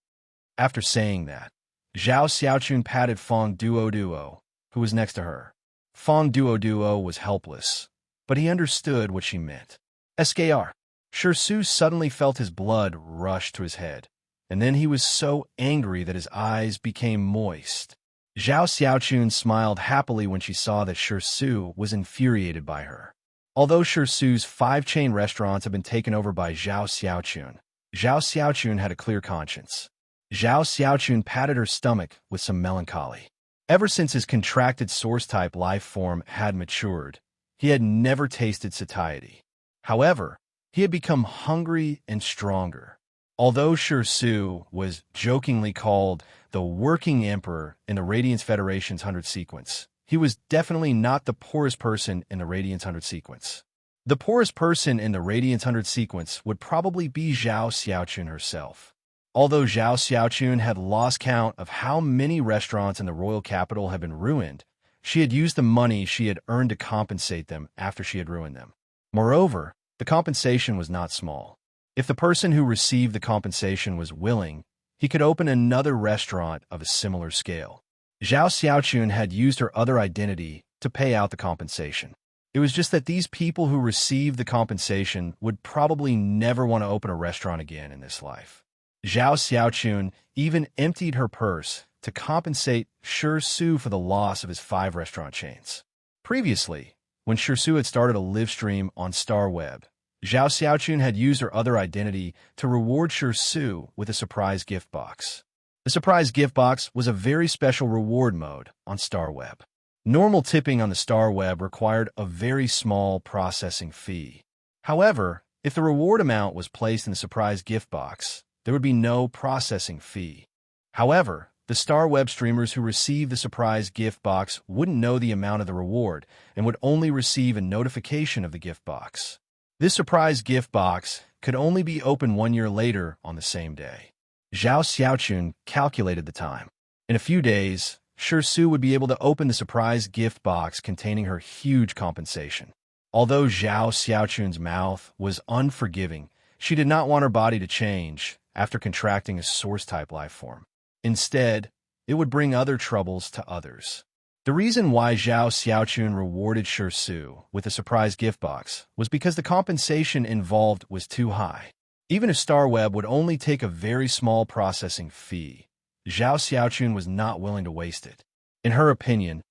After saying that, Zhao Xiaochun patted Fong Duo, who was next to her. Fong Duo was helpless, but he understood what she meant. SKR. Shirsu suddenly felt his blood rush to his head, and then he was so angry that his eyes became moist. Zhao Xiaochun smiled happily when she saw that Shirsu was infuriated by her. Although Shirsu's 5 chain restaurants had been taken over by Zhao Xiaochun had a clear conscience. Zhao Xiaochun patted her stomach with some melancholy. Ever since his contracted source-type life form had matured, he had never tasted satiety. However, he had become hungry and stronger. Although Shirsu was jokingly called the Working Emperor in the Radiance Federation's 100 sequence, he was definitely not the poorest person in the Radiance 100 sequence. The poorest person in the Radiance 100 sequence would probably be Zhao Xiaochun herself. Although Zhao Xiaochun had lost count of how many restaurants in the royal capital had been ruined, she had used the money she had earned to compensate them after she had ruined them. Moreover, the compensation was not small. If the person who received the compensation was willing, he could open another restaurant of a similar scale. Zhao Xiaochun had used her other identity to pay out the compensation. It was just that these people who received the compensation would probably never want to open a restaurant again in this life. Zhao Xiaochun even emptied her purse to compensate Su for the loss of his 5 restaurant chains. Previously, when Su had started a live stream on StarWeb, Zhao Xiaochun had used her other identity to reward Su with a surprise gift box. The surprise gift box was a very special reward mode on StarWeb. Normal tipping on the StarWeb required a very small processing fee. However, if the reward amount was placed in the surprise gift box, there would be no processing fee. However, the StarWeb streamers who received the surprise gift box wouldn't know the amount of the reward and would only receive a notification of the gift box. This surprise gift box could only be opened 1 year later on the same day. Zhao Xiaochun calculated the time. In a few days, Su would be able to open the surprise gift box containing her huge compensation. Although Zhao Xiaochun's mouth was unforgiving, she did not want her body to change after contracting a source-type life form. Instead, it would bring other troubles to others. The reason why Zhao Xiaochun rewarded Su with a surprise gift box was because the compensation involved was too high. Even if StarWeb would only take a very small processing fee, Zhao Xiaochun was not willing to waste it. In her opinion,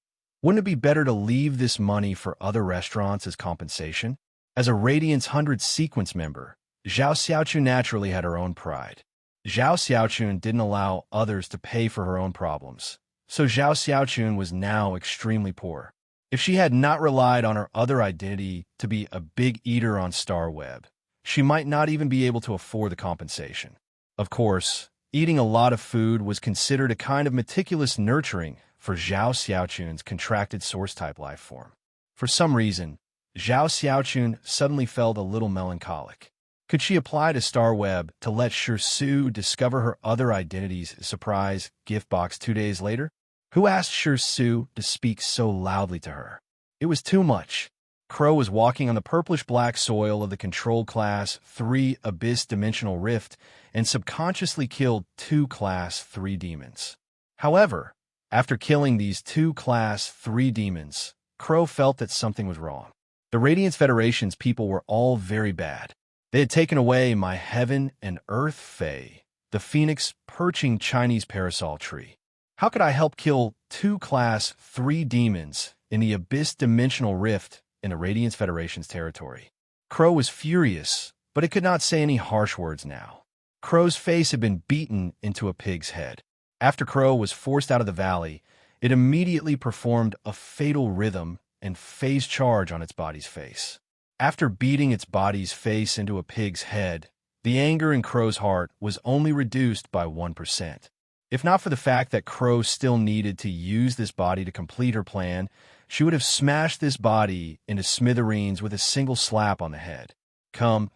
wouldn't it be better to leave this money for other restaurants as compensation? As a Radiance 100 sequence member, Zhao Xiaochun naturally had her own pride. Zhao Xiaochun didn't allow others to pay for her own problems, so Zhao Xiaochun was now extremely poor. If she had not relied on her other identity to be a big eater on StarWeb, she might not even be able to afford the compensation. Of course, eating a lot of food was considered a kind of meticulous nurturing for Zhao Xiaochun's contracted source-type life form. For some reason, Zhao Xiaochun suddenly felt a little melancholic. Could she apply to StarWeb to let Su discover her other identity's surprise gift box 2 days later? Who asked Su to speak so loudly to her? It was too much. Crow was walking on the purplish-black soil of the Control Class 3 Abyss Dimensional Rift and subconsciously killed 2 Class 3 demons. However, after killing these 2 Class 3 demons, Crow felt that something was wrong. The Radiance Federation's people were all very bad. They had taken away my heaven and earth fae, the phoenix perching Chinese parasol tree. How could I help kill 2 Class 3 demons in the Abyss Dimensional Rift in the Radiance Federation's territory? Crow was furious, but it could not say any harsh words now. Crow's face had been beaten into a pig's head. After Crow was forced out of the valley, it immediately performed a fatal rhythm and phase charge on its body's face. After beating its body's face into a pig's head, the anger in Crow's heart was only reduced by 1%. If not for the fact that Crow still needed to use this body to complete her plan, she would have smashed this body into smithereens with a single slap on the head. Come,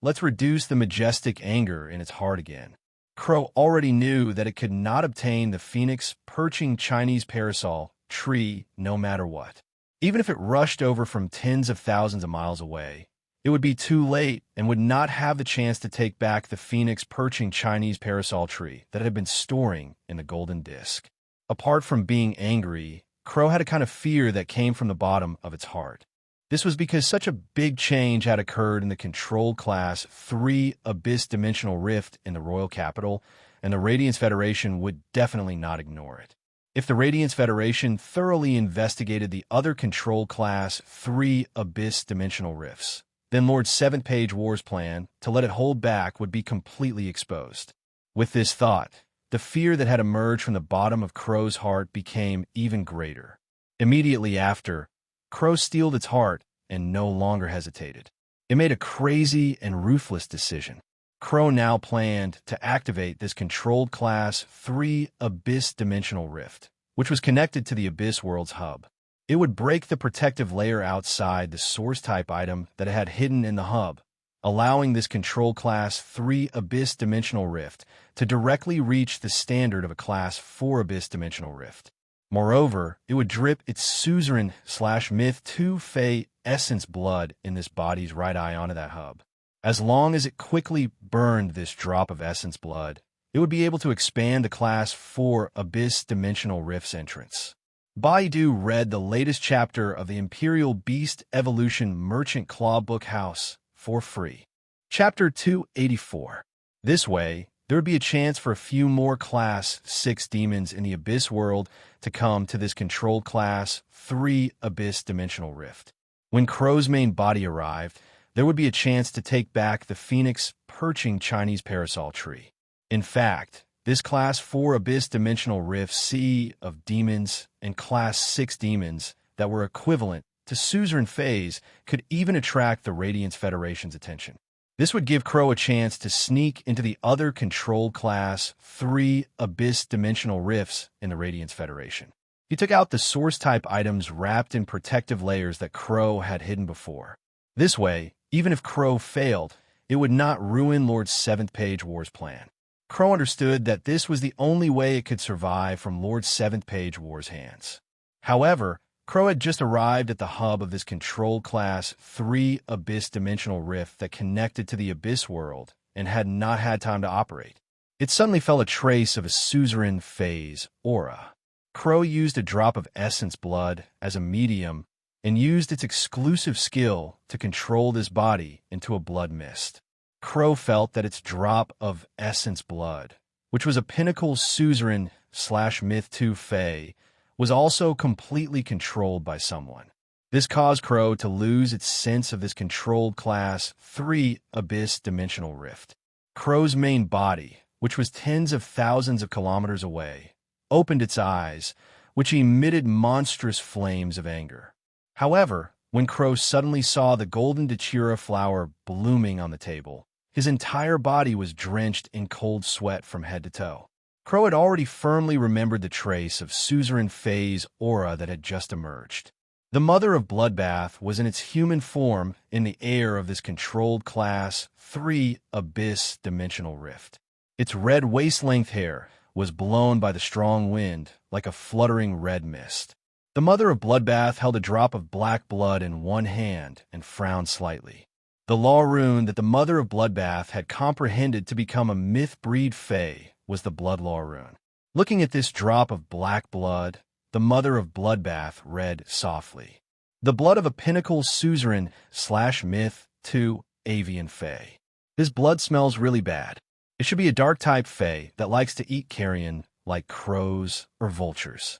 let's reduce the majestic anger in its heart again. Crow already knew that it could not obtain the phoenix perching Chinese parasol tree no matter what. Even if it rushed over from tens of thousands of miles away, it would be too late and would not have the chance to take back the phoenix perching Chinese parasol tree that it had been storing in the golden disk. Apart from being angry, Crow had a kind of fear that came from the bottom of its heart. This was because such a big change had occurred in the Control Class 3 Abyss Dimensional Rift in the Royal Capital, and the Radiance Federation would definitely not ignore it. If the Radiance Federation thoroughly investigated the other Control Class 3 Abyss Dimensional Rifts, then Lord 7th Page War's plan to let it hold back would be completely exposed. With this thought, the fear that had emerged from the bottom of Crow's heart became even greater. Immediately after, Crow steeled its heart and no longer hesitated. It made a crazy and ruthless decision. Crow now planned to activate this Controlled Class 3 Abyss Dimensional Rift, which was connected to the Abyss World's hub. It would break the protective layer outside the source-type item that it had hidden in the hub, allowing this Control Class 3 Abyss Dimensional Rift to directly reach the standard of a Class 4 Abyss Dimensional Rift. Moreover, it would drip its suzerain/myth 2 Fey essence blood in this body's right eye onto that hub. As long as it quickly burned this drop of essence blood, it would be able to expand the Class 4 Abyss Dimensional Rift's entrance. Baidu read the latest chapter of the Imperial Beast Evolution Merchant Claw Book House for free. Chapter 284. This way, there would be a chance for a few more Class 6 demons in the Abyss world to come to this controlled Class 3 Abyss Dimensional Rift. When Crow's main body arrived, there would be a chance to take back the Phoenix perching Chinese parasol tree. In fact, this Class 4 Abyss Dimensional Rift sea of demons and Class 6 demons that were equivalent to suzerain Fays could even attract the Radiance Federation's attention. This would give Crow a chance to sneak into the other controlled Class 3 Abyss Dimensional Rifts in the Radiance Federation. He took out the source-type items wrapped in protective layers that Crow had hidden before. This way, even if Crow failed, it would not ruin Lord 7th Page War's plan. Crow understood that this was the only way it could survive from Lord 7th Page War's hands. However, Crow had just arrived at the hub of this controlled Class 3 Abyss Dimensional Rift that connected to the Abyss world and had not had time to operate. It suddenly felt a trace of a suzerain phase aura. Crow used a drop of essence blood as a medium and used its exclusive skill to control this body into a blood mist. Crow felt that its drop of essence blood, which was a pinnacle suzerain/myth 2 Fey, was also completely controlled by someone. This caused Crow to lose its sense of this controlled Class 3 Abyss Dimensional Rift. Crow's main body, which was tens of thousands of kilometers away, opened its eyes, which emitted monstrous flames of anger. However, when Crow suddenly saw the golden Dachira flower blooming on the table, his entire body was drenched in cold sweat from head to toe. Crow had already firmly remembered the trace of suzerain Faye's aura that had just emerged. The Mother of Bloodbath was in its human form in the air of this controlled Class 3 Abyss Dimensional Rift. Its red waist-length hair was blown by the strong wind like a fluttering red mist. The Mother of Bloodbath held a drop of black blood in one hand and frowned slightly. The law rune that the Mother of Bloodbath had comprehended to become a myth-breed Fae was the Blood Law rune. Looking at this drop of black blood, the Mother of Bloodbath read softly, "The blood of a pinnacle suzerain/myth 2 avian Fae. This blood smells really bad. It should be a dark-type Fae that likes to eat carrion like crows or vultures."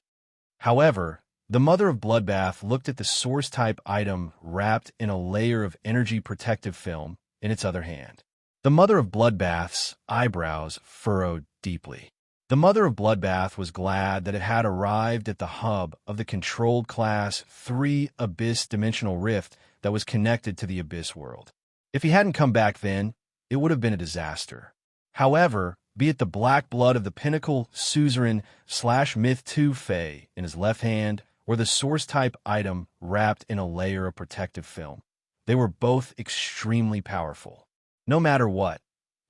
However, the Mother of Bloodbath looked at the source-type item wrapped in a layer of energy protective film in its other hand. The Mother of Bloodbath's eyebrows furrowed deeply. The Mother of Bloodbath was glad that it had arrived at the hub of the controlled Class 3 Abyss Dimensional Rift that was connected to the Abyss world. If he hadn't come back then, it would have been a disaster. However, be it the black blood of the pinnacle suzerain/myth 2 Fae in his left hand or the source-type item wrapped in a layer of protective film, they were both extremely powerful. No matter what,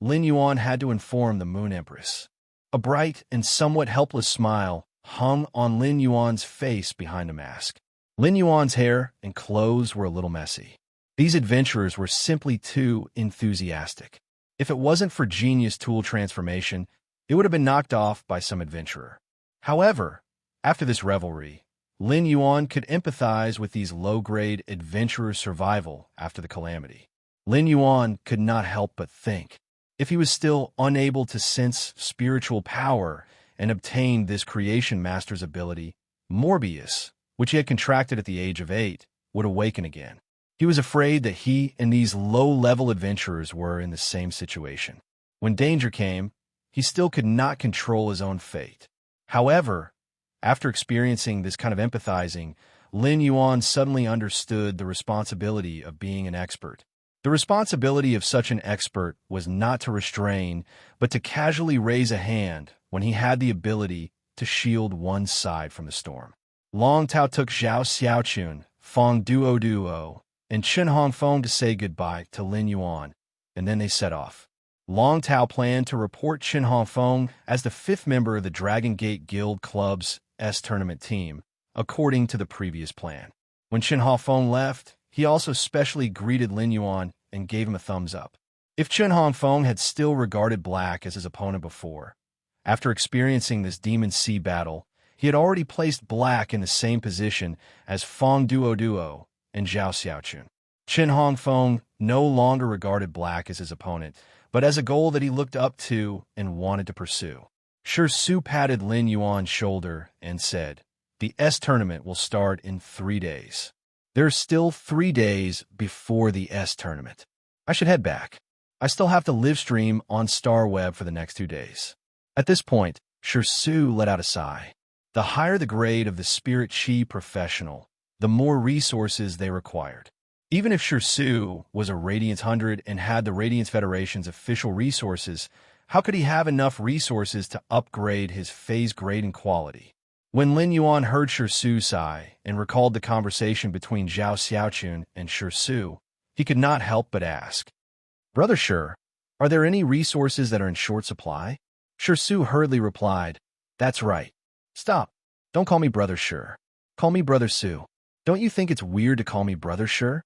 Lin Yuan had to inform the Moon Empress. A bright and somewhat helpless smile hung on Lin Yuan's face behind a mask. Lin Yuan's hair and clothes were a little messy. These adventurers were simply too enthusiastic. If it wasn't for genius tool transformation, it would have been knocked off by some adventurer. However, after this revelry, Lin Yuan could empathize with these low-grade adventurers' survival after the calamity. Lin Yuan could not help but think, if he was still unable to sense spiritual power and obtain this creation master's ability, Morbius, which he had contracted at the age of 8, would awaken again. He was afraid that he and these low-level adventurers were in the same situation. When danger came, he still could not control his own fate. However, after experiencing this kind of empathizing, Lin Yuan suddenly understood the responsibility of being an expert. The responsibility of such an expert was not to restrain, but to casually raise a hand when he had the ability to shield one side from the storm. Long Tao took Zhao Xiaochun, Fong Duo, and Chen Hongfeng to say goodbye to Lin Yuan, and then they set off. Long Tao planned to report Chen Hongfeng as the fifth member of the Dragon Gate Guild Club's tournament team, according to the previous plan. When Chen Hongfeng left, he also specially greeted Lin Yuan and gave him a thumbs up. If Chen Hongfeng had still regarded Black as his opponent before, after experiencing this Demon Sea battle, he had already placed Black in the same position as Fong Duo and Zhao Xiaochun. Chen Hongfeng no longer regarded Black as his opponent, but as a goal that he looked up to and wanted to pursue. Su patted Lin Yuan's shoulder and said, "The tournament will start in 3 days. There's still 3 days before the tournament. I should head back. I still have to live stream on StarWeb for the next 2 days." At this point, Su let out a sigh. The higher the grade of the Spirit Chi professional, the more resources they required. Even if Su was a Radiance 100 and had the Radiance Federation's official resources, how could he have enough resources to upgrade his phase grade and quality? When Lin Yuan heard Su sigh and recalled the conversation between Zhao Xiaochun and Su, he could not help but ask, "Brother Shi, are there any resources that are in short supply?" Su hurriedly replied, "That's right. Stop. Don't call me Brother Shi. Call me Brother Su. Don't you think it's weird to call me Brother Shi?"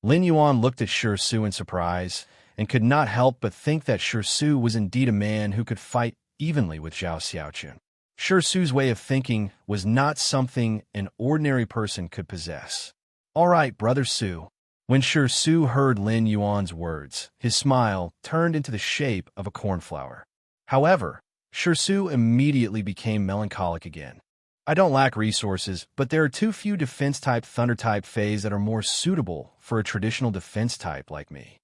Lin Yuan looked at Su in surprise and could not help but think that Su was indeed a man who could fight evenly with Zhao Xiaochun. Su's way of thinking was not something an ordinary person could possess. "All right, Brother Su." When Su heard Lin Yuan's words, his smile turned into the shape of a cornflower. However, Su immediately became melancholic again. "I don't lack resources, but there are too few defense-type Thunder-type Fays that are more suitable for a traditional defense type like me."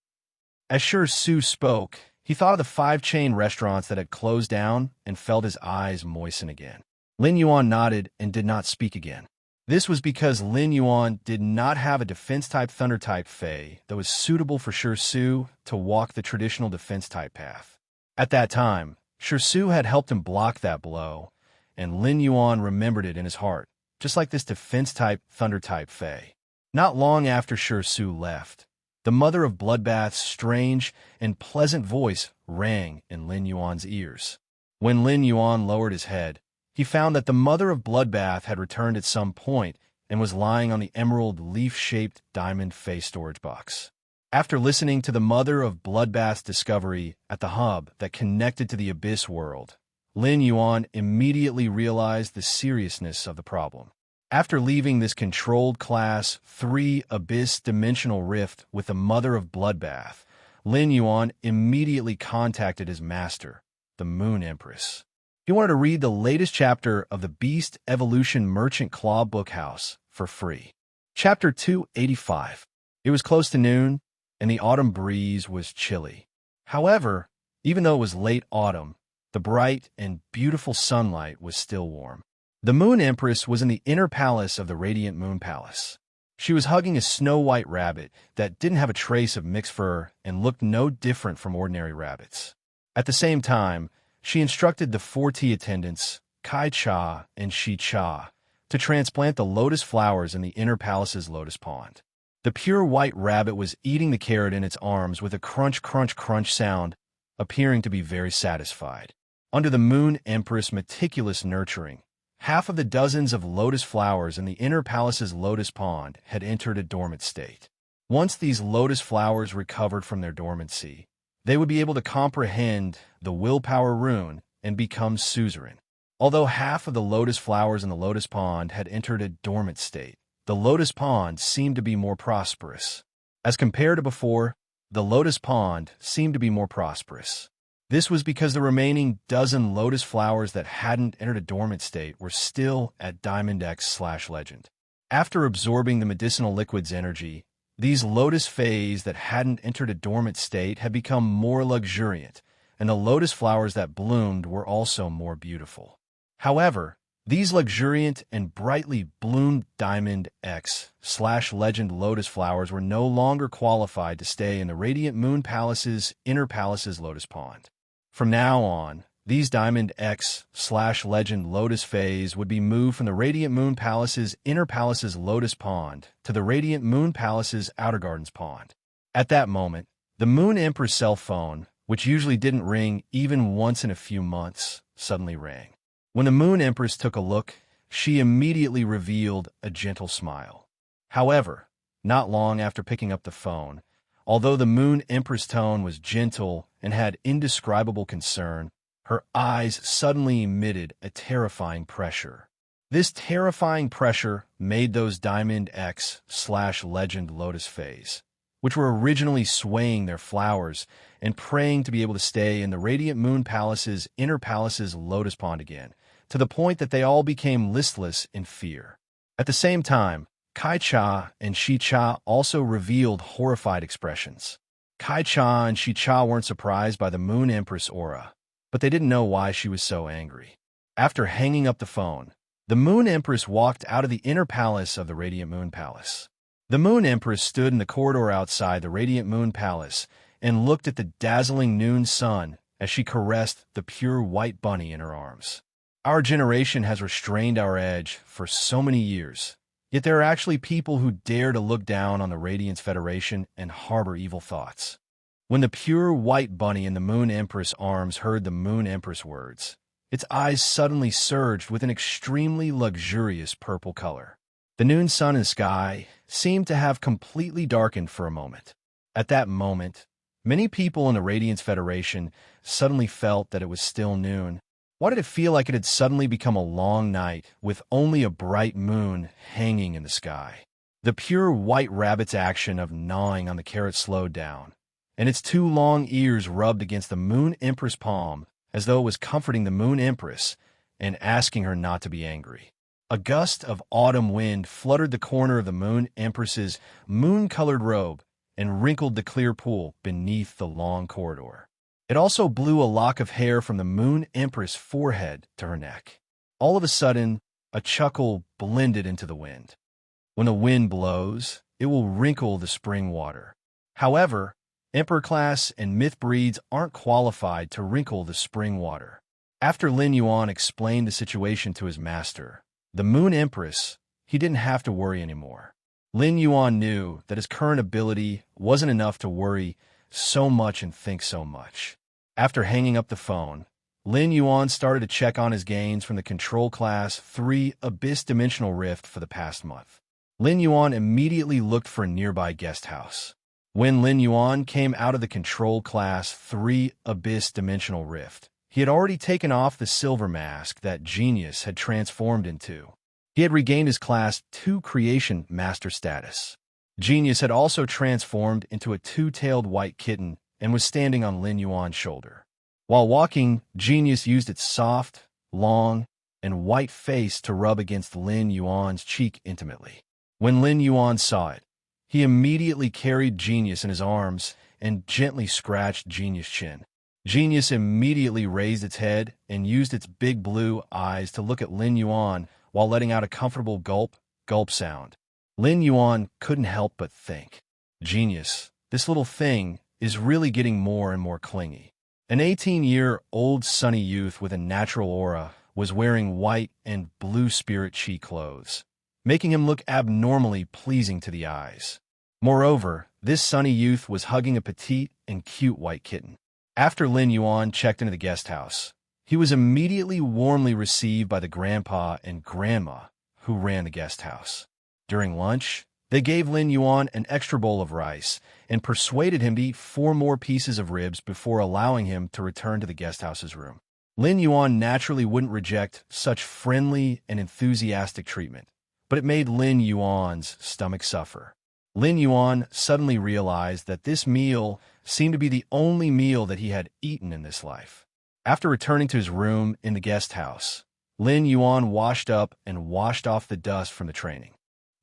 As Su spoke, he thought of the 5 chain restaurants that had closed down and felt his eyes moisten again. Lin Yuan nodded and did not speak again. This was because Lin Yuan did not have a defense-type Thunder-type Fey that was suitable for Su to walk the traditional defense-type path. At that time, Su had helped him block that blow, and Lin Yuan remembered it in his heart, just like this defense-type Thunder-type Fey. Not long after Su left, the mother of Bloodbath's strange and pleasant voice rang in Lin Yuan's ears. When Lin Yuan lowered his head, he found that the mother of Bloodbath had returned at some point and was lying on the emerald leaf-shaped diamond face storage box. After listening to the mother of Bloodbath's discovery at the hub that connected to the Abyss world, Lin Yuan immediately realized the seriousness of the problem. After leaving this controlled Class 3 Abyss dimensional rift with the mother of Bloodbath, Lin Yuan immediately contacted his master, the Moon Empress. He wanted to read the latest chapter of the Beast Evolution Merchant Claw Bookhouse for free. Chapter 285. It was close to noon, and the autumn breeze was chilly. However, even though it was late autumn, the bright and beautiful sunlight was still warm. The Moon Empress was in the inner palace of the Radiant Moon Palace. She was hugging a snow-white rabbit that didn't have a trace of mixed fur and looked no different from ordinary rabbits. At the same time, she instructed the 4 tea attendants, Kai Cha and Shi Cha, to transplant the lotus flowers in the inner palace's lotus pond. The pure white rabbit was eating the carrot in its arms with a crunch, crunch, crunch sound, appearing to be very satisfied. Under the Moon Empress' meticulous nurturing, half of the dozens of lotus flowers in the inner palace's lotus pond had entered a dormant state. Once these lotus flowers recovered from their dormancy, they would be able to comprehend the willpower rune and become suzerain. Although half of the lotus flowers in the lotus pond had entered a dormant state, the lotus pond seemed to be more prosperous. As compared to before, the lotus pond seemed to be more prosperous. This was because the remaining dozen lotus flowers that hadn't entered a dormant state were still at Diamond X/Legend. After absorbing the medicinal liquid's energy, these lotus fays that hadn't entered a dormant state had become more luxuriant, and the lotus flowers that bloomed were also more beautiful. However, these luxuriant and brightly bloomed Diamond X/Legend lotus flowers were no longer qualified to stay in the Radiant Moon Palace's inner palace's lotus pond. From now on, these Diamond X/Legend Lotus Phase would be moved from the Radiant Moon Palace's Inner Palace's Lotus Pond to the Radiant Moon Palace's Outer Gardens Pond. At that moment, the Moon Empress cell phone, which usually didn't ring even once in a few months, suddenly rang. When the Moon Empress took a look, she immediately revealed a gentle smile. However, not long after picking up the phone, although the Moon Empress tone was gentle and had indescribable concern, her eyes suddenly emitted a terrifying pressure. This terrifying pressure made those Diamond X/Legend Lotus Phase, which were originally swaying their flowers and praying to be able to stay in the Radiant Moon Palace's Inner Palace's Lotus Pond again, to the point that they all became listless in fear. At the same time, Kai-Cha and Shi-Cha also revealed horrified expressions. Kai-Cha and Shi-Cha weren't surprised by the Moon Empress aura, but they didn't know why she was so angry. After hanging up the phone, the Moon Empress walked out of the inner palace of the Radiant Moon Palace. The Moon Empress stood in the corridor outside the Radiant Moon Palace and looked at the dazzling noon sun as she caressed the pure white bunny in her arms. Our generation has restrained our edge for so many years, yet there are actually people who dare to look down on the Radiance Federation and harbor evil thoughts. When the pure white bunny in the Moon Empress arms heard the Moon Empress words, its eyes suddenly surged with an extremely luxurious purple color. The noon sun and sky seemed to have completely darkened for a moment. At that moment, many people in the Radiance Federation suddenly felt that it was still noon. Why did it feel like it had suddenly become a long night with only a bright moon hanging in the sky? The pure white rabbit's action of gnawing on the carrot slowed down, and its two long ears rubbed against the Moon Empress' palm as though it was comforting the Moon Empress and asking her not to be angry. A gust of autumn wind fluttered the corner of the Moon Empress's moon-colored robe and wrinkled the clear pool beneath the long corridor. It also blew a lock of hair from the Moon Empress' forehead to her neck. All of a sudden, a chuckle blended into the wind. When the wind blows, it will wrinkle the spring water. However, Emperor class and myth breeds aren't qualified to wrinkle the spring water. After Lin Yuan explained the situation to his master, the Moon Empress, he didn't have to worry anymore. Lin Yuan knew that his current ability wasn't enough to worry so much and think so much. After hanging up the phone, Lin Yuan started to check on his gains from the Control Class 3 Abyss Dimensional Rift for the past month. Lin Yuan immediately looked for a nearby guest house. When Lin Yuan came out of the Control Class 3 Abyss Dimensional Rift, he had already taken off the silver mask that Genius had transformed into. He had regained his Class 2 Creation Master status. Genius had also transformed into a two-tailed white kitten and was standing on Lin Yuan's shoulder. While walking, Genius used its soft, long, and white face to rub against Lin Yuan's cheek intimately. When Lin Yuan saw it, he immediately carried Genius in his arms and gently scratched Genius' chin. Genius immediately raised its head and used its big blue eyes to look at Lin Yuan while letting out a comfortable gulp sound. Lin Yuan couldn't help but think, Genius, this little thing is really getting more and more clingy. An 18-year-old sunny youth with a natural aura was wearing white and blue spirit chi clothes, making him look abnormally pleasing to the eyes. Moreover, this sunny youth was hugging a petite and cute white kitten. After Lin Yuan checked into the guest house, he was immediately warmly received by the grandpa and grandma who ran the guest house. During lunch, they gave Lin Yuan an extra bowl of rice and persuaded him to eat 4 more pieces of ribs before allowing him to return to the guest house's room. Lin Yuan naturally wouldn't reject such friendly and enthusiastic treatment, but it made Lin Yuan's stomach suffer. Lin Yuan suddenly realized that this meal seemed to be the only meal that he had eaten in this life. After returning to his room in the guest house, Lin Yuan washed up and washed off the dust from the training.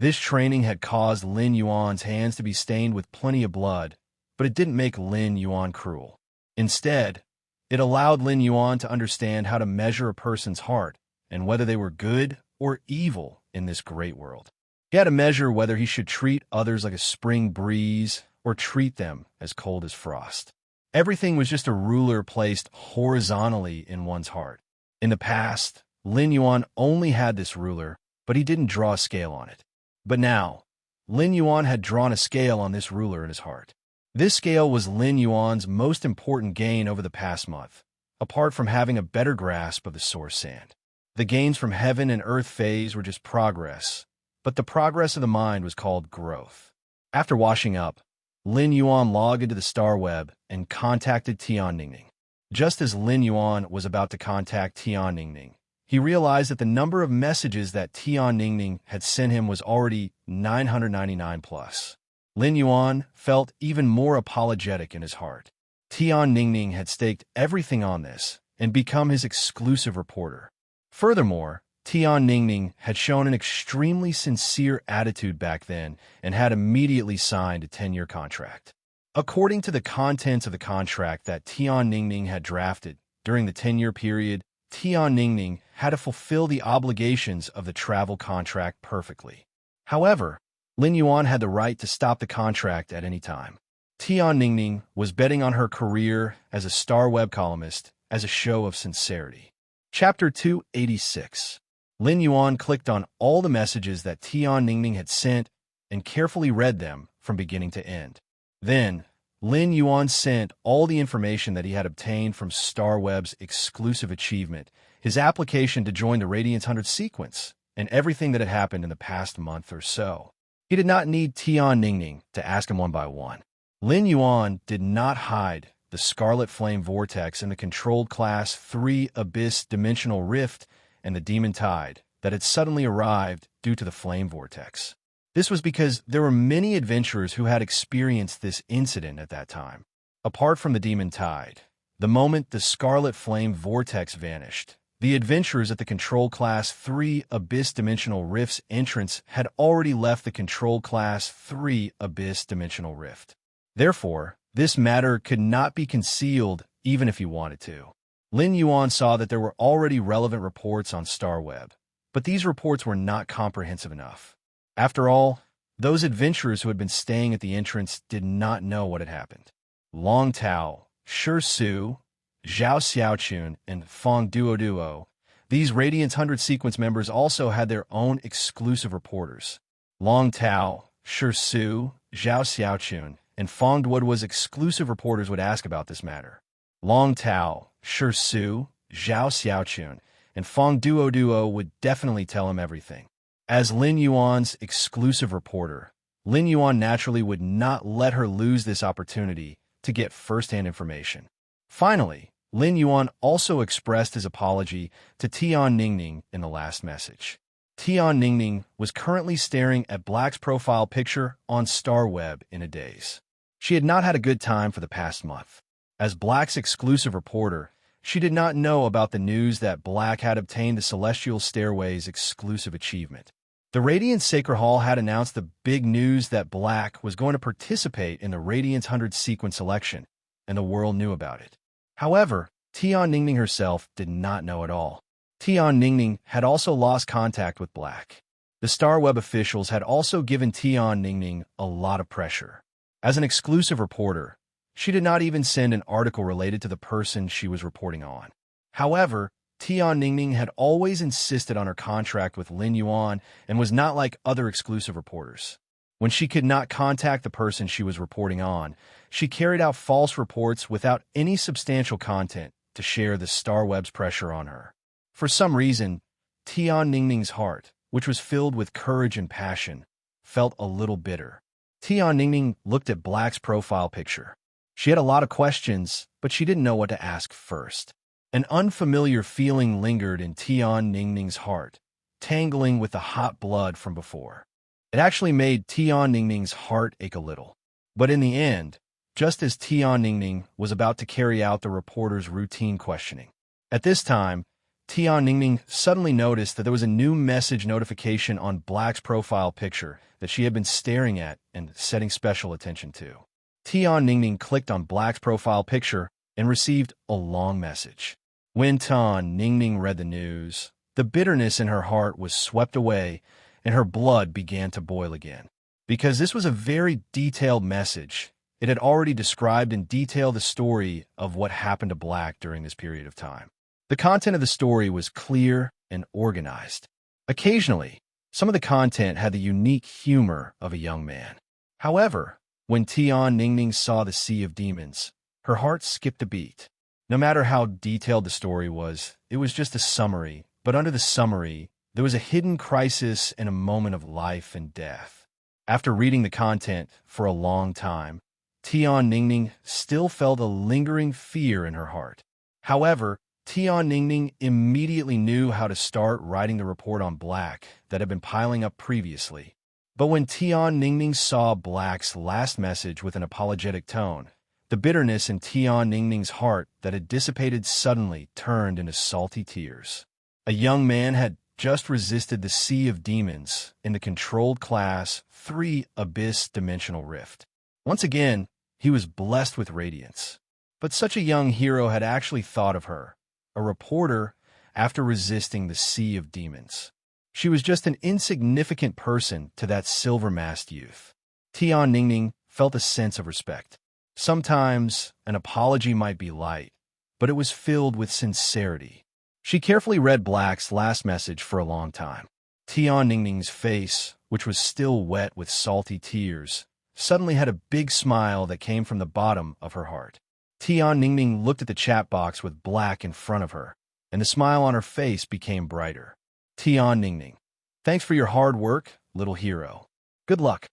This training had caused Lin Yuan's hands to be stained with plenty of blood, but it didn't make Lin Yuan cruel. Instead, it allowed Lin Yuan to understand how to measure a person's heart and whether they were good or evil in this great world. He had to measure whether he should treat others like a spring breeze or treat them as cold as frost. Everything was just a ruler placed horizontally in one's heart. In the past, Lin Yuan only had this ruler, but he didn't draw a scale on it. But now, Lin Yuan had drawn a scale on this ruler in his heart. This scale was Lin Yuan's most important gain over the past month, apart from having a better grasp of the source sand. The gains from heaven and earth phase were just progress, but the progress of the mind was called growth. After washing up, Lin Yuan logged into the star web and contacted Tian Ningning. Just as Lin Yuan was about to contact Tian Ningning, he realized that the number of messages that Tian Ningning had sent him was already 999 plus. Lin Yuan felt even more apologetic in his heart. Tian Ningning had staked everything on this and become his exclusive reporter. Furthermore, Tian Ningning had shown an extremely sincere attitude back then and had immediately signed a 10-year contract. According to the contents of the contract that Tian Ningning had drafted, during the 10-year period, Tian Ningning had to fulfill the obligations of the travel contract perfectly. However, Lin Yuan had the right to stop the contract at any time. Tian Ningning was betting on her career as a star web columnist as a show of sincerity. Chapter 286. Lin Yuan clicked on all the messages that Tian Ningning had sent and carefully read them from beginning to end. Then, Lin Yuan sent all the information that he had obtained from StarWeb's exclusive achievement, his application to join the Radiance 100 sequence, and everything that had happened in the past month or so. He did not need Tian Ningning to ask him one by one. Lin Yuan did not hide the Scarlet Flame Vortex and the controlled Class 3 Abyss Dimensional Rift and the Demon Tide that had suddenly arrived due to the Flame Vortex. This was because there were many adventurers who had experienced this incident at that time. Apart from the Demon Tide, the moment the Scarlet Flame Vortex vanished, the adventurers at the Control Class 3 Abyss Dimensional Rift's entrance had already left the Control Class 3 Abyss Dimensional Rift. Therefore, this matter could not be concealed even if he wanted to. Lin Yuan saw that there were already relevant reports on StarWeb, but these reports were not comprehensive enough. After all, those adventurers who had been staying at the entrance did not know what had happened. Long Tao, Shi Su, Zhao Xiaochun, and Fong Duo, these Radiance 100 sequence members also had their own exclusive reporters. Long Tao, Shi Su, Zhao Xiaochun, and Fong Duo's exclusive reporters would ask about this matter. Long Tao, Shi Su, Zhao Xiaochun, and Fong Duo would definitely tell him everything. As Lin Yuan's exclusive reporter, Lin Yuan naturally would not let her lose this opportunity to get first-hand information. Finally, Lin Yuan also expressed his apology to Tian Ningning in the last message. Tian Ningning was currently staring at Black's profile picture on StarWeb in a daze. She had not had a good time for the past month. As Black's exclusive reporter, she did not know about the news that Black had obtained the Celestial Stairway's exclusive achievement. The Radiant Sacred Hall had announced the big news that Black was going to participate in the Radiance 100 sequence selection, and the world knew about it. However, Tian Ningning herself did not know at all. Tian Ningning had also lost contact with Black. The StarWeb officials had also given Tian Ningning a lot of pressure. As an exclusive reporter, she did not even send an article related to the person she was reporting on. However, Tian Ningning had always insisted on her contract with Lin Yuan and was not like other exclusive reporters. When she could not contact the person she was reporting on, she carried out false reports without any substantial content to share the StarWeb's pressure on her. For some reason, Tian Ningning's heart, which was filled with courage and passion, felt a little bitter. Tian Ningning looked at Black's profile picture. She had a lot of questions, but she didn't know what to ask first. An unfamiliar feeling lingered in Tian Ningning's heart, tangling with the hot blood from before. It actually made Tian Ningning's heart ache a little. But in the end, just as Tian Ningning was about to carry out the reporter's routine questioning, at this time, Tian Ningning suddenly noticed that there was a new message notification on Black's profile picture that she had been staring at and setting special attention to. Tian Ningning clicked on Black's profile picture and received a long message. When Tian Ningning read the news, the bitterness in her heart was swept away and her blood began to boil again. Because this was a very detailed message, It had already described in detail the story of what happened to Black during this period of time. The content of the story was clear and organized. Occasionally, some of the content had the unique humor of a young man. However, when Tian Ningning saw the Sea of Demons, her heart skipped a beat. No matter how detailed the story was, it was just a summary, but under the summary, there was a hidden crisis and a moment of life and death. After reading the content for a long time, Tian Ningning still felt a lingering fear in her heart. However, Tian Ningning immediately knew how to start writing the report on Black that had been piling up previously. But when Tian Ningning saw Black's last message with an apologetic tone, the bitterness in Tian Ningning's heart that had dissipated suddenly turned into salty tears. A young man had just resisted the Sea of Demons in the controlled class 3 Abyss Dimensional Rift. Once again, he was blessed with radiance. But such a young hero had actually thought of her, a reporter, after resisting the Sea of Demons. She was just an insignificant person to that silver-masked youth. Tian Ningning felt a sense of respect. Sometimes an apology might be light, but it was filled with sincerity. She carefully read Black's last message for a long time. Tian Ningning's face, which was still wet with salty tears, suddenly had a big smile that came from the bottom of her heart. Tian Ningning looked at the chat box with Black in front of her, and the smile on her face became brighter. Tian Ningning, thanks for your hard work, little hero. Good luck.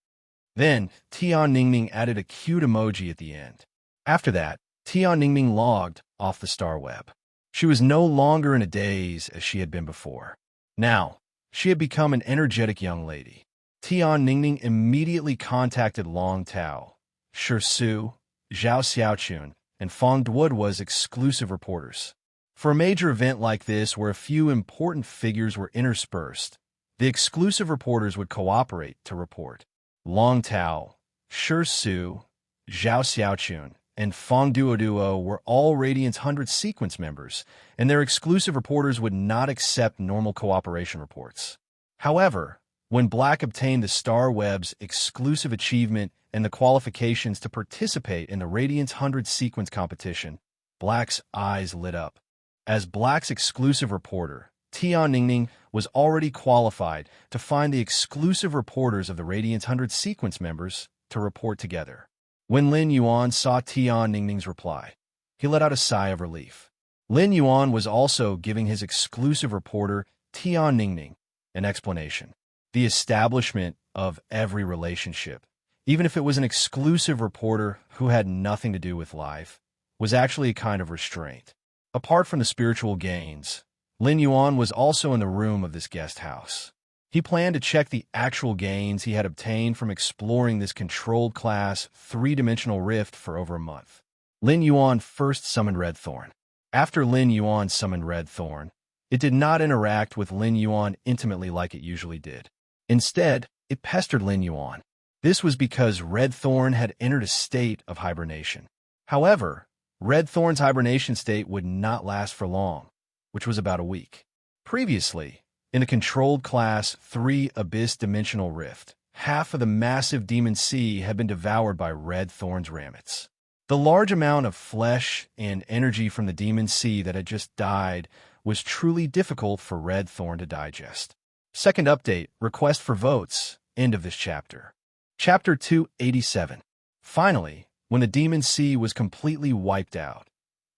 Then, Tian Ningning added a cute emoji at the end. After that, Tian Ningning logged off the Star Web. She was no longer in a daze as she had been before. Now, she had become an energetic young lady. Tian Ningning immediately contacted Long Tao, Shi Su, Zhao Xiaochun, and Fong Duoduo's exclusive reporters. For a major event like this where a few important figures were interspersed, the exclusive reporters would cooperate to report. Long Tao, Shi Su, Zhao Xiaochun, and Fong Duoduo were all Radiant's 100 sequence members, and their exclusive reporters would not accept normal cooperation reports. However, when Black obtained the Star Web's exclusive achievement and the qualifications to participate in the Radiant's 100 sequence competition, Black's eyes lit up. As Black's exclusive reporter, Tian Ningning was already qualified to find the exclusive reporters of the Radiant's 100 sequence members to report together. When Lin Yuan saw Tian Ningning's reply, he let out a sigh of relief. Lin Yuan was also giving his exclusive reporter, Tian Ningning, an explanation. The establishment of every relationship, even if it was an exclusive reporter who had nothing to do with life, was actually a kind of restraint. Apart from the spiritual gains, Lin Yuan was also in the room of this guest house. He planned to check the actual gains he had obtained from exploring this controlled class 3-dimensional rift for over a month. Lin Yuan first summoned Red Thorn. After Lin Yuan summoned Red Thorn, it did not interact with Lin Yuan intimately like it usually did. Instead, it pestered Lin Yuan. This was because Red Thorn had entered a state of hibernation. However, Red Thorn's hibernation state would not last for long, which was about a week. Previously, in the controlled class 3 Abyss Dimensional Rift, half of the massive Demon Sea had been devoured by Red Thorn's ramets. The large amount of flesh and energy from the Demon Sea that had just died was truly difficult for Red Thorn to digest. Second update, request for votes, end of this chapter. Chapter 287. Finally, when the Demon Sea was completely wiped out,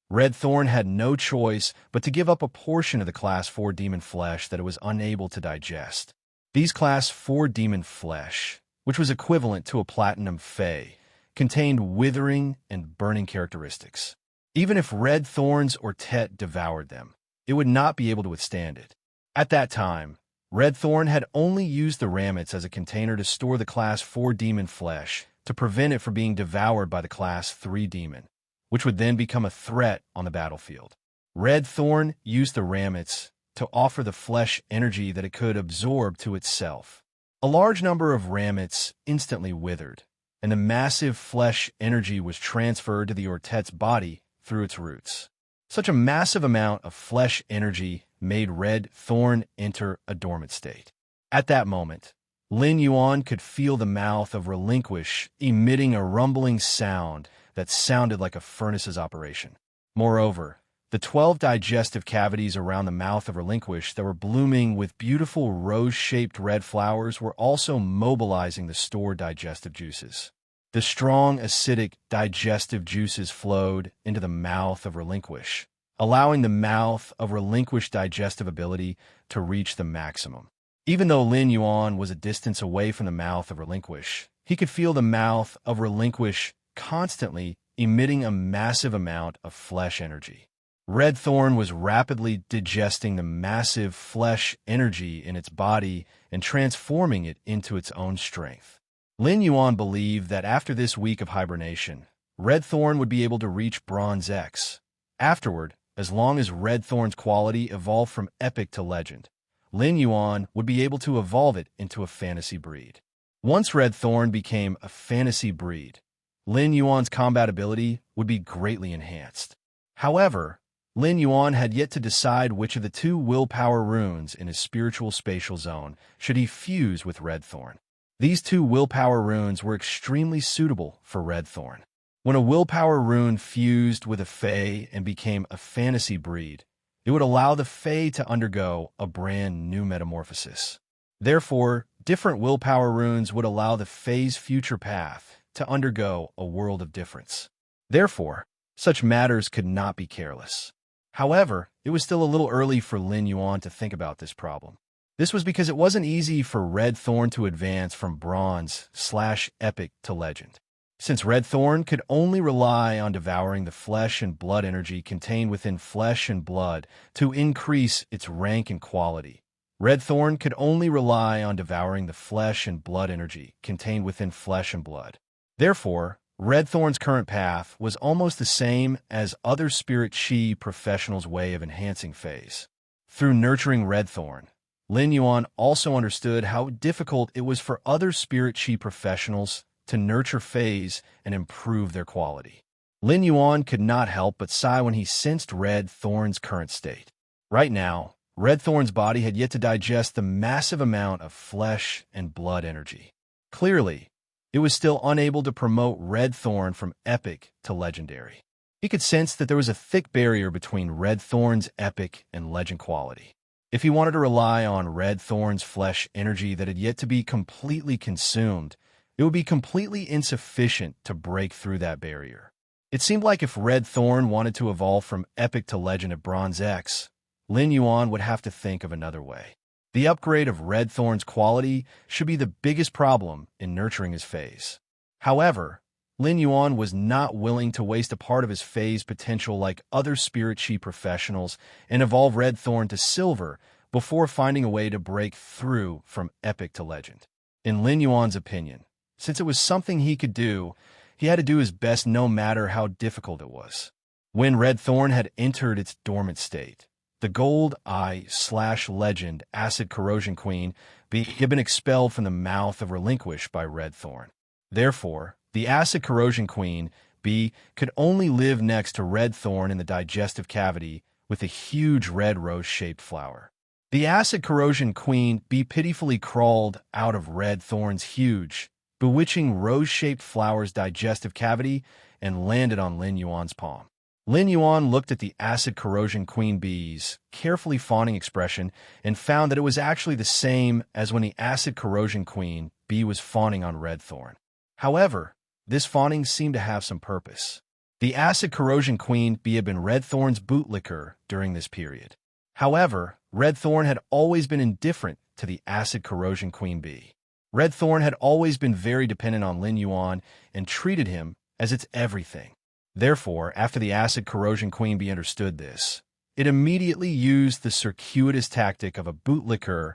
Red Thorn had no choice but to give up a portion of the Class 4 demon flesh that it was unable to digest. These Class 4 demon flesh, which was equivalent to a Platinum Fey, contained withering and burning characteristics. Even if Red Thorns or Tet devoured them, it would not be able to withstand it. At that time, Red Thorn had only used the ramets as a container to store the Class 4 demon flesh to prevent it from being devoured by the Class 3 demon, which would then become a threat on the battlefield. Red Thorn used the ramets to offer the flesh energy that it could absorb to itself. A large number of ramets instantly withered, and the massive flesh energy was transferred to the Ortet's body through its roots. Such a massive amount of flesh energy made Red Thorn enter a dormant state. At that moment, Lin Yuan could feel the mouth of Relinquish emitting a rumbling sound that sounded like a furnace's operation. Moreover, the 12 digestive cavities around the mouth of Relinquish that were blooming with beautiful rose-shaped red flowers were also mobilizing the stored digestive juices. The strong, acidic digestive juices flowed into the mouth of Relinquish, allowing the mouth of Relinquish digestive ability to reach the maximum. Even though Lin Yuan was a distance away from the mouth of Relinquish, he could feel the mouth of Relinquish constantly emitting a massive amount of flesh energy. Red Thorn was rapidly digesting the massive flesh energy in its body and transforming it into its own strength. Lin Yuan believed that after this week of hibernation, Red Thorn would be able to reach Bronze X. Afterward, as long as Red Thorn's quality evolved from epic to legend, Lin Yuan would be able to evolve it into a fantasy breed. Once Red Thorn became a fantasy breed, Lin Yuan's combat ability would be greatly enhanced. However, Lin Yuan had yet to decide which of the 2 willpower runes in his spiritual spatial zone should he fuse with Red Thorn. These 2 willpower runes were extremely suitable for Red Thorn. When a willpower rune fused with a Fae and became a fantasy breed, it would allow the Fae to undergo a brand new metamorphosis. Therefore, different willpower runes would allow the Fae's future path to undergo a world of difference. Therefore, such matters could not be careless. However, it was still a little early for Lin Yuan to think about this problem. This was because it wasn't easy for Red Thorn to advance from Bronze/Epic to Legend. Since Red Thorn could only rely on devouring the flesh and blood energy contained within flesh and blood to increase its rank and quality, Red Thorn could only rely on devouring the flesh and blood energy contained within flesh and blood. Therefore, Red Thorn's current path was almost the same as other Spirit Chi professionals' way of enhancing Faes. Through nurturing Red Thorn, Lin Yuan also understood how difficult it was for other Spirit Chi professionals to nurture Faes and improve their quality. Lin Yuan could not help but sigh when he sensed Red Thorn's current state. Right now, Red Thorn's body had yet to digest the massive amount of flesh and blood energy. Clearly, it was still unable to promote Red Thorn from epic to legendary. He could sense that there was a thick barrier between Red Thorn's epic and legend quality. If he wanted to rely on Red Thorn's flesh energy that had yet to be completely consumed, it would be completely insufficient to break through that barrier. It seemed like if Red Thorn wanted to evolve from epic to legend at Bronze X, Lin Yuan would have to think of another way. The upgrade of Red Thorn's quality should be the biggest problem in nurturing his Faes. However, Lin Yuan was not willing to waste a part of his Fae's potential like other Spirit Chi professionals and evolve Red Thorn to Silver before finding a way to break through from epic to legend. In Lin Yuan's opinion, since it was something he could do, he had to do his best no matter how difficult it was. When Red Thorn had entered its dormant state, the Gold Eye/Legend Acid Corrosion Queen had been expelled from the mouth of Relinquish by Red Thorn. Therefore, the Acid Corrosion Queen could only live next to Red Thorn in the digestive cavity with a huge red rose-shaped flower. The Acid Corrosion Queen pitifully crawled out of Red Thorn's huge, bewitching rose-shaped flower's digestive cavity and landed on Lin Yuan's palm. Lin Yuan looked at the Acid Corrosion Queen Bee's carefully fawning expression and found that it was actually the same as when the Acid Corrosion Queen Bee was fawning on Red Thorn. However, this fawning seemed to have some purpose. The Acid Corrosion Queen Bee had been Red Thorn's bootlicker during this period. However, Red Thorn had always been indifferent to the Acid Corrosion Queen Bee. Red Thorn had always been very dependent on Lin Yuan and treated him as its everything. Therefore, after the Acid Corrosion Queen Bee understood this, it immediately used the circuitous tactic of a bootlicker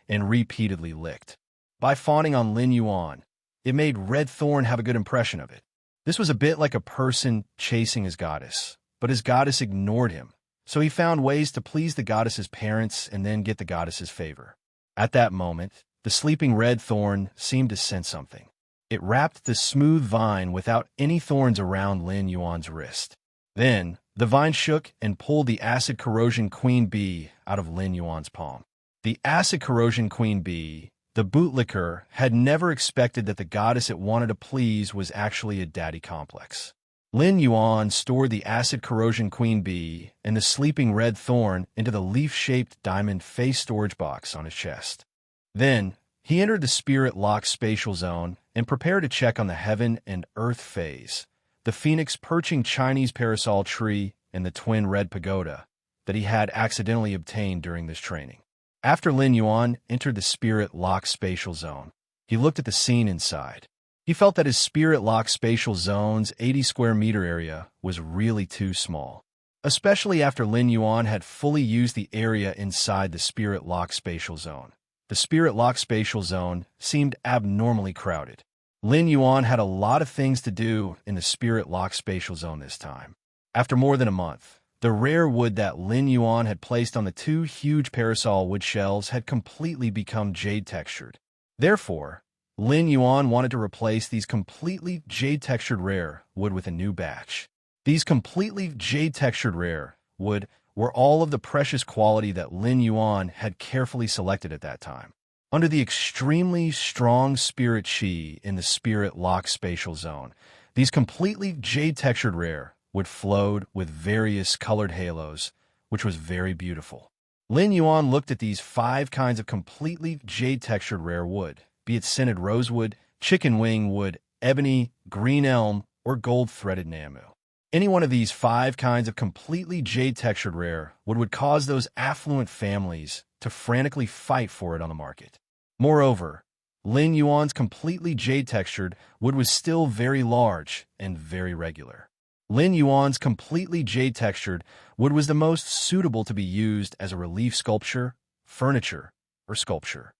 and repeatedly licked. By fawning on Lin Yuan, it made Red Thorn have a good impression of it. This was a bit like a person chasing his goddess, but his goddess ignored him, so he found ways to please the goddess's parents and then get the goddess's favor. At that moment, the sleeping Red Thorn seemed to sense something. It wrapped the smooth vine without any thorns around Lin Yuan's wrist. Then, the vine shook and pulled the Acid Corrosion Queen Bee out of Lin Yuan's palm. The Acid Corrosion Queen Bee The bootlicker had never expected that the goddess it wanted to please was actually a daddy complex. Lin Yuan stored the acid corrosion queen bee and the sleeping red thorn into the leaf-shaped diamond face storage box on his chest. Then, he entered the spirit-locked spatial zone and prepared to check on the heaven and earth phase, the phoenix perching Chinese parasol tree and the twin red pagoda that he had accidentally obtained during this training. After Lin Yuan entered the spirit-locked spatial zone, he looked at the scene inside. He felt that his spirit-locked spatial zone's 80 square meter area was really too small, especially after Lin Yuan had fully used the area inside the spirit-locked spatial zone. The spirit-locked spatial zone seemed abnormally crowded. Lin Yuan had a lot of things to do in the spirit-locked spatial zone this time. After more than a month, the rare wood that Lin Yuan had placed on the two huge parasol wood shelves had completely become jade-textured. Therefore, Lin Yuan wanted to replace these completely jade-textured rare wood with a new batch. These completely jade-textured rare wood were all of the precious quality that Lin Yuan had carefully selected at that time. Under the extremely strong spirit chi in the spirit-locked spatial zone, these completely jade-textured rare wood flowed with various colored halos, which was very beautiful. Lin Yuan looked at these 5 kinds of completely jade-textured rare wood, be it scented rosewood, chicken wing wood, ebony, green elm, or gold-threaded namu. Any one of these 5 kinds of completely jade-textured rare would cause those affluent families to frantically fight for it on the market. Moreover, Lin Yuan's completely jade-textured wood was still very large and very regular. Lin Yuan's completely jade-textured wood was the most suitable to be used as a relief sculpture, furniture, or sculpture.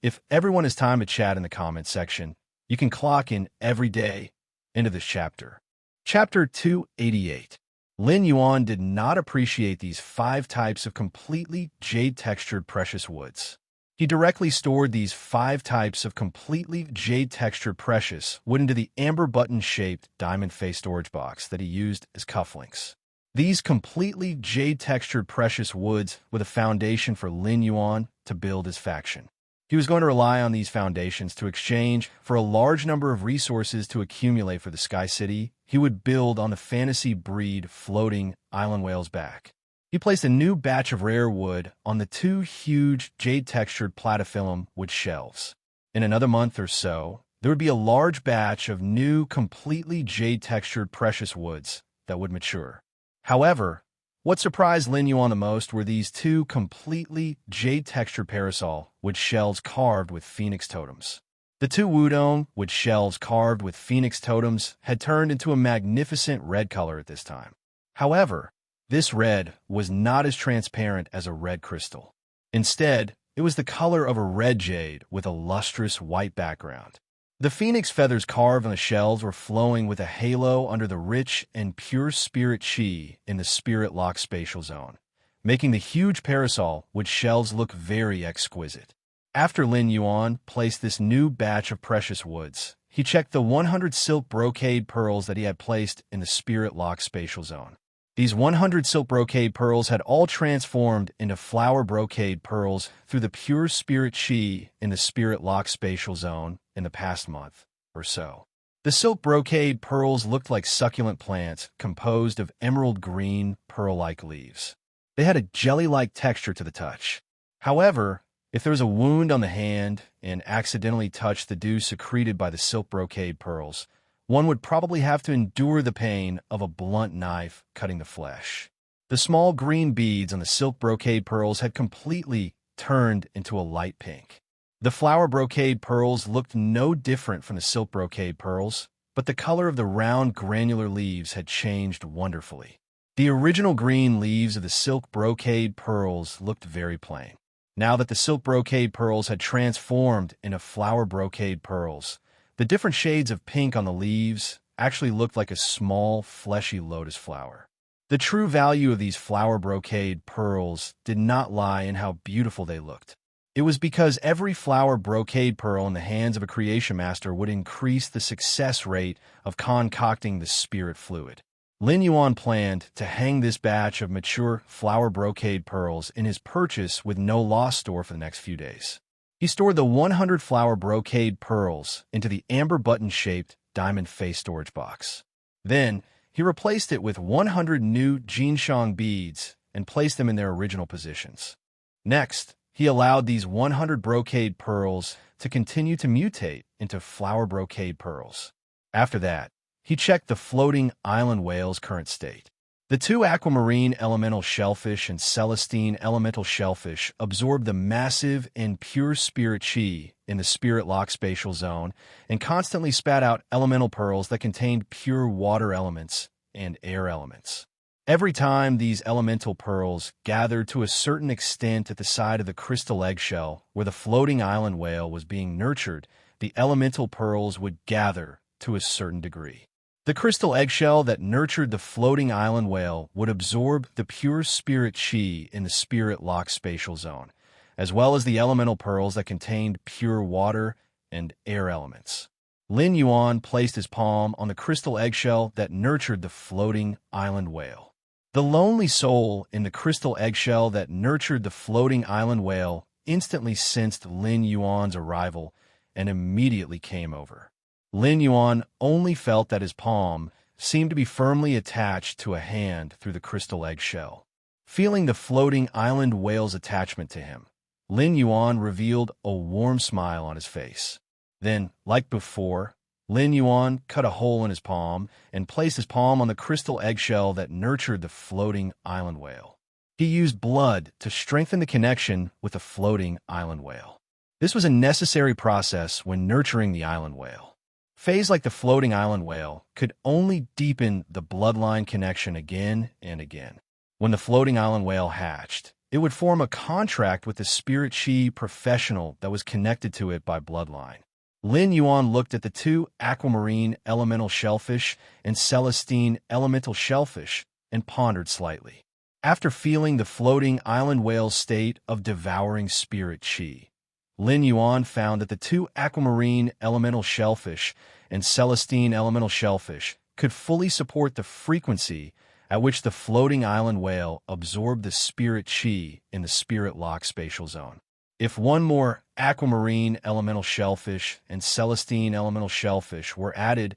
If everyone has time to chat in the comments section, you can clock in every day into this chapter. Chapter 288. Lin Yuan did not appreciate these 5 types of completely jade-textured precious woods. He directly stored these 5 types of completely jade-textured precious wood into the amber button-shaped diamond face storage box that he used as cufflinks. These completely jade-textured precious woods were the foundation for Lin Yuan to build his faction. He was going to rely on these foundations to exchange for a large number of resources to accumulate for the Sky City he would build on the fantasy breed floating island whale's back. He placed a new batch of rare wood on the 2 huge jade-textured platyphyllum wood shelves. In another month or so, there would be a large batch of new completely jade-textured precious woods that would mature. However, what surprised Lin Yuan the most were these 2 completely jade-textured parasol wood shells carved with phoenix totems. The 2 wudong wood shells carved with phoenix totems had turned into a magnificent red color at this time. However, this red was not as transparent as a red crystal. Instead, it was the color of a red jade with a lustrous white background. The phoenix feathers carved on the shells were flowing with a halo under the rich and pure spirit chi in the spirit-locked spatial zone, making the huge parasol wood shells look very exquisite. After Lin Yuan placed this new batch of precious woods, he checked the 100 silk brocade pearls that he had placed in the spirit-locked spatial zone. These 100 silk brocade pearls had all transformed into flower brocade pearls through the pure spirit chi in the spirit-locked spatial zone in the past month or so. The silk brocade pearls looked like succulent plants composed of emerald green, pearl-like leaves. They had a jelly-like texture to the touch. However, if there was a wound on the hand and accidentally touched the dew secreted by the silk brocade pearls, one would probably have to endure the pain of a blunt knife cutting the flesh. The small green beads on the silk brocade pearls had completely turned into a light pink. The flower brocade pearls looked no different from the silk brocade pearls, but the color of the round granular leaves had changed wonderfully. The original green leaves of the silk brocade pearls looked very plain. Now that the silk brocade pearls had transformed into flower brocade pearls, the different shades of pink on the leaves actually looked like a small, fleshy lotus flower. The true value of these flower brocade pearls did not lie in how beautiful they looked. It was because every flower brocade pearl in the hands of a creation master would increase the success rate of concocting the spirit fluid. Lin Yuan planned to hang this batch of mature flower brocade pearls in his purchase with no loss store for the next few days. He stored the 100 flower brocade pearls into the amber button-shaped diamond face storage box. Then, he replaced it with 100 new Jinshang beads and placed them in their original positions. Next, he allowed these 100 brocade pearls to continue to mutate into flower brocade pearls. After that, he checked the floating island whale's current state. The two aquamarine elemental shellfish and celestine elemental shellfish absorbed the massive and pure spirit chi in the spirit lock spatial zone and constantly spat out elemental pearls that contained pure water elements and air elements. Every time these elemental pearls gathered to a certain extent at the side of the crystal eggshell where the floating island whale was being nurtured, the elemental pearls would gather to a certain degree. The crystal eggshell that nurtured the floating island whale would absorb the pure spirit chi in the spirit lock spatial zone, as well as the elemental pearls that contained pure water and air elements. Lin Yuan placed his palm on the crystal eggshell that nurtured the floating island whale. The lonely soul in the crystal eggshell that nurtured the floating island whale instantly sensed Lin Yuan's arrival and immediately came over. Lin Yuan only felt that his palm seemed to be firmly attached to a hand through the crystal eggshell. Feeling the floating island whale's attachment to him, Lin Yuan revealed a warm smile on his face. Then, like before, Lin Yuan cut a hole in his palm and placed his palm on the crystal eggshell that nurtured the floating island whale. He used blood to strengthen the connection with the floating island whale. This was a necessary process when nurturing the island whale. Fays like the floating island whale could only deepen the bloodline connection again and again. When the floating island whale hatched, it would form a contract with the spirit chi professional that was connected to it by bloodline. Lin Yuan looked at the two aquamarine elemental shellfish and celestine elemental shellfish and pondered slightly. After feeling the floating island whale's state of devouring spirit chi, Lin Yuan found that the two aquamarine elemental shellfish and celestine elemental shellfish could fully support the frequency at which the floating island whale absorbed the spirit chi in the spirit lock spatial zone. If one more aquamarine elemental shellfish and celestine elemental shellfish were added,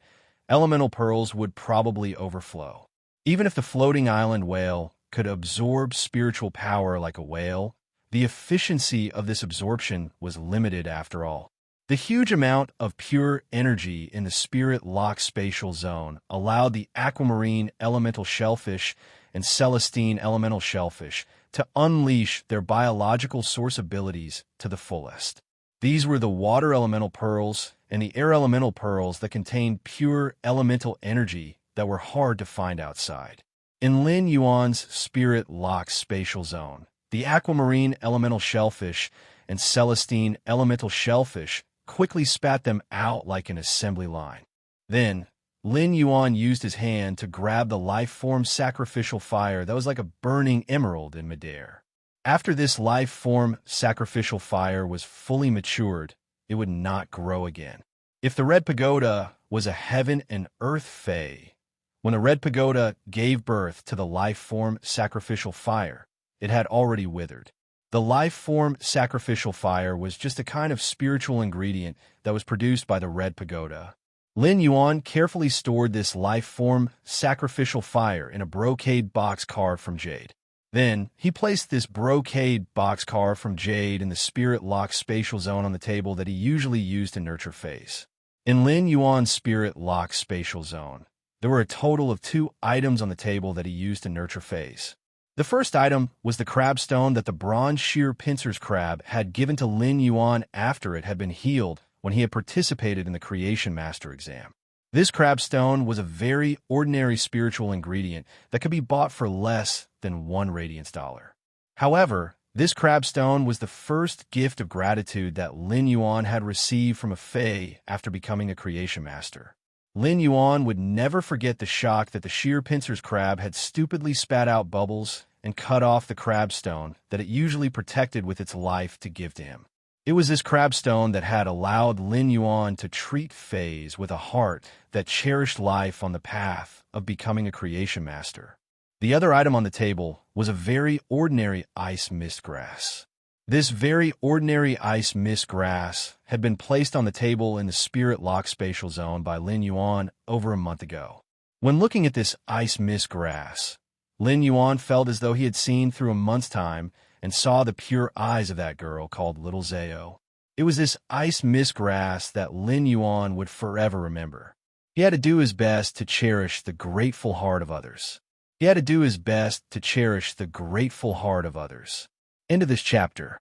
elemental pearls would probably overflow. Even if the floating island whale could absorb spiritual power like a whale, the efficiency of this absorption was limited after all. The huge amount of pure energy in the spirit lock spatial zone allowed the aquamarine elemental shellfish and celestine elemental shellfish to unleash their biological source abilities to the fullest. These were the water elemental pearls and the air elemental pearls that contained pure elemental energy that were hard to find outside. In Lin Yuan's spirit lock spatial zone, the aquamarine elemental shellfish and celestine elemental shellfish quickly spat them out like an assembly line. Then, Lin Yuan used his hand to grab the life-form sacrificial fire that was like a burning emerald in midair. After this life-form sacrificial fire was fully matured, it would not grow again. If the Red Pagoda was a heaven and earth fae, when the Red Pagoda gave birth to the life-form sacrificial fire, it had already withered. The life-form sacrificial fire was just a kind of spiritual ingredient that was produced by the Red Pagoda. Lin Yuan carefully stored this life-form sacrificial fire in a brocade box carved from jade. Then, he placed this brocade box carved from jade in the spirit lock spatial zone on the table that he usually used to nurture fays. In Lin Yuan's spirit lock spatial zone, there were a total of 2 items on the table that he used to nurture fays. The first item was the crab stone that the bronze sheer pincer's crab had given to Lin Yuan after it had been healed when he had participated in the Creation Master exam. This crab stone was a very ordinary spiritual ingredient that could be bought for less than 1 radiance dollar. However, this crab stone was the first gift of gratitude that Lin Yuan had received from a fae after becoming a Creation Master. Lin Yuan would never forget the shock that the sheer pincer's crab had stupidly spat out bubbles and cut off the crab stone that it usually protected with its life to give to him. It was this crab stone that had allowed Lin Yuan to treat fays with a heart that cherished life on the path of becoming a Creation Master. The other item on the table was a very ordinary ice mist grass. This very ordinary ice mist grass had been placed on the table in the spirit lock spatial zone by Lin Yuan over a month ago. When looking at this ice mist grass, Lin Yuan felt as though he had seen through a month's time and saw the pure eyes of that girl called Little Zao. It was this ice mist grass that Lin Yuan would forever remember. He had to do his best to cherish the grateful heart of others. He had to do his best to cherish the grateful heart of others. End of this chapter.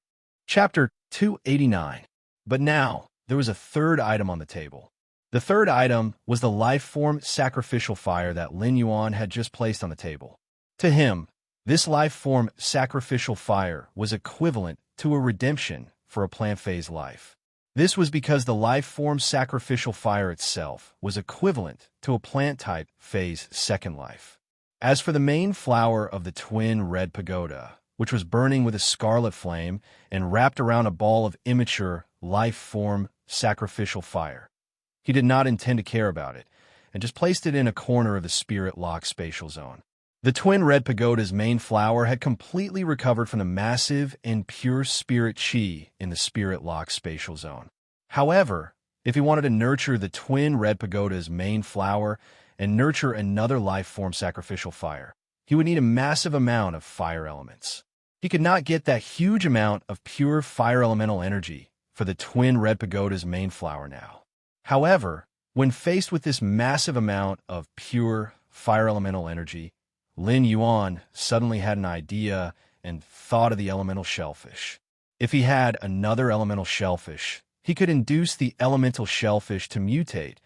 Chapter 289. But now, there was a third item on the table. The third item was the life-form sacrificial fire that Lin Yuan had just placed on the table. To him, this life-form sacrificial fire was equivalent to a redemption for a plant phase life. This was because the life-form sacrificial fire itself was equivalent to a plant-type phase second life. As for the main flower of the twin red pagoda, which was burning with a scarlet flame and wrapped around a ball of immature life-form sacrificial fire, he did not intend to care about it, and just placed it in a corner of the spirit lock spatial zone. The twin red pagoda's main flower had completely recovered from the massive and pure spirit chi in the spirit lock spatial zone. However, if he wanted to nurture the twin red pagoda's main flower and nurture another life-form sacrificial fire, he would need a massive amount of fire elements. He could not get that huge amount of pure fire elemental energy for the twin red pagoda's main flower now. However, when faced with this massive amount of pure fire elemental energy, Lin Yuan suddenly had an idea and thought of the elemental shellfish. If he had another elemental shellfish, he could induce the elemental shellfish to mutate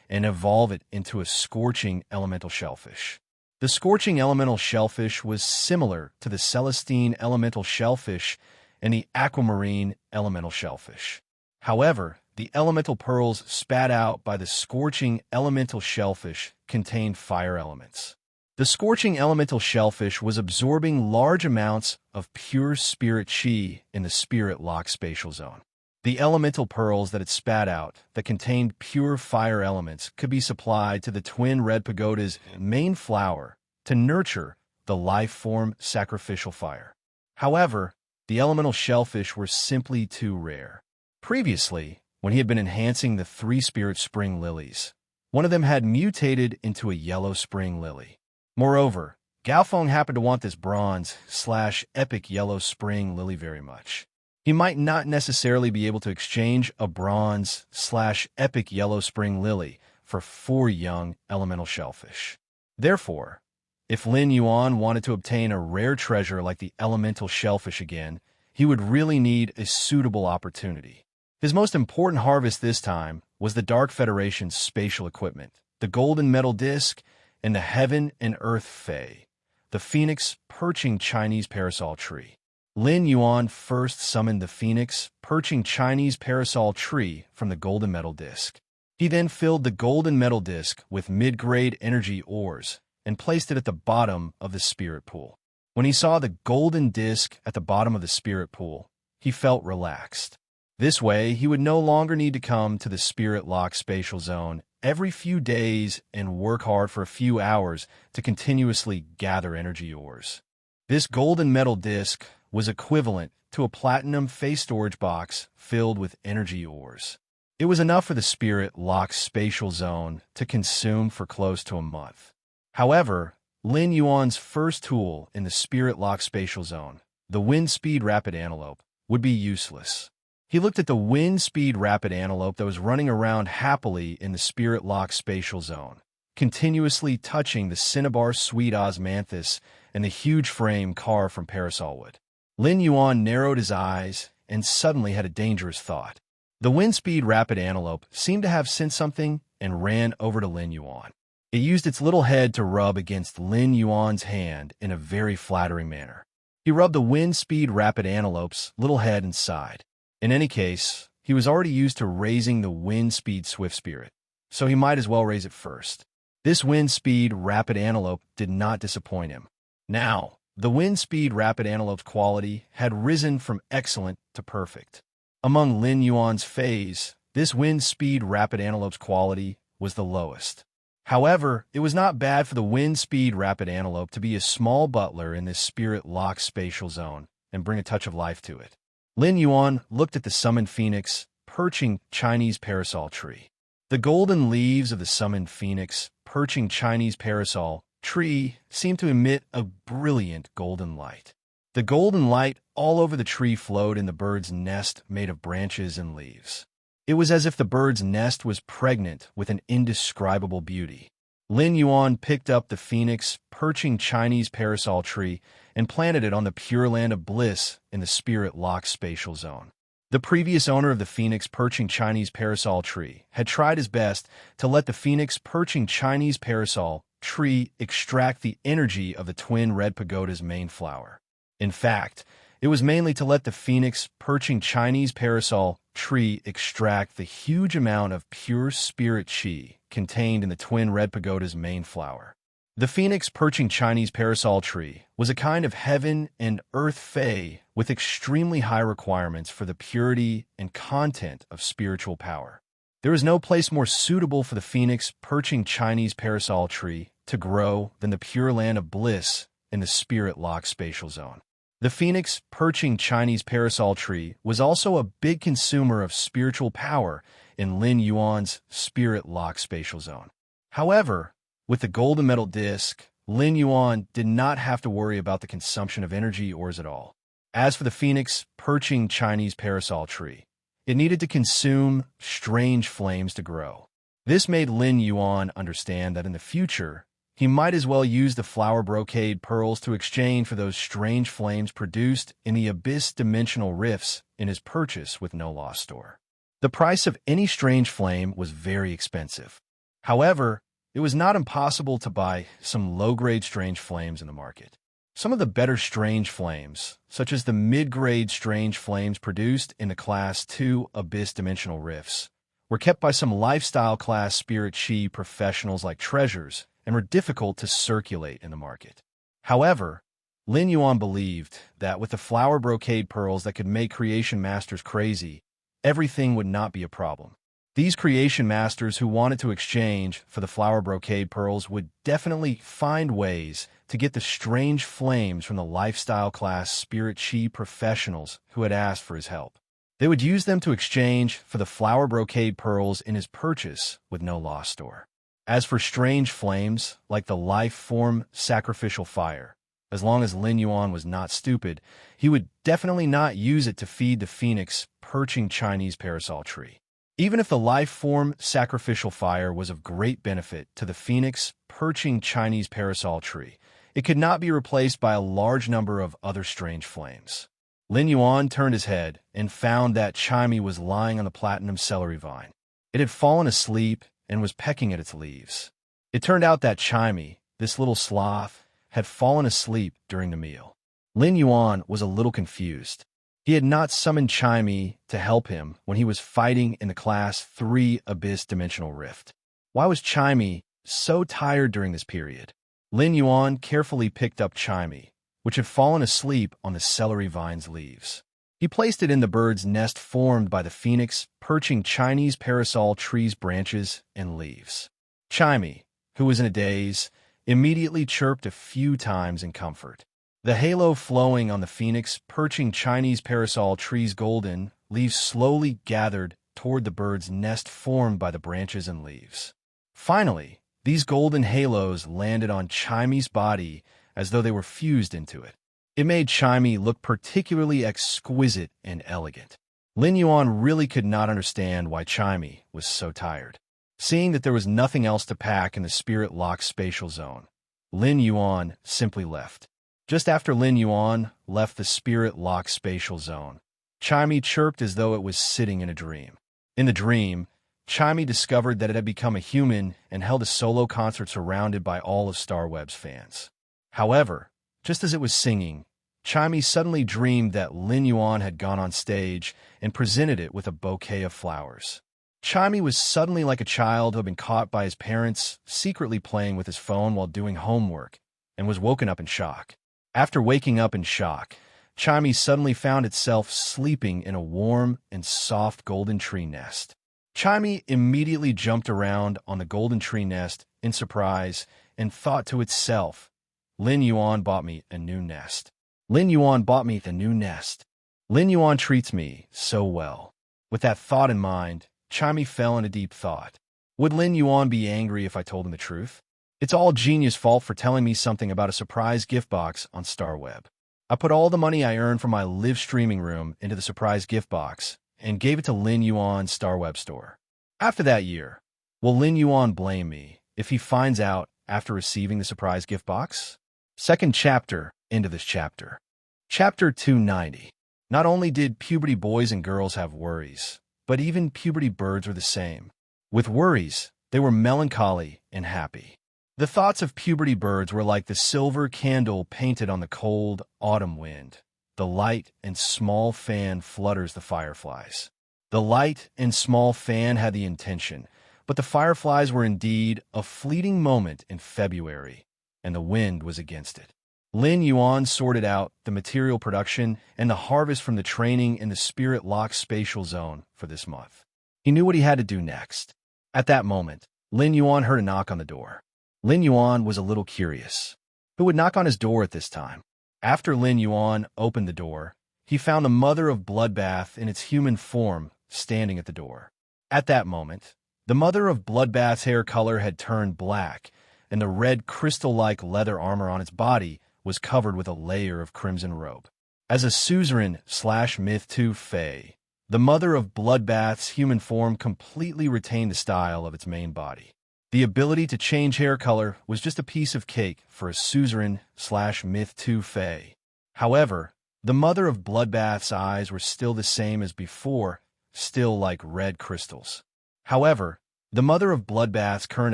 and evolve it into a scorching elemental shellfish. The scorching elemental shellfish was similar to the celestine elemental shellfish and the aquamarine elemental shellfish. However, the elemental pearls spat out by the scorching elemental shellfish contained fire elements. The scorching elemental shellfish was absorbing large amounts of pure spirit chi in the spirit lock spatial zone. The elemental pearls that it spat out that contained pure fire elements could be supplied to the twin red pagoda's main flower to nurture the life-form sacrificial fire. However, the elemental shellfish were simply too rare. Previously, when he had been enhancing the 3 spirit spring lilies, one of them had mutated into a yellow spring lily. Moreover, Gaofeng happened to want this bronze/epic yellow spring lily very much. He might not necessarily be able to exchange a bronze/epic yellow spring lily for 4 young elemental shellfish. Therefore, if Lin Yuan wanted to obtain a rare treasure like the elemental shellfish again, he would really need a suitable opportunity. His most important harvest this time was the Dark Federation's spatial equipment, the golden metal disc, and the Heaven and Earth Fae, the phoenix perching Chinese parasol tree. Lin Yuan first summoned the phoenix perching Chinese parasol tree from the golden metal disc. He then filled the golden metal disc with mid-grade energy ores and placed it at the bottom of the spirit pool. When he saw the golden disc at the bottom of the spirit pool, he felt relaxed. This way, he would no longer need to come to the spirit lock spatial zone every few days and work hard for a few hours to continuously gather energy ores. This golden metal disc was equivalent to a platinum face storage box filled with energy ores. It was enough for the spirit lock spatial zone to consume for close to a month. However, Lin Yuan's first tool in the spirit lock spatial zone, the wind speed rapid antelope, would be useless. He looked at the wind speed rapid antelope that was running around happily in the spirit lock spatial zone, continuously touching the cinnabar sweet osmanthus and the huge frame carved from parasol wood. Lin Yuan narrowed his eyes and suddenly had a dangerous thought. The wind speed rapid antelope seemed to have sensed something and ran over to Lin Yuan. It used its little head to rub against Lin Yuan's hand in a very flattering manner. He rubbed the wind speed rapid antelope's little head and sighed. In any case, he was already used to raising the wind speed swift spirit, so he might as well raise it first. This wind speed rapid antelope did not disappoint him. Now, the wind speed rapid antelope's quality had risen from excellent to perfect. Among Lin Yuan's fays, this wind speed rapid antelope's quality was the lowest. However, it was not bad for the wind speed rapid antelope to be a small butler in this spirit lock spatial zone and bring a touch of life to it. Lin Yuan looked at the summoned phoenix perching Chinese parasol tree. The golden leaves of the summoned phoenix perching Chinese parasol tree seemed to emit a brilliant golden light. The golden light all over the tree flowed in the bird's nest made of branches and leaves. It was as if the bird's nest was pregnant with an indescribable beauty. Lin Yuan picked up the phoenix perching Chinese parasol tree and planted it on the Pure Land of Bliss in the spirit-locked spatial zone. The previous owner of the phoenix perching Chinese parasol tree had tried his best to let the phoenix perching Chinese parasol tree extract the energy of the twin red pagoda's main flower. In fact, it was mainly to let the phoenix perching Chinese parasol tree extract the huge amount of pure spirit qi contained in the twin red pagoda's main flower. The phoenix perching Chinese parasol tree was a kind of heaven and earth fae with extremely high requirements for the purity and content of spiritual power. There is no place more suitable for the phoenix perching Chinese parasol tree to grow than the Pure Land of Bliss in the spirit-locked spatial zone. The phoenix perching Chinese parasol tree was also a big consumer of spiritual power in Lin Yuan's spirit-locked spatial zone. However, with the golden metal disc, Lin Yuan did not have to worry about the consumption of energy ores at all. As for the phoenix perching Chinese parasol tree, it needed to consume strange flames to grow. This made Lin Yuan understand that in the future, he might as well use the flower brocade pearls to exchange for those strange flames produced in the abyss dimensional rifts in his purchase with No Loss store. The price of any strange flame was very expensive. However, it was not impossible to buy some low-grade strange flames in the market. Some of the better strange flames, such as the mid-grade strange flames produced in the Class 2 Abyss Dimensional Rifts, were kept by some lifestyle class spirit qi professionals like treasures and were difficult to circulate in the market. However, Lin Yuan believed that with the flower brocade pearls that could make creation masters crazy, everything would not be a problem. These creation masters who wanted to exchange for the flower brocade pearls would definitely find ways to get the strange flames from the lifestyle class spirit qi professionals who had asked for his help. They would use them to exchange for the flower brocade pearls in his purchase with No Loss store. As for strange flames, like the life form sacrificial fire, as long as Lin Yuan was not stupid, he would definitely not use it to feed the phoenix perching Chinese parasol tree. Even if the life form sacrificial fire was of great benefit to the phoenix perching Chinese parasol tree, it could not be replaced by a large number of other strange flames. Lin Yuan turned his head and found that Chimey was lying on the platinum celery vine. It had fallen asleep and was pecking at its leaves. It turned out that Chimey, this little sloth, had fallen asleep during the meal. Lin Yuan was a little confused. He had not summoned Chimey to help him when he was fighting in the Class 3 Abyss Dimensional Rift. Why was Chimey so tired during this period? Lin Yuan carefully picked up Chimey, which had fallen asleep on the celery vine's leaves. He placed it in the bird's nest formed by the phoenix perching Chinese parasol tree's branches and leaves. Chimey, who was in a daze, immediately chirped a few times in comfort. The halo flowing on the phoenix perching Chinese parasol tree's golden leaves slowly gathered toward the bird's nest formed by the branches and leaves. Finally, these golden halos landed on Chimey's body as though they were fused into it. It made Chimey look particularly exquisite and elegant. Lin Yuan really could not understand why Chimey was so tired. Seeing that there was nothing else to pack in the spirit-locked spatial zone, Lin Yuan simply left. Just after Lin Yuan left the spirit-locked spatial zone, Chimey chirped as though it was sitting in a dream. In the dream, Chimey discovered that it had become a human and held a solo concert surrounded by all of Starweb's fans. However, just as it was singing, Chimey suddenly dreamed that Lin Yuan had gone on stage and presented it with a bouquet of flowers. Chimey was suddenly like a child who had been caught by his parents secretly playing with his phone while doing homework and was woken up in shock. After waking up in shock, Chimey suddenly found itself sleeping in a warm and soft golden tree nest. Chimey immediately jumped around on the golden tree nest in surprise and thought to itself, Lin Yuan bought me a new nest. Lin Yuan bought me the new nest. Lin Yuan treats me so well. With that thought in mind, Chimey fell into deep thought. Would Lin Yuan be angry if I told him the truth? It's all Genius' fault for telling me something about a surprise gift box on StarWeb. I put all the money I earned from my live streaming room into the surprise gift box and gave it to Lin Yuan's StarWeb store. After that year, will Lin Yuan blame me if he finds out after receiving the surprise gift box? Second chapter into this chapter. Chapter 290. Not only did puberty boys and girls have worries, but even puberty birds were the same. With worries, they were melancholy and happy. The thoughts of puberty birds were like the silver candle painted on the cold autumn wind. The light and small fan flutters the fireflies. The light and small fan had the intention, but the fireflies were indeed a fleeting moment in February, and the wind was against it. Lin Yuan sorted out the material production and the harvest from the training in the Spirit Lock spatial zone for this month. He knew what he had to do next. At that moment, Lin Yuan heard a knock on the door. Lin Yuan was a little curious. Who would knock on his door at this time? After Lin Yuan opened the door, he found the mother of Bloodbath in its human form standing at the door. At that moment, the mother of Bloodbath's hair color had turned black, and the red crystal-like leather armor on its body was covered with a layer of crimson robe. As a suzerain/myth 2 fae, the mother of Bloodbath's human form completely retained the style of its main body. The ability to change hair color was just a piece of cake for a suzerain/myth 2 fae. However, the mother of Bloodbath's eyes were still the same as before, still like red crystals. However, the mother of Bloodbath's current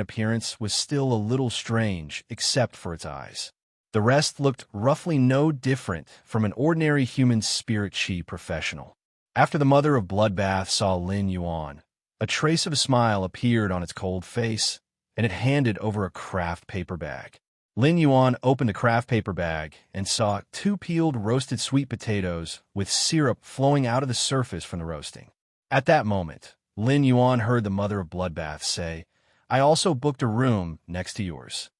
appearance was still a little strange, except for its eyes. The rest looked roughly no different from an ordinary human spirit chi professional. After the mother of Bloodbath saw Lin Yuan, a trace of a smile appeared on its cold face, and it handed over a craft paper bag. Lin Yuan opened the craft paper bag and saw 2 peeled roasted sweet potatoes with syrup flowing out of the surface from the roasting. At that moment, Lin Yuan heard the mother of Bloodbath say, "I also booked a room next to yours.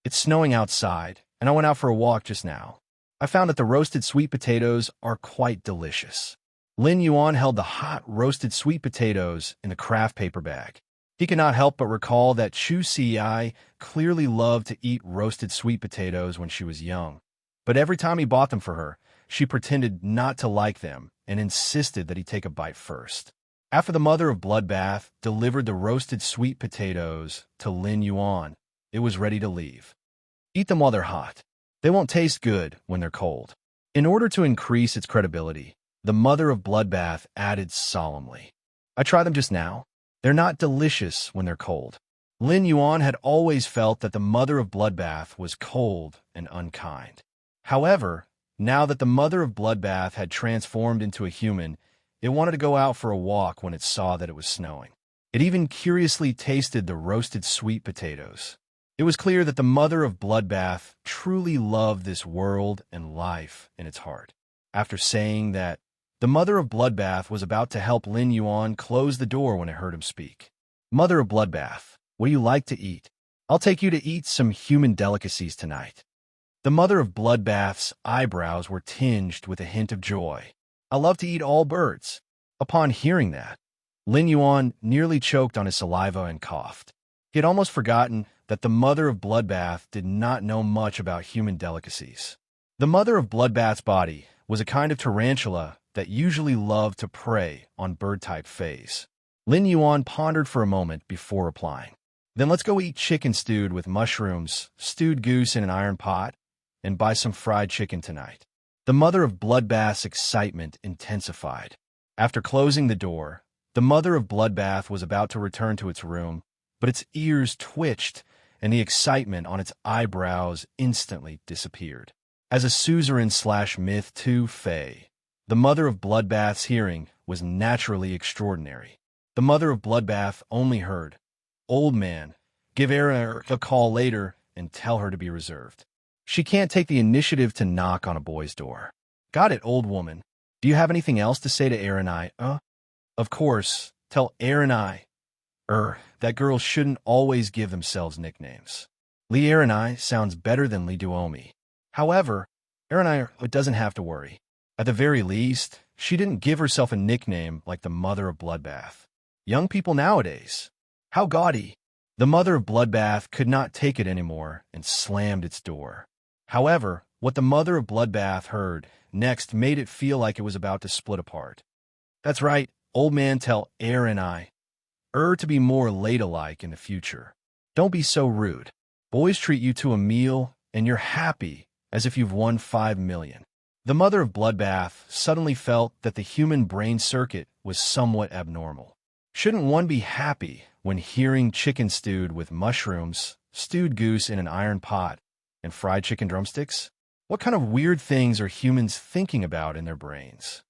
It's snowing outside, and I went out for a walk just now. I found that the roasted sweet potatoes are quite delicious." Lin Yuan held the hot roasted sweet potatoes in the craft paper bag. He could not help but recall that Chu Ci clearly loved to eat roasted sweet potatoes when she was young. But every time he bought them for her, she pretended not to like them and insisted that he take a bite first. After the mother of Bloodbath delivered the roasted sweet potatoes to Lin Yuan, it was ready to leave. Eat them while they're hot. They won't taste good when they're cold. In order to increase its credibility, the mother of Bloodbath added solemnly, "I tried them just now. They're not delicious when they're cold." Lin Yuan had always felt that the mother of Bloodbath was cold and unkind. However, now that the mother of Bloodbath had transformed into a human, it wanted to go out for a walk when it saw that it was snowing. It even curiously tasted the roasted sweet potatoes. It was clear that the mother of Bloodbath truly loved this world and life in its heart. After saying that, the mother of Bloodbath was about to help Lin Yuan close the door when it heard him speak. "Mother of Bloodbath, what do you like to eat? I'll take you to eat some human delicacies tonight." The mother of Bloodbath's eyebrows were tinged with a hint of joy. "I love to eat all birds." Upon hearing that, Lin Yuan nearly choked on his saliva and coughed. He had almost forgotten that the mother of Bloodbath did not know much about human delicacies. The mother of Bloodbath's body was a kind of tarantula that usually loved to prey on bird-type fays. Lin Yuan pondered for a moment before replying. "Then let's go eat chicken stewed with mushrooms, stewed goose in an iron pot, and buy some fried chicken tonight." The mother of Bloodbath's excitement intensified. After closing the door, the mother of Bloodbath was about to return to its room, but its ears twitched, and the excitement on its eyebrows instantly disappeared. As a suzerain/myth 2 fae, the mother of Bloodbath's hearing was naturally extraordinary. The mother of Bloodbath only heard, "Old man, give Erin a call later and tell her to be reserved. She can't take the initiative to knock on a boy's door." "Got it, old woman. Do you have anything else to say to Erin I? Of course, tell Erin I. That girls shouldn't always give themselves nicknames. Lee Erin I sounds better than Lee Duomi. However, It doesn't have to worry. At the very least, she didn't give herself a nickname like the Mother of Bloodbath. Young people nowadays. How gaudy. The Mother of Bloodbath could not take it anymore and slammed its door. However, what the Mother of Bloodbath heard next made it feel like it was about to split apart. That's right, old man, tell and I to be more ladylike in the future. Don't be so rude. Boys treat you to a meal, and you're happy as if you've won 5 million. The Mother of Bloodbath suddenly felt that the human brain circuit was somewhat abnormal. Shouldn't one be happy when hearing chicken stewed with mushrooms, stewed goose in an iron pot, and fried chicken drumsticks? What kind of weird things are humans thinking about in their brains?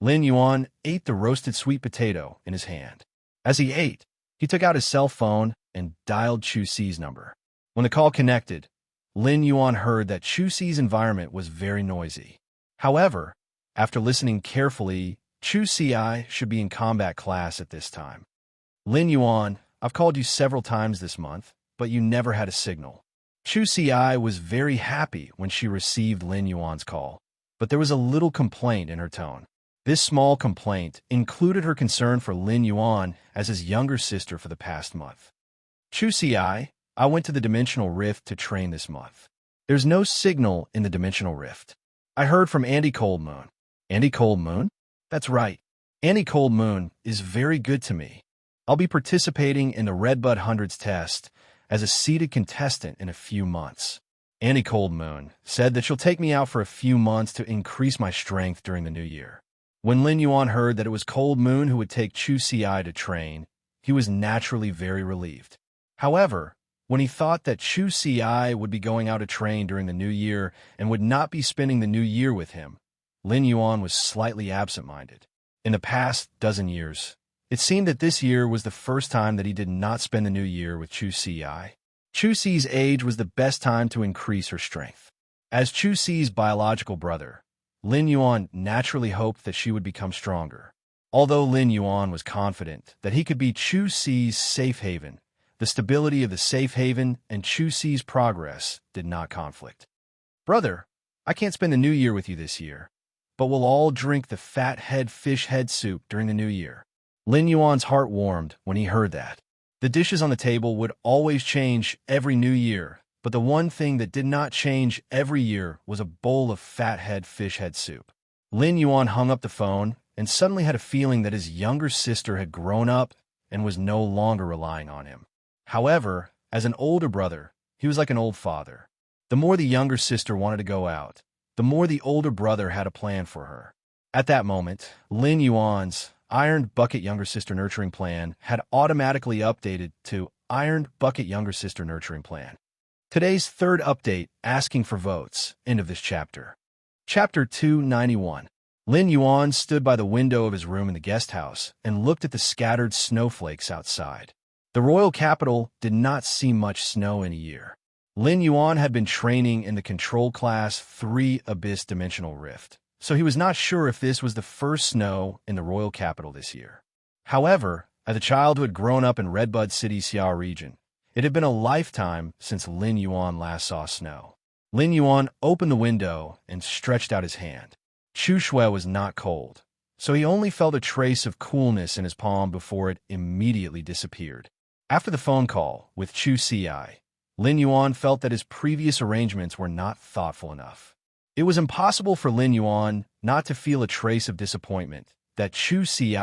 Lin Yuan ate the roasted sweet potato in his hand. As he ate, he took out his cell phone and dialed Chu Si's number. When the call connected, Lin Yuan heard that Chu Si's environment was very noisy. However, after listening carefully, Chu Si should be in combat class at this time. Lin Yuan, I've called you several times this month, but you never had a signal. Chu Si was very happy when she received Lin Yuan's call, but there was a little complaint in her tone. This small complaint included her concern for Lin Yuan as his younger sister for the past month. Chu Si, I went to the Dimensional Rift to train this month. There's no signal in the Dimensional Rift. I heard from Andy Coldmoon. Andy Coldmoon? That's right. Andy Coldmoon is very good to me. I'll be participating in the Redbud Hundreds test as a seated contestant in a few months. Andy Coldmoon said that she'll take me out for a few months to increase my strength during the new year. When Lin Yuan heard that it was Coldmoon who would take Chu Si to train, he was naturally very relieved. However, when he thought that Chu Si would be going out to train during the new year and would not be spending the new year with him, Lin Yuan was slightly absent-minded. In the past dozen years, it seemed that this year was the first time that he did not spend the new year with Chu Si. Chu Si's age was the best time to increase her strength. As Chu Si's biological brother, Lin Yuan naturally hoped that she would become stronger. Although Lin Yuan was confident that he could be Chu Si's safe haven, the stability of the safe haven and Chu Si's progress did not conflict. Brother, I can't spend the new year with you this year, but we'll all drink the fat head fish head soup during the new year. Lin Yuan's heart warmed when he heard that. The dishes on the table would always change every new year, but the one thing that did not change every year was a bowl of fat head fish head soup. Lin Yuan hung up the phone and suddenly had a feeling that his younger sister had grown up and was no longer relying on him. However, as an older brother, he was like an old father. The more the younger sister wanted to go out, the more the older brother had a plan for her. At that moment, Lin Yuan's Ironed Bucket Younger Sister Nurturing Plan had automatically updated to Ironed Bucket Younger Sister Nurturing Plan. Today's third update, asking for votes. End of this chapter. Chapter 291. Lin Yuan stood by the window of his room in the guest house and looked at the scattered snowflakes outside. The royal capital did not see much snow in a year. Lin Yuan had been training in the Control Class 3 Abyss Dimensional Rift, so he was not sure if this was the first snow in the royal capital this year. However, as a child who had grown up in Redbud City, Xia region, it had been a lifetime since Lin Yuan last saw snow. Lin Yuan opened the window and stretched out his hand. Chu Shui was not cold, so he only felt a trace of coolness in his palm before it immediately disappeared. After the phone call with Chu Si, Lin Yuan felt that his previous arrangements were not thoughtful enough. It was impossible for Lin Yuan not to feel a trace of disappointment that Chu Si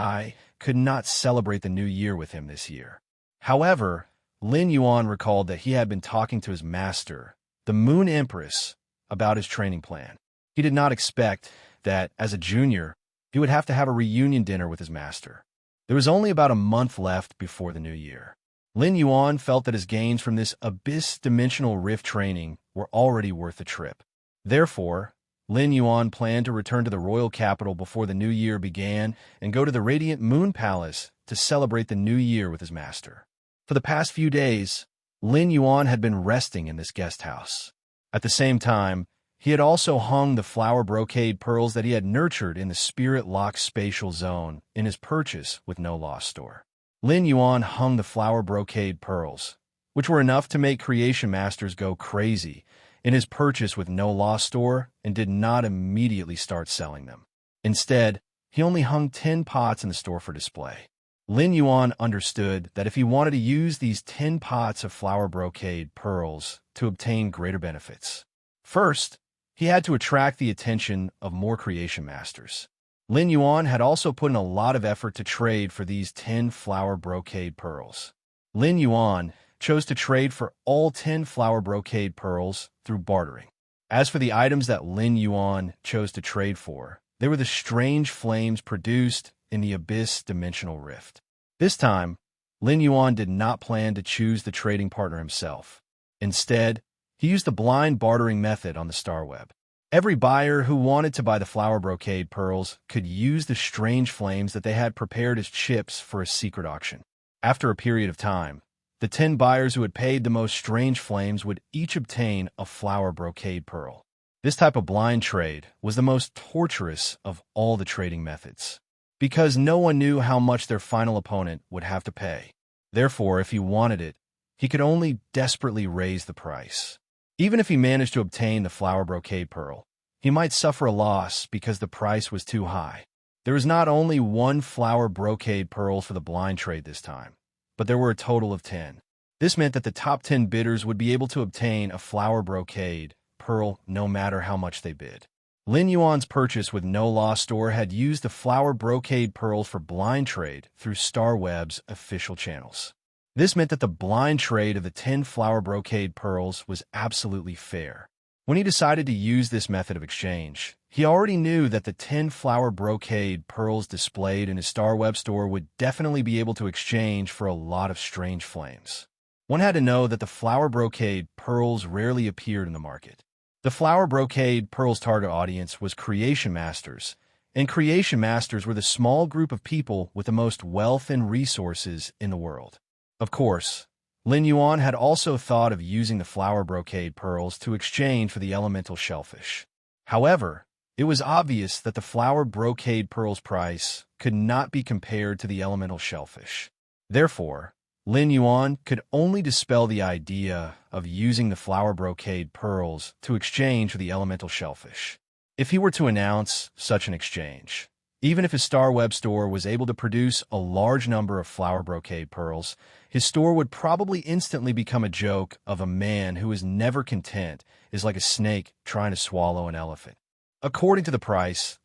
could not celebrate the new year with him this year. However, Lin Yuan recalled that he had been talking to his master, the Moon Empress, about his training plan. He did not expect that, as a junior, he would have to have a reunion dinner with his master. There was only about a month left before the new year. Lin Yuan felt that his gains from this Abyss Dimensional Rift training were already worth the trip. Therefore, Lin Yuan planned to return to the royal capital before the new year began and go to the Radiant Moon Palace to celebrate the new year with his master. For the past few days, Lin Yuan had been resting in this guest house. At the same time, he had also hung the flower brocade pearls that he had nurtured in the Spirit Lock Spatial Zone in his purchase with No Loss store. Lin Yuan hung the flower brocade pearls, which were enough to make creation masters go crazy, in his purchase with no loss store and did not immediately start selling them. Instead, he only hung 10 pots in the store for display. Lin Yuan understood that if he wanted to use these 10 pots of flower brocade pearls to obtain greater benefits, first, he had to attract the attention of more creation masters. Lin Yuan had also put in a lot of effort to trade for these 10 flower brocade pearls. Lin Yuan chose to trade for all 10 flower brocade pearls through bartering. As for the items that Lin Yuan chose to trade for, they were the strange flames produced in the Abyss Dimensional Rift. This time, Lin Yuan did not plan to choose the trading partner himself. Instead, he used the blind bartering method on the Star Web. Every buyer who wanted to buy the flower brocade pearls could use the strange flames that they had prepared as chips for a secret auction. After a period of time, the 10 buyers who had paid the most strange flames would each obtain a flower brocade pearl. This type of blind trade was the most torturous of all the trading methods, because no one knew how much their final opponent would have to pay. Therefore, if he wanted it, he could only desperately raise the price. Even if he managed to obtain the flower brocade pearl, he might suffer a loss because the price was too high. There was not only one flower brocade pearl for the blind trade this time, but there were a total of 10. This meant that the top 10 bidders would be able to obtain a flower brocade pearl no matter how much they bid. Lin Yuan's purchase with no loss store had used the flower brocade pearls for blind trade through StarWeb's official channels. This meant that the blind trade of the 10 flower brocade pearls was absolutely fair. When he decided to use this method of exchange, he already knew that the 10 flower brocade pearls displayed in his StarWeb store would definitely be able to exchange for a lot of strange flames. One had to know that the flower brocade pearls rarely appeared in the market. The flower brocade pearls' target audience was creation masters, and creation masters were the small group of people with the most wealth and resources in the world. Of course, Lin Yuan had also thought of using the flower brocade pearls to exchange for the elemental shellfish. However, it was obvious that the flower brocade pearls' price could not be compared to the elemental shellfish. Therefore, Lin Yuan could only dispel the idea of using the flower brocade pearls to exchange for the elemental shellfish. If he were to announce such an exchange, even if his StarWeb store was able to produce a large number of flower brocade pearls, his store would probably instantly become a joke of a man who is never content, is like a snake trying to swallow an elephant. According to the price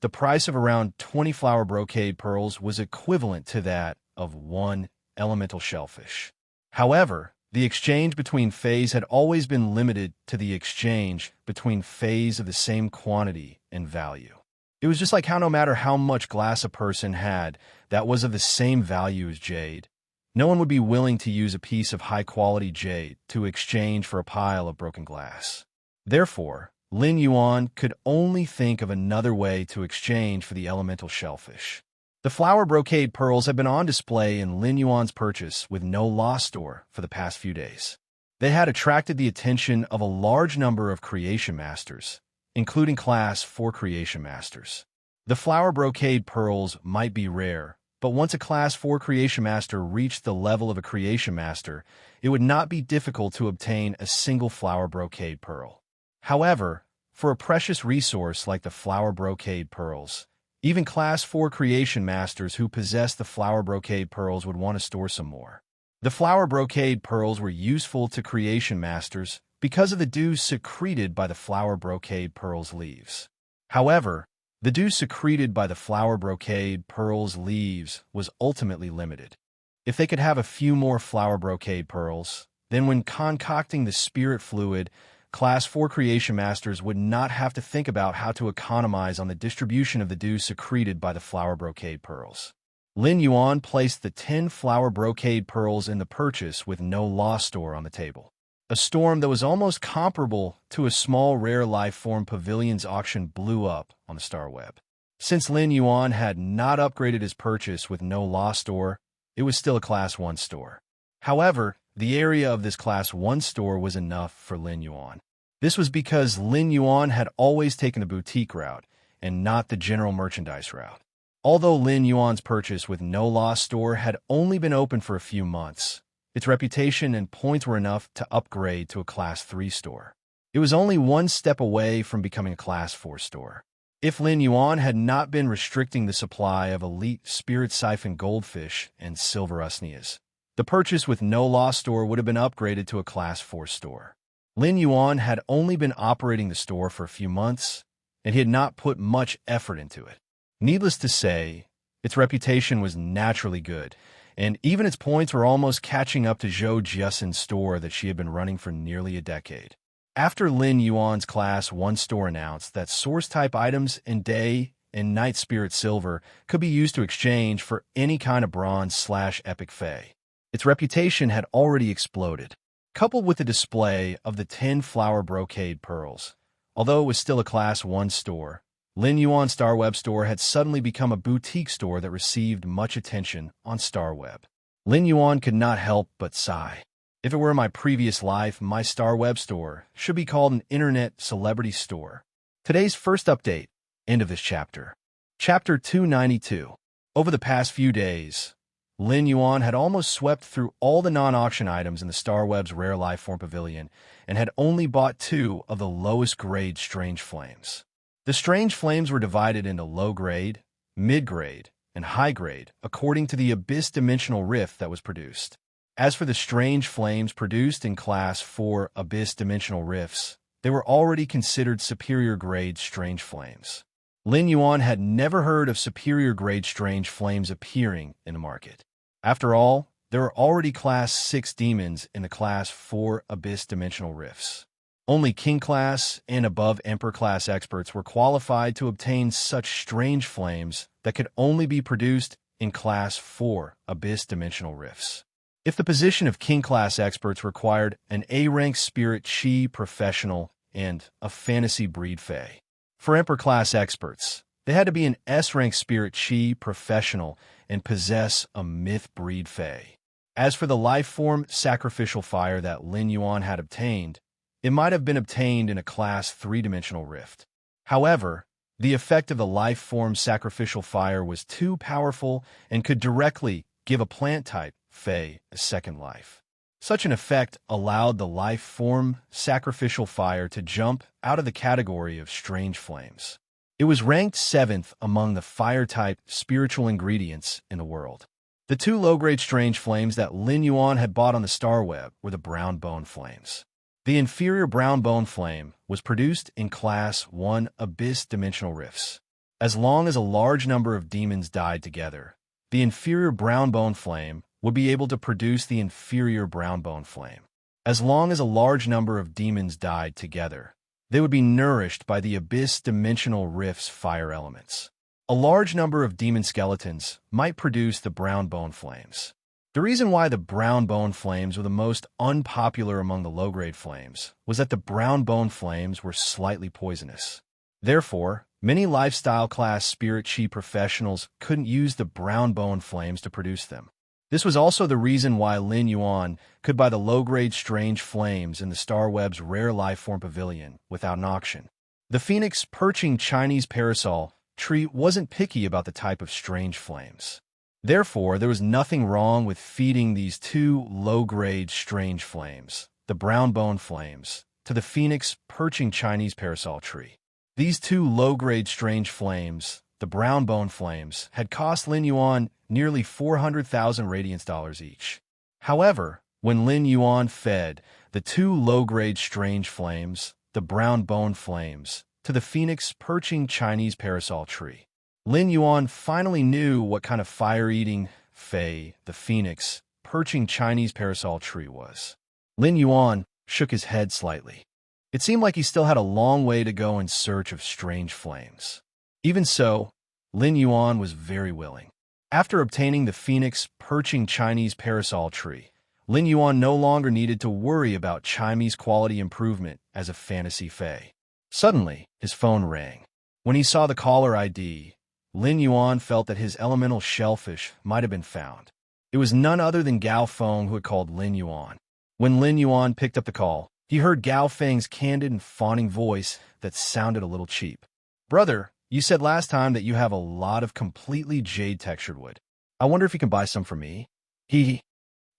of around 20 flower brocade pearls was equivalent to that of one elemental shellfish. However, the exchange between phase had always been limited to the exchange between phase of the same quantity and value. It was just like how no matter how much glass a person had that was of the same value as jade, no one would be willing to use a piece of high-quality jade to exchange for a pile of broken glass. Therefore, Lin Yuan could only think of another way to exchange for the elemental shellfish. The flower brocade pearls had been on display in Lin Yuan's purchase with no loss store for the past few days. They had attracted the attention of a large number of creation masters, including Class 4 creation masters. The flower brocade pearls might be rare, but once a Class 4 creation master reached the level of a creation master, it would not be difficult to obtain a single flower brocade pearl. However, for a precious resource like the flower brocade pearls, even Class 4 creation masters who possessed the flower brocade pearls would want to store some more. The flower brocade pearls were useful to creation masters because of the dew secreted by the flower brocade pearls' leaves. However, the dew secreted by the flower brocade pearls' leaves was ultimately limited. If they could have a few more flower brocade pearls, then when concocting the spirit fluid, Class 4 creation masters would not have to think about how to economize on the distribution of the dew secreted by the flower brocade pearls. Lin Yuan placed the 10 flower brocade pearls in the purchase with no loss store on the table. A storm that was almost comparable to a small rare life form pavilion's auction blew up on the StarWeb. Since Lin Yuan had not upgraded his purchase with no loss store, it was still a Class 1 store. However, the area of this Class 1 store was enough for Lin Yuan. This was because Lin Yuan had always taken the boutique route and not the general merchandise route. Although Lin Yuan's purchase with no loss store had only been open for a few months, its reputation and points were enough to upgrade to a Class 3 store. It was only one step away from becoming a Class 4 store. If Lin Yuan had not been restricting the supply of elite spirit siphon goldfish and silver usnias, the purchase with no loss store would have been upgraded to a Class 4 store. Lin Yuan had only been operating the store for a few months, and he had not put much effort into it. Needless to say, its reputation was naturally good, and even its points were almost catching up to Zhou Jiasen's store that she had been running for nearly a decade. After Lin Yuan's Class 1 store announced that source-type items in Day and Night Spirit Silver could be used to exchange for any kind of bronze/epic fey, its reputation had already exploded. Coupled with the display of the 10-flower brocade pearls, although it was still a Class 1 store, Lin Yuan's StarWeb store had suddenly become a boutique store that received much attention on StarWeb. Lin Yuan could not help but sigh. If it were my previous life, my StarWeb store should be called an internet celebrity store. Today's first update, end of this chapter. Chapter 292. Over the past few days, Lin Yuan had almost swept through all the non-auction items in the StarWeb's Rare Lifeform Pavilion and had only bought 2 of the lowest grade Strange Flames. The Strange Flames were divided into low grade, mid grade, and high grade according to the Abyss Dimensional Rift that was produced. As for the Strange Flames produced in Class 4 Abyss Dimensional Rifts, they were already considered superior grade Strange Flames. Lin Yuan had never heard of superior grade Strange Flames appearing in the market. After all, there are already Class 6 demons in the Class 4 Abyss Dimensional Rifts. Only King Class and above Emperor Class experts were qualified to obtain such Strange Flames that could only be produced in Class 4 Abyss Dimensional Rifts. If the position of King Class experts required an A-rank Spirit Chi Professional and a Fantasy Breed Fey. For Emperor Class experts, they had to be an S-rank Spirit Chi Professional and possess a Myth Breed Fey. As for the life form Sacrificial Fire that Lin Yuan had obtained, it might have been obtained in a Class 3-dimensional rift. However, the effect of the life form Sacrificial Fire was too powerful and could directly give a plant-type Fey a second life. Such an effect allowed the life form Sacrificial Fire to jump out of the category of Strange Flames. It was ranked 7th among the fire-type spiritual ingredients in the world. The 2 low-grade Strange Flames that Lin Yuan had bought on the StarWeb were the Brown Bone Flames. The inferior Brown Bone Flame was produced in Class 1 Abyss Dimensional Rifts. As long as a large number of demons died together, the inferior Brown Bone Flame would be able to produce the inferior Brown Bone Flame. As long as a large number of demons died together, they would be nourished by the Abyss Dimensional Rift's fire elements. A large number of demon skeletons might produce the Brown Bone Flames. The reason why the Brown Bone Flames were the most unpopular among the low-grade flames was that the Brown Bone Flames were slightly poisonous. Therefore, many lifestyle class Spirit Chi professionals couldn't use the Brown Bone Flames to produce them. This was also the reason why Lin Yuan could buy the low-grade Strange Flames in the StarWeb's Rare Lifeform Pavilion without an auction. The Phoenix perching Chinese parasol tree wasn't picky about the type of Strange Flames. Therefore, there was nothing wrong with feeding these 2 low-grade Strange Flames, the Brown Bone Flames, to the Phoenix perching Chinese parasol tree. These 2 low-grade Strange Flames, the Brown Bone Flames, had cost Lin Yuan nearly 400,000 Radiance dollars each. However, when Lin Yuan fed the 2 low-grade Strange Flames, the Brown Bone Flames, to the Phoenix perching Chinese parasol tree, Lin Yuan finally knew what kind of fire-eating fey the Phoenix perching Chinese parasol tree was. Lin Yuan shook his head slightly. It seemed like he still had a long way to go in search of Strange Flames. Even so, Lin Yuan was very willing. After obtaining the Phoenix perching Chinese parasol tree, Lin Yuan no longer needed to worry about Chinese quality improvement as a fantasy fey. Suddenly, his phone rang. When he saw the caller ID, Lin Yuan felt that his elemental shellfish might have been found. It was none other than Gao Feng who had called Lin Yuan. When Lin Yuan picked up the call, he heard Gao Feng's candid and fawning voice that sounded a little cheap. "Brother, you said last time that you have a lot of completely jade-textured wood. I wonder if you can buy some for me?"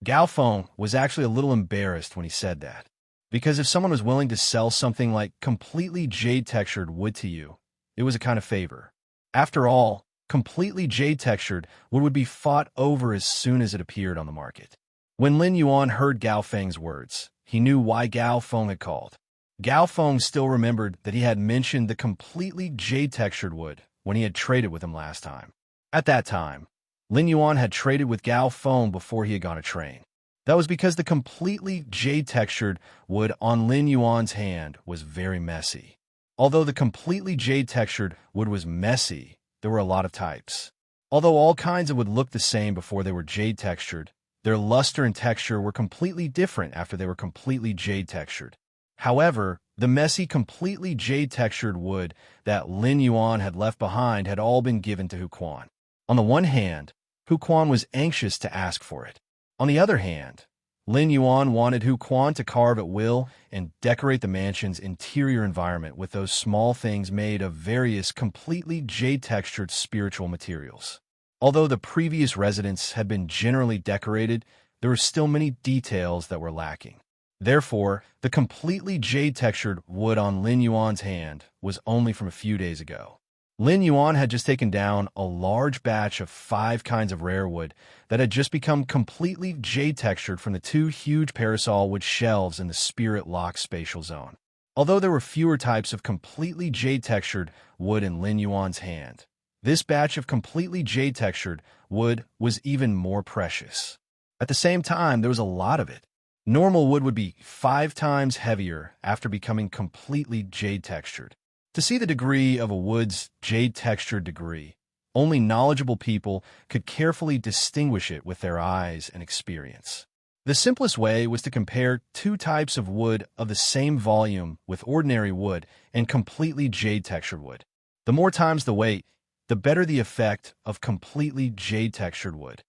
Gao Feng was actually a little embarrassed when he said that. Because if someone was willing to sell something like completely jade-textured wood to you, it was a kind of favor. After all, completely jade-textured wood would be fought over as soon as it appeared on the market. When Lin Yuan heard Gao Feng's words, he knew why Gao Feng had called. Gao Feng still remembered that he had mentioned the completely jade-textured wood when he had traded with him last time. At that time, Lin Yuan had traded with Gao Feng before he had gone to train. That was because the completely jade-textured wood on Lin Yuan's hand was very messy. Although the completely jade-textured wood was messy, there were a lot of types. Although all kinds of wood looked the same before they were jade-textured, their luster and texture were completely different after they were completely jade-textured. However, the messy, completely jade-textured wood that Lin Yuan had left behind had all been given to Hu Quan. On the one hand, Hu Quan was anxious to ask for it. On the other hand, Lin Yuan wanted Hu Quan to carve at will and decorate the mansion's interior environment with those small things made of various completely jade-textured spiritual materials. Although the previous residence had been generally decorated, there were still many details that were lacking. Therefore, the completely jade-textured wood on Lin Yuan's hand was only from a few days ago. Lin Yuan had just taken down a large batch of 5 kinds of rare wood that had just become completely jade-textured from the 2 huge parasol wood shelves in the Spirit Lock spatial zone. Although there were fewer types of completely jade-textured wood in Lin Yuan's hand, this batch of completely jade-textured wood was even more precious. At the same time, there was a lot of it. Normal wood would be 5 times heavier after becoming completely jade-textured. To see the degree of a wood's jade-textured degree, only knowledgeable people could carefully distinguish it with their eyes and experience. The simplest way was to compare 2 types of wood of the same volume with ordinary wood and completely jade-textured wood. The more times the weight, the better the effect of completely jade-textured wood.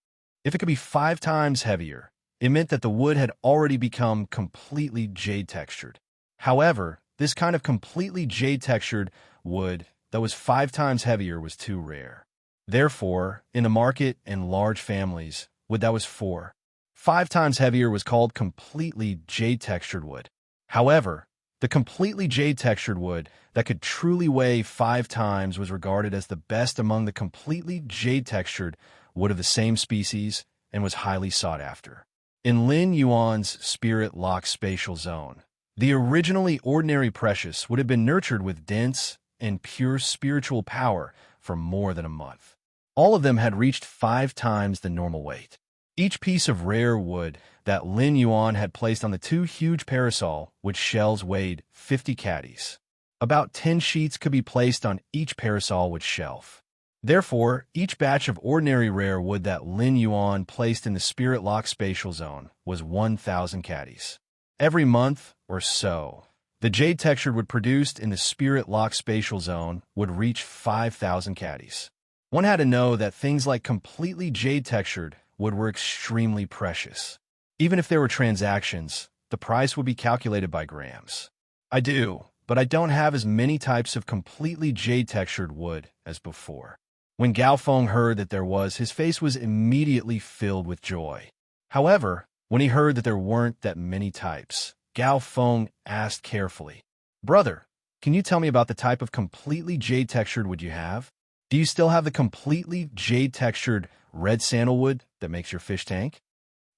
If it could be 5 times heavier, it meant that the wood had already become completely jade-textured. However, this kind of completely jade-textured wood that was 5 times heavier was too rare. Therefore, in a market and large families, wood that was 5 times heavier was called completely jade-textured wood. However, the completely jade-textured wood that could truly weigh 5 times was regarded as the best among the completely jade-textured wood of the same species and was highly sought after. In Lin Yuan's Spirit Lock spatial zone, the originally ordinary precious would have been nurtured with dense and pure spiritual power for more than a month. All of them had reached 5 times the normal weight. Each piece of rare wood that Lin Yuan had placed on the 2 huge parasol wood shelves weighed 50 caddies. About 10 sheets could be placed on each parasol wood shelf. Therefore, each batch of ordinary rare wood that Lin Yuan placed in the Spirit Lock spatial zone was 1,000 caddies. Every month or so, the jade-textured wood produced in the Spirit Lock spatial zone would reach 5,000 caddies. One had to know that things like completely jade-textured wood were extremely precious. Even if there were transactions, the price would be calculated by grams. I do, but I don't have as many types of completely jade-textured wood as before. When Gao Feng heard that there was, his face was immediately filled with joy. However, when he heard that there weren't that many types, Gao Feng asked carefully, "Brother, can you tell me about the type of completely jade-textured wood you have? Do you still have the completely jade-textured red sandalwood that makes your fish tank?"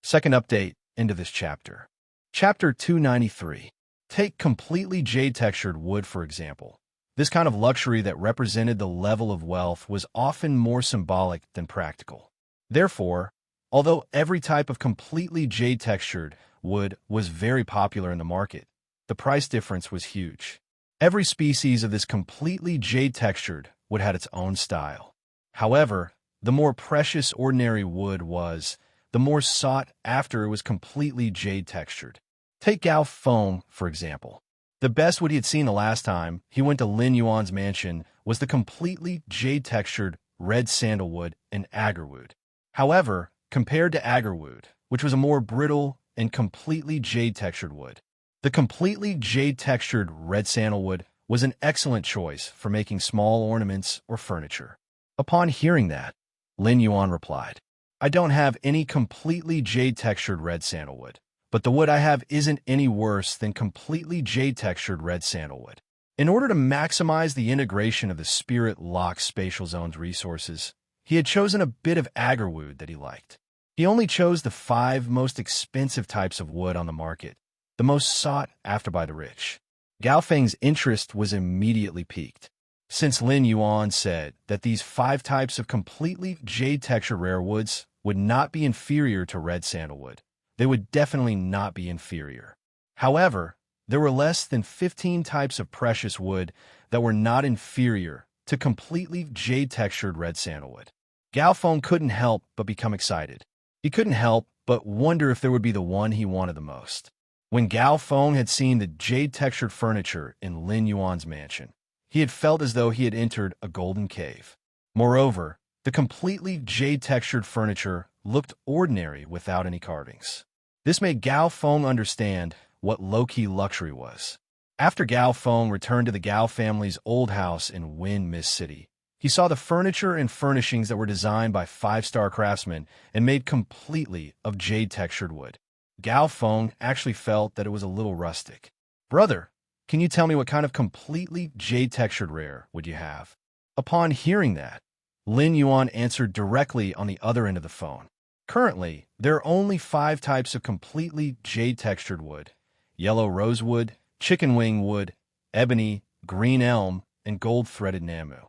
Second update into this chapter. Chapter 293. Take completely jade-textured wood, for example. This kind of luxury that represented the level of wealth was often more symbolic than practical. Therefore, although every type of completely jade-textured wood was very popular in the market, the price difference was huge. Every species of this completely jade-textured wood had its own style. However, the more precious ordinary wood was, the more sought after it was completely jade-textured. Take Gao Feng, for example. The best wood he had seen the last time he went to Lin Yuan's mansion was the completely jade-textured red sandalwood and agarwood. However, compared to agarwood, which was a more brittle and completely jade-textured wood, the completely jade-textured red sandalwood was an excellent choice for making small ornaments or furniture. Upon hearing that, Lin Yuan replied, "I don't have any completely jade-textured red sandalwood, but the wood I have isn't any worse than completely jade-textured red sandalwood. In order to maximize the integration of the spirit-locked spatial zone's resources, he had chosen a bit of agarwood that he liked. He only chose the 5 most expensive types of wood on the market, the most sought after by the rich. Gao Feng's interest was immediately piqued. Since Lin Yuan said that these 5 types of completely jade-textured rare woods would not be inferior to red sandalwood, they would definitely not be inferior. However, there were less than 15 types of precious wood that were not inferior to completely jade-textured red sandalwood. Gao Feng couldn't help but become excited. He couldn't help but wonder if there would be the one he wanted the most. When Gao Feng had seen the jade-textured furniture in Lin Yuan's mansion, he had felt as though he had entered a golden cave. Moreover, the completely jade-textured furniture looked ordinary without any carvings. This made Gao Feng understand what low-key luxury was. After Gao Feng returned to the Gao family's old house in Win Mist City, he saw the furniture and furnishings that were designed by 5-star craftsmen and made completely of jade-textured wood. Gao Feng actually felt that it was a little rustic. "Brother, can you tell me what kind of completely jade-textured rare would you have?" Upon hearing that, Lin Yuan answered directly on the other end of the phone. Currently, there are only 5 types of completely jade-textured wood: yellow rosewood, chicken wing wood, ebony, green elm, and gold-threaded namu.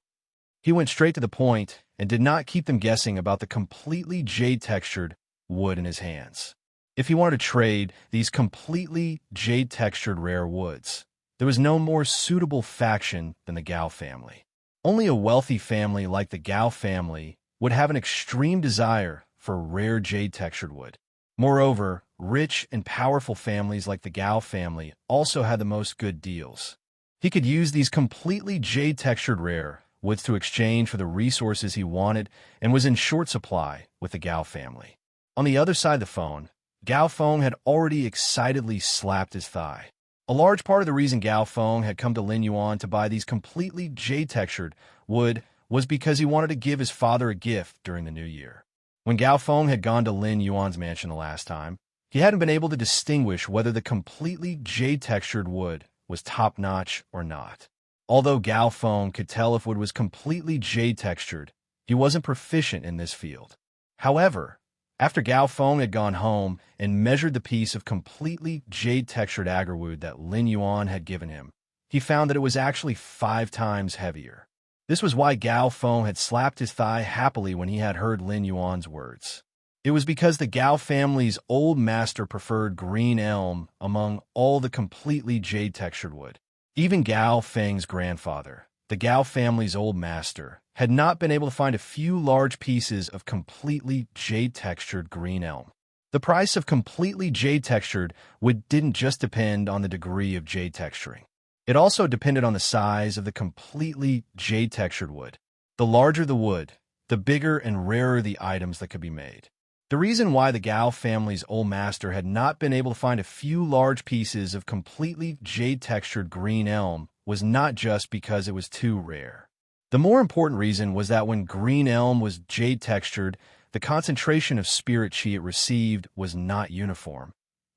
He went straight to the point and did not keep them guessing about the completely jade-textured wood in his hands. If he wanted to trade these completely jade-textured rare woods, there was no more suitable faction than the Gao family. Only a wealthy family like the Gao family would have an extreme desire for rare jade-textured wood. Moreover, rich and powerful families like the Gao family also had the most good deals. He could use these completely jade-textured rare woods to exchange for the resources he wanted and was in short supply with the Gao family. On the other side of the phone, Gao Feng had already excitedly slapped his thigh. A large part of the reason Gao Feng had come to Lin Yuan to buy these completely jade-textured wood was because he wanted to give his father a gift during the new year. When Gao Feng had gone to Lin Yuan's mansion the last time, he hadn't been able to distinguish whether the completely jade-textured wood was top-notch or not. Although Gao Feng could tell if wood was completely jade-textured, he wasn't proficient in this field. However, after Gao Feng had gone home and measured the piece of completely jade-textured agarwood that Lin Yuan had given him, he found that it was actually 5 times heavier. This was why Gao Feng had slapped his thigh happily when he had heard Lin Yuan's words. It was because the Gao family's old master preferred green elm among all the completely jade-textured wood. Even Gao Feng's grandfather, the Gao family's old master, had not been able to find a few large pieces of completely jade-textured green elm. The price of completely jade-textured wood didn't just depend on the degree of jade texturing. It also depended on the size of the completely jade-textured wood. The larger the wood, the bigger and rarer the items that could be made. The reason why the Gao family's old master had not been able to find a few large pieces of completely jade-textured green elm was not just because it was too rare. The more important reason was that when green elm was jade-textured, the concentration of spirit chi it received was not uniform,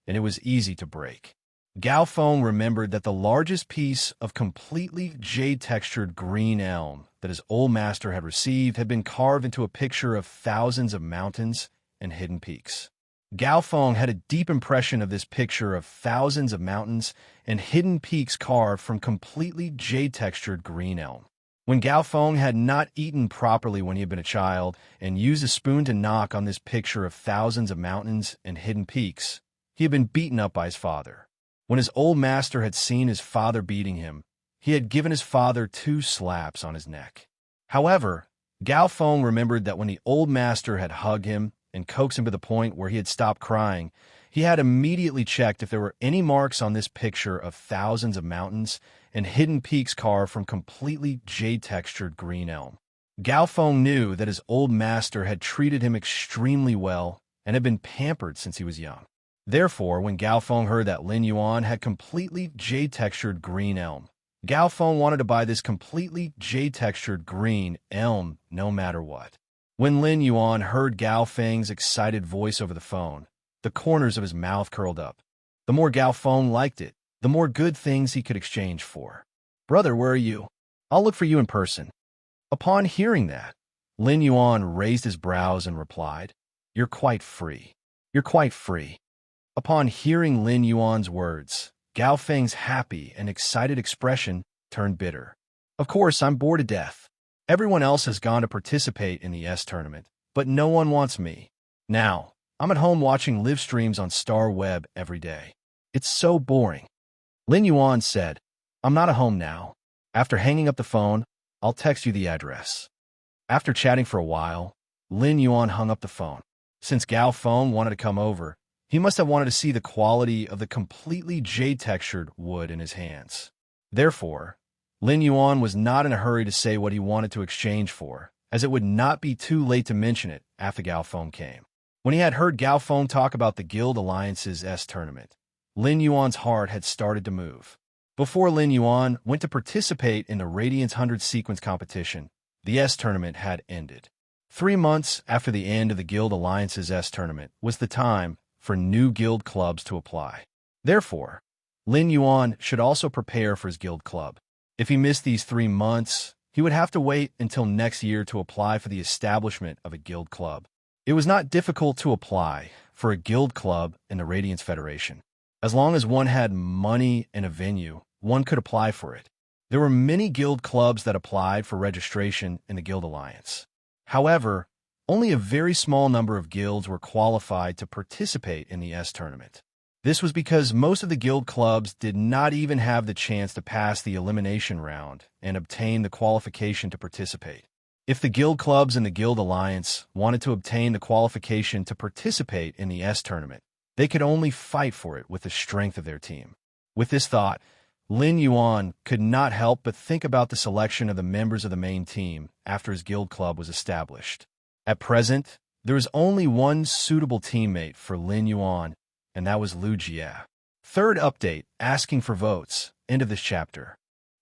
and it was easy to break. Gao Feng remembered that the largest piece of completely jade-textured green elm that his old master had received had been carved into a picture of thousands of mountains and hidden peaks. Gao Feng had a deep impression of this picture of thousands of mountains and hidden peaks carved from completely jade-textured green elm. When Gao Feng had not eaten properly when he had been a child and used a spoon to knock on this picture of thousands of mountains and hidden peaks, he had been beaten up by his father. When his old master had seen his father beating him, he had given his father 2 slaps on his neck. However, Gao Feng remembered that when the old master had hugged him and coaxed him to the point where he had stopped crying, he had immediately checked if there were any marks on this picture of thousands of mountains and hidden peaks carved from completely jade-textured green elm. Gao Feng knew that his old master had treated him extremely well and had been pampered since he was young. Therefore, when Gao Feng heard that Lin Yuan had completely jade-textured green elm, Gao Feng wanted to buy this completely jade-textured green elm no matter what. When Lin Yuan heard Gao Feng's excited voice over the phone, The corners of his mouth curled up. The more Gao Feng liked it, the more good things he could exchange for. "Brother, where are you? I'll look for you in person." Upon hearing that, Lin Yuan raised his brows and replied, "You're quite free. You're quite free." Upon hearing Lin Yuan's words, Gao Feng's happy and excited expression turned bitter. "Of course, I'm bored to death. Everyone else has gone to participate in the S tournament, but no one wants me. Now, I'm at home watching live streams on Star Web every day. It's so boring." Lin Yuan said, "I'm not at home now. After hanging up the phone, I'll text you the address." After chatting for a while, Lin Yuan hung up the phone. Since Gao Feng wanted to come over, he must have wanted to see the quality of the completely jade-textured wood in his hands. Therefore, Lin Yuan was not in a hurry to say what he wanted to exchange for, as it would not be too late to mention it after Gao Feng came. When he had heard Gao Feng talk about the Guild Alliance's S tournament, Lin Yuan's heart had started to move. Before Lin Yuan went to participate in the Radiance 100 sequence competition, the S tournament had ended. 3 months after the end of the Guild Alliance's S tournament was the time for new guild clubs to apply. Therefore, Lin Yuan should also prepare for his guild club. If he missed these 3 months, he would have to wait until next year to apply for the establishment of a guild club. It was not difficult to apply for a guild club in the Radiance Federation. As long as one had money and a venue, one could apply for it. There were many guild clubs that applied for registration in the Guild Alliance. However, only a very small number of guilds were qualified to participate in the S tournament. This was because most of the guild clubs did not even have the chance to pass the elimination round and obtain the qualification to participate. If the guild clubs in the Guild Alliance wanted to obtain the qualification to participate in the S tournament, they could only fight for it with the strength of their team. With this thought, Lin Yuan could not help but think about the selection of the members of the main team after his guild club was established. At present, there was only one suitable teammate for Lin Yuan, and that was Lu Jie. Third update, asking for votes. End of this chapter.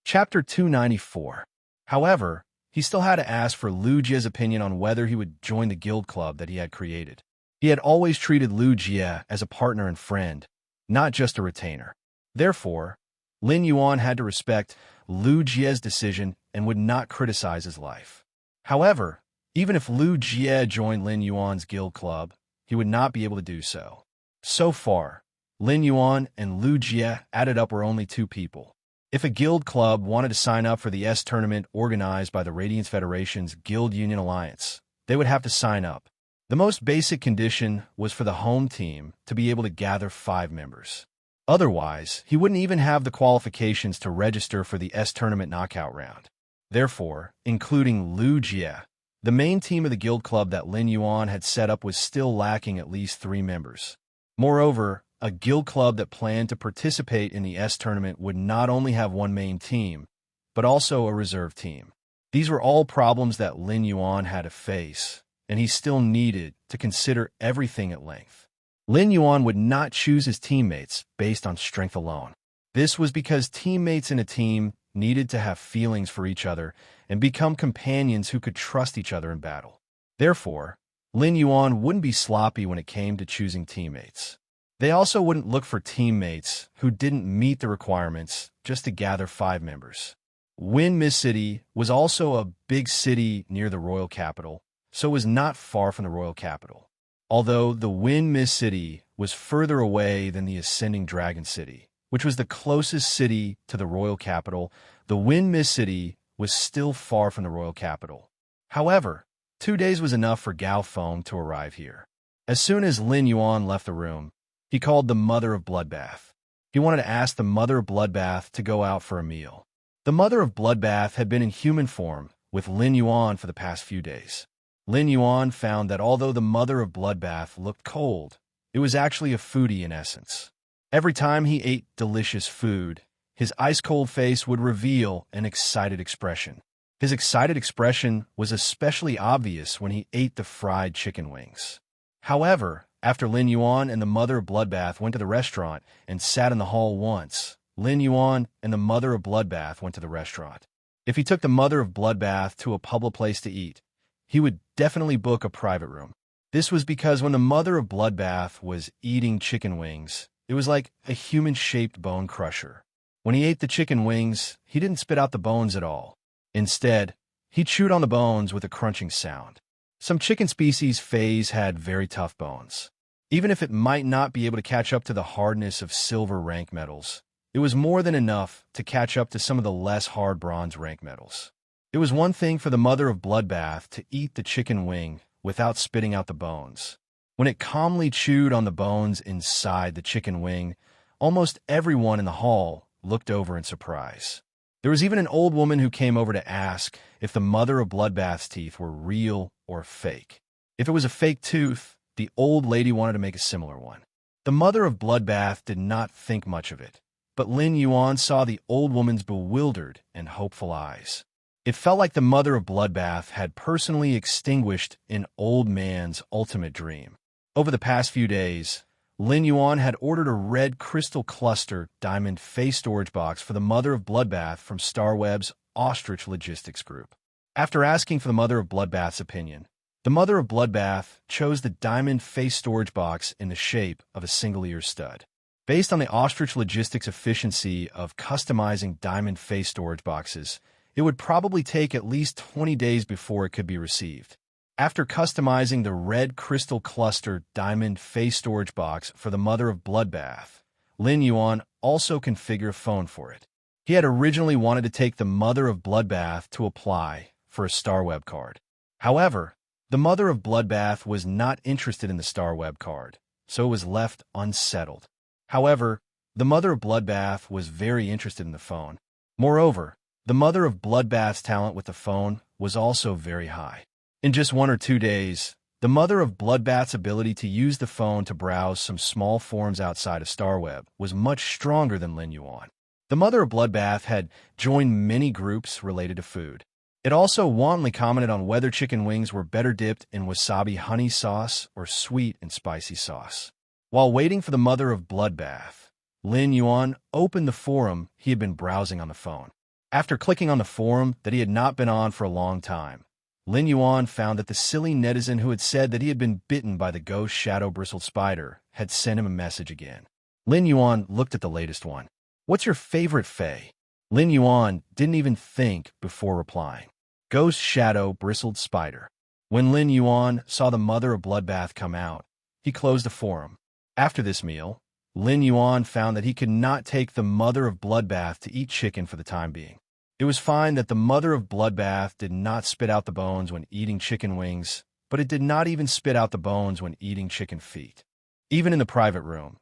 Chapter 294. However, he still had to ask for Lu Jie's opinion on whether he would join the guild club that he had created. He had always treated Lu Jie as a partner and friend, not just a retainer. Therefore, Lin Yuan had to respect Lu Jie's decision and would not criticize his life. However, even if Lu Jie joined Lin Yuan's guild club, he would not be able to do so. So far, Lin Yuan and Lu Jie added up were only 2 people. If a guild club wanted to sign up for the S tournament organized by the Radiance Federation's Guild Union Alliance, they would have to sign up. The most basic condition was for the home team to be able to gather 5 members. Otherwise, he wouldn't even have the qualifications to register for the S tournament knockout round. Therefore, including Lu Jie, the main team of the guild club that Lin Yuan had set up was still lacking at least 3 members. Moreover, a guild club that planned to participate in the S tournament would not only have one main team, but also a reserve team. These were all problems that Lin Yuan had to face, and he still needed to consider everything at length. Lin Yuan would not choose his teammates based on strength alone. This was because teammates in a team needed to have feelings for each other and become companions who could trust each other in battle. Therefore, Lin Yuan wouldn't be sloppy when it came to choosing teammates. They also wouldn't look for teammates who didn't meet the requirements just to gather 5 members. Mist City was also a big city near the royal capital, so it was not far from the royal capital. Although the Mist City was further away than the Ascending Dragon City, which was the closest city to the royal capital, the Mist City was still far from the royal capital. However, 2 days was enough for Gao Feng to arrive here. As soon as Lin Yuan left the room, he called the Mother of Bloodbath. He wanted to ask the Mother of Bloodbath to go out for a meal. The Mother of Bloodbath had been in human form with Lin Yuan for the past few days. Lin Yuan found that although the Mother of Bloodbath looked cold, it was actually a foodie in essence. Every time he ate delicious food, his ice-cold face would reveal an excited expression. His excited expression was especially obvious when he ate the fried chicken wings. However, after Lin Yuan and the Mother of Bloodbath went to the restaurant and sat in the hall once, Lin Yuan and the Mother of Bloodbath went to the restaurant. If he took the Mother of Bloodbath to a public place to eat, he would definitely book a private room. This was because when the mother of Bloodbath was eating chicken wings, it was like a human-shaped bone crusher. When he ate the chicken wings, he didn't spit out the bones at all. Instead, he chewed on the bones with a crunching sound. Some chicken species Fays had very tough bones. Even if it might not be able to catch up to the hardness of silver rank metals, it was more than enough to catch up to some of the less hard bronze rank metals. It was one thing for the mother of Bloodbath to eat the chicken wing without spitting out the bones. When it calmly chewed on the bones inside the chicken wing, almost everyone in the hall looked over in surprise. There was even an old woman who came over to ask if the mother of Bloodbath's teeth were real or fake. If it was a fake tooth, the old lady wanted to make a similar one. The mother of Bloodbath did not think much of it, but Lin Yuan saw the old woman's bewildered and hopeful eyes. It felt like the mother of Bloodbath had personally extinguished an old man's ultimate dream. Over the past few days, Lin Yuan had ordered a red crystal cluster diamond face storage box for the mother of Bloodbath from Starweb's Ostrich Logistics Group. After asking for the mother of Bloodbath's opinion, the mother of Bloodbath chose the diamond face storage box in the shape of a single-ear stud. Based on the Ostrich Logistics efficiency of customizing diamond face storage boxes, it would probably take at least 20 days before it could be received. After customizing the red crystal cluster diamond face storage box for the mother of Bloodbath, Lin Yuan also configured a phone for it. He had originally wanted to take the mother of Bloodbath to apply for a Starweb card. However, the mother of Bloodbath was not interested in the Starweb card, so it was left unsettled. However, the mother of Bloodbath was very interested in the phone. Moreover, the mother of Bloodbath's talent with the phone was also very high. In just 1 or 2 days, the mother of Bloodbath's ability to use the phone to browse some small forums outside of Starweb was much stronger than Lin Yuan. The mother of Bloodbath had joined many groups related to food. It also wantonly commented on whether chicken wings were better dipped in wasabi honey sauce or sweet and spicy sauce. While waiting for the mother of Bloodbath, Lin Yuan opened the forum he had been browsing on the phone. After clicking on the forum that he had not been on for a long time, Lin Yuan found that the silly netizen who had said that he had been bitten by the ghost shadow-bristled spider had sent him a message again. Lin Yuan looked at the latest one. "What's your favorite Fae?" Lin Yuan didn't even think before replying. "Ghost shadow-bristled spider." When Lin Yuan saw the mother of Bloodbath come out, he closed the forum. After this meal, Lin Yuan found that he could not take the mother of Bloodbath to eat chicken for the time being. It was fine that the mother of Bloodbath did not spit out the bones when eating chicken wings, but it did not even spit out the bones when eating chicken feet. Even in the private room,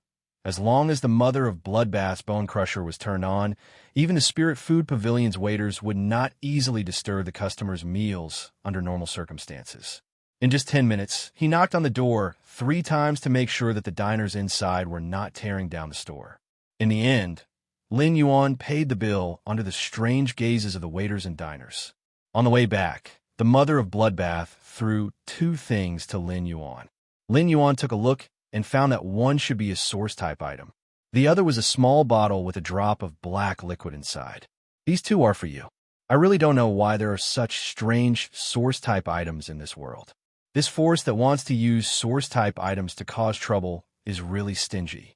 as long as the mother of Bloodbath's bone crusher was turned on, even the Spirit Food Pavilion's waiters would not easily disturb the customers' meals under normal circumstances. In just 10 minutes, he knocked on the door 3 times to make sure that the diners inside were not tearing down the store. In the end, Lin Yuan paid the bill under the strange gazes of the waiters and diners. On the way back, the mother of Bloodbath threw 2 things to Lin Yuan. Lin Yuan took a look and found that one should be a source-type item. The other was a small bottle with a drop of black liquid inside. "These 2 are for you. I really don't know why there are such strange source-type items in this world. This force that wants to use source-type items to cause trouble is really stingy."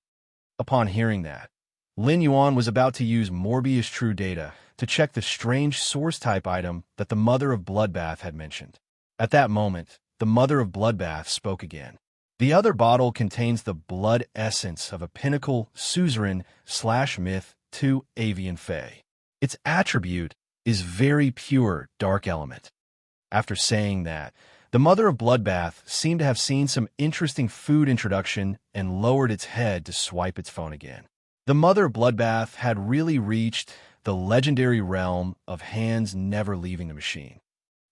Upon hearing that, Lin Yuan was about to use Morbius True Data to check the strange source-type item that the mother of Bloodbath had mentioned. At that moment, the mother of Bloodbath spoke again. "The other bottle contains the blood essence of a pinnacle suzerain/myth 2 avian fae. Its attribute is very pure dark element." After saying that, the mother of Bloodbath seemed to have seen some interesting food introduction and lowered its head to swipe its phone again. The mother of Bloodbath had really reached the legendary realm of hands never leaving the machine.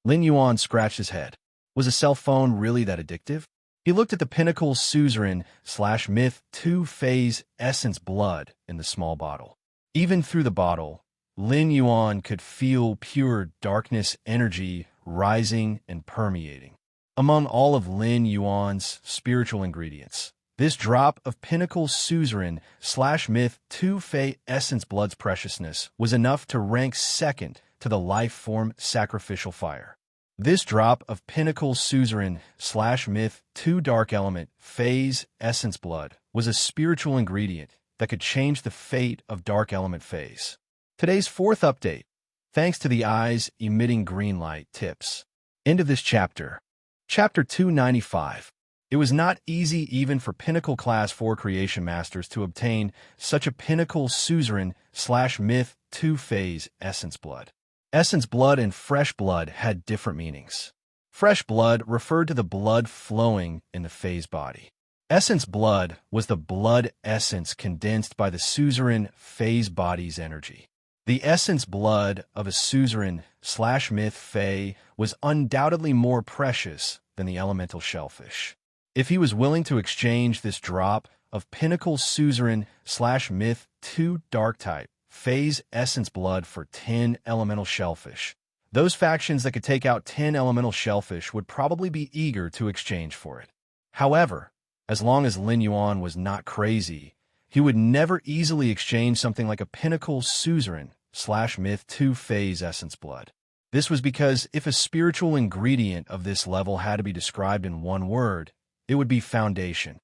Lin Yuan scratched his head. Was a cell phone really that addictive? He looked at the pinnacle suzerain/myth 2 phase essence blood in the small bottle. Even through the bottle, Lin Yuan could feel pure darkness energy rising and permeating. Among all of Lin Yuan's spiritual ingredients, this drop of pinnacle suzerain/myth 2 Fae essence blood's preciousness was enough to rank second to the life form sacrificial fire. This drop of pinnacle suzerain / myth 2 dark element phase essence blood was a spiritual ingredient that could change the fate of dark element phase. Today's fourth update, thanks to the eyes emitting green light tips. End of this chapter. Chapter 295. It was not easy even for Pinnacle Class 4 Creation Masters to obtain such a pinnacle suzerain / myth 2 phase essence blood. Essence blood and fresh blood had different meanings. Fresh blood referred to the blood flowing in the phase body. Essence blood was the blood essence condensed by the suzerain phase body's energy. The essence blood of a suzerain / myth fae was undoubtedly more precious than the elemental shellfish. If he was willing to exchange this drop of pinnacle suzerain / myth 2 dark type phase essence blood for 10 elemental shellfish, those factions that could take out 10 elemental shellfish would probably be eager to exchange for it. However, as long as Lin Yuan was not crazy, he would never easily exchange something like a pinnacle suzerain / myth 2 phase essence blood. This was because if a spiritual ingredient of this level had to be described in one word, it would be foundation.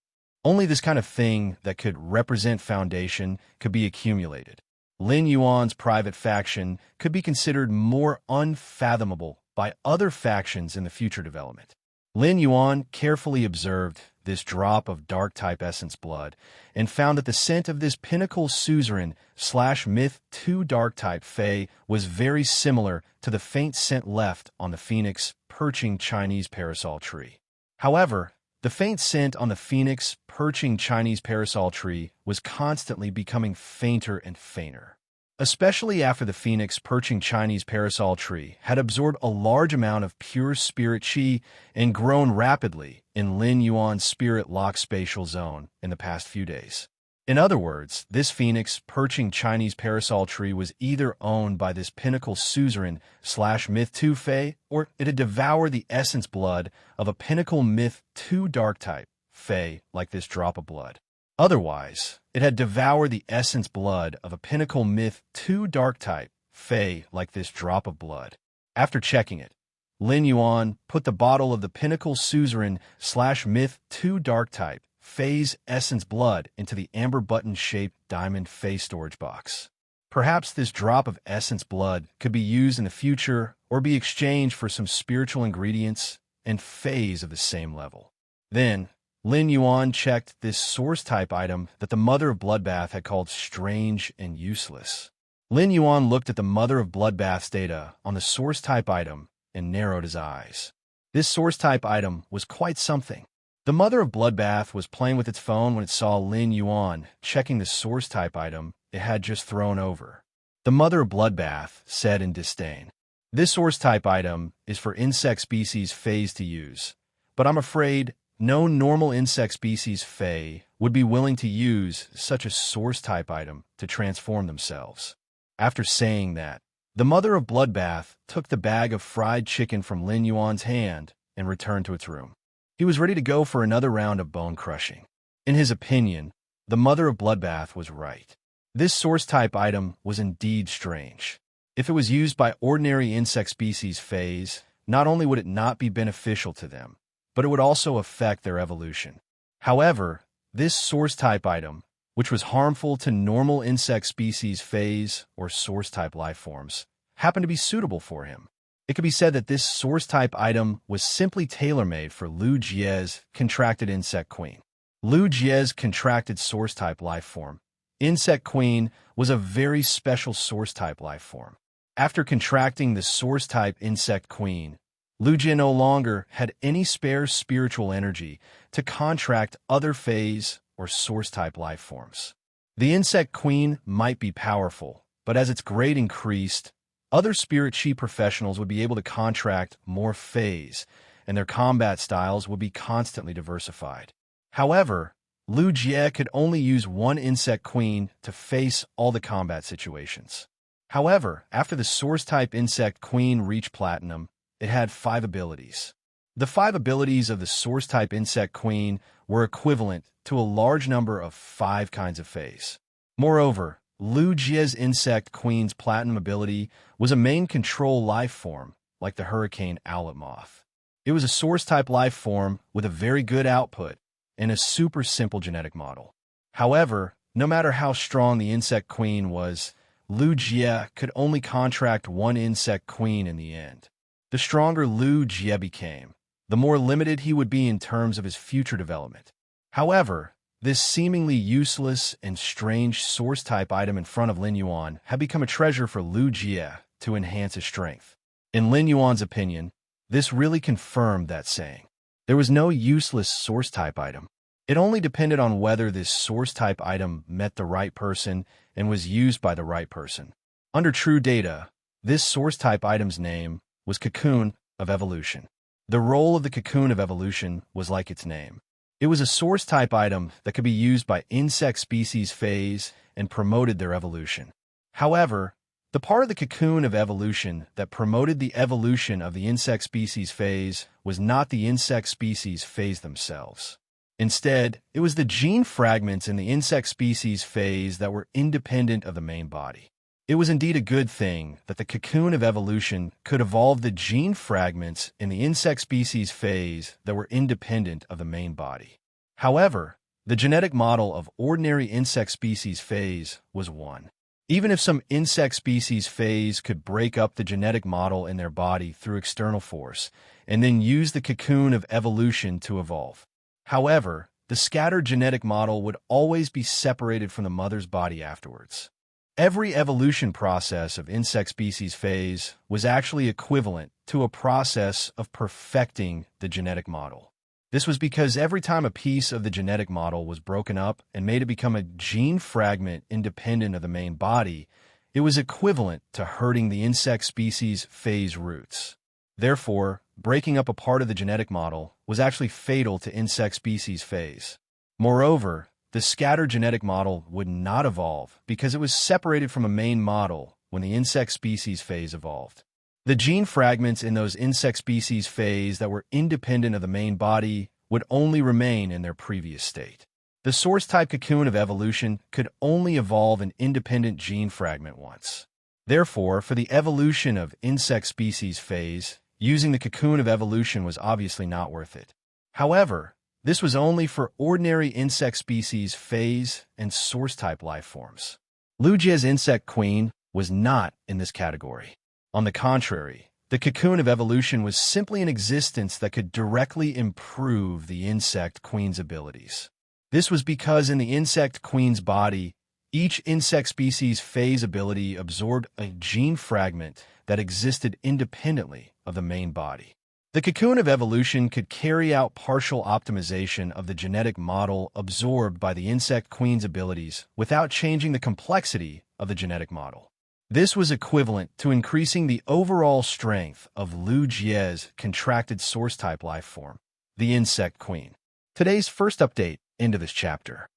Only this kind of thing that could represent foundation could be accumulated. Lin Yuan's private faction could be considered more unfathomable by other factions in the future development. Lin Yuan carefully observed this drop of dark-type essence blood and found that the scent of this pinnacle suzerain / myth 2 dark-type fae was very similar to the faint scent left on the phoenix perching Chinese parasol tree. However, the faint scent on the phoenix perching Chinese parasol tree was constantly becoming fainter and fainter. Especially after the phoenix perching Chinese parasol tree had absorbed a large amount of pure spirit qi and grown rapidly in Lin Yuan's spirit lock spatial zone in the past few days. In other words, this phoenix perching Chinese parasol tree was either owned by this pinnacle suzerain / myth 2 fae, or it had devoured the essence blood of a pinnacle myth 2 dark type fae like this drop of blood. Otherwise, it had devoured the essence blood of a pinnacle myth 2 dark type fae like this drop of blood. After checking it, Lin Yuan put the bottle of the pinnacle suzerain / myth 2 dark type phase essence blood into the amber button-shaped diamond phase storage box. Perhaps this drop of essence blood could be used in the future or be exchanged for some spiritual ingredients and phase of the same level. Then, Lin Yuan checked this source-type item that the Mother of Bloodbath had called strange and useless. Lin Yuan looked at the Mother of Bloodbath's data on the source-type item and narrowed his eyes. This source-type item was quite something. The Mother of Bloodbath was playing with its phone when it saw Lin Yuan checking the source-type item it had just thrown over. The Mother of Bloodbath said in disdain, "This source-type item is for insect species phase to use, but I'm afraid no normal insect species fae would be willing to use such a source-type item to transform themselves." After saying that, the Mother of Bloodbath took the bag of fried chicken from Lin Yuan's hand and returned to its room. He was ready to go for another round of bone crushing. In his opinion, the Mother of Bloodbath was right. This source-type item was indeed strange. If it was used by ordinary insect species phase, not only would it not be beneficial to them, but it would also affect their evolution. However, this source-type item, which was harmful to normal insect species phase or source-type life forms, happened to be suitable for him. It could be said that this source-type item was simply tailor-made for Lu Jie's contracted insect queen. Lu Jie's contracted source-type life form, Insect Queen, was a very special source-type life form. After contracting the source-type Insect Queen, Lu Jie no longer had any spare spiritual energy to contract other phase or source-type life forms. The Insect Queen might be powerful, but as its grade increased, other spirit chi professionals would be able to contract more phase, and their combat styles would be constantly diversified. However, Lu Jie could only use one Insect Queen to face all the combat situations. However, after the Source-type Insect Queen reached Platinum, it had 5 abilities. The 5 abilities of the Source-type Insect Queen were equivalent to a large number of 5 kinds of phase. Moreover, Lu Jie's Insect Queen's Platinum ability was a main control life form like the hurricane owlet moth. It was a source-type life form with a very good output and a super simple genetic model. However, no matter how strong the insect queen was, Lu Jie could only contract one insect queen in the end. The stronger Lu Jie became, the more limited he would be in terms of his future development. However, this seemingly useless and strange source-type item in front of Lin Yuan had become a treasure for Lu Jie to enhance his strength. In Lin Yuan's opinion, this really confirmed that saying. There was no useless source-type item. It only depended on whether this source-type item met the right person and was used by the right person. Under true data, this source-type item's name was Cocoon of Evolution. The role of the Cocoon of Evolution was like its name. It was a source-type item that could be used by insect species phase and promoted their evolution. However, the part of the Cocoon of Evolution that promoted the evolution of the insect species phase was not the insect species phase themselves. Instead, it was the gene fragments in the insect species phase that were independent of the main body. It was indeed a good thing that the Cocoon of Evolution could evolve the gene fragments in the insect species phase that were independent of the main body. However, the genetic model of ordinary insect species phase was 1. Even if some insect species phase could break up the genetic model in their body through external force and then use the Cocoon of Evolution to evolve. However, the scattered genetic model would always be separated from the mother's body afterwards. Every evolution process of insect species phase was actually equivalent to a process of perfecting the genetic model. This was because every time a piece of the genetic model was broken up and made it become a gene fragment independent of the main body, it was equivalent to hurting the insect species phase roots. Therefore, breaking up a part of the genetic model was actually fatal to insect species phase. Moreover, the scattered genetic model would not evolve because it was separated from a main model when the insect species phase evolved. The gene fragments in those insect species phase that were independent of the main body would only remain in their previous state. The source-type Cocoon of Evolution could only evolve an independent gene fragment once. Therefore, for the evolution of insect species phase, using the Cocoon of Evolution was obviously not worth it. However, this was only for ordinary insect species phase and source-type life forms. Lu Jie's insect queen was not in this category. On the contrary, the Cocoon of Evolution was simply an existence that could directly improve the insect queen's abilities. This was because in the insect queen's body, each insect species phase ability absorbed a gene fragment that existed independently of the main body. The Cocoon of Evolution could carry out partial optimization of the genetic model absorbed by the insect queen's abilities without changing the complexity of the genetic model. This was equivalent to increasing the overall strength of Lu Jie's contracted source-type life form, the insect queen. Today's first update into this chapter.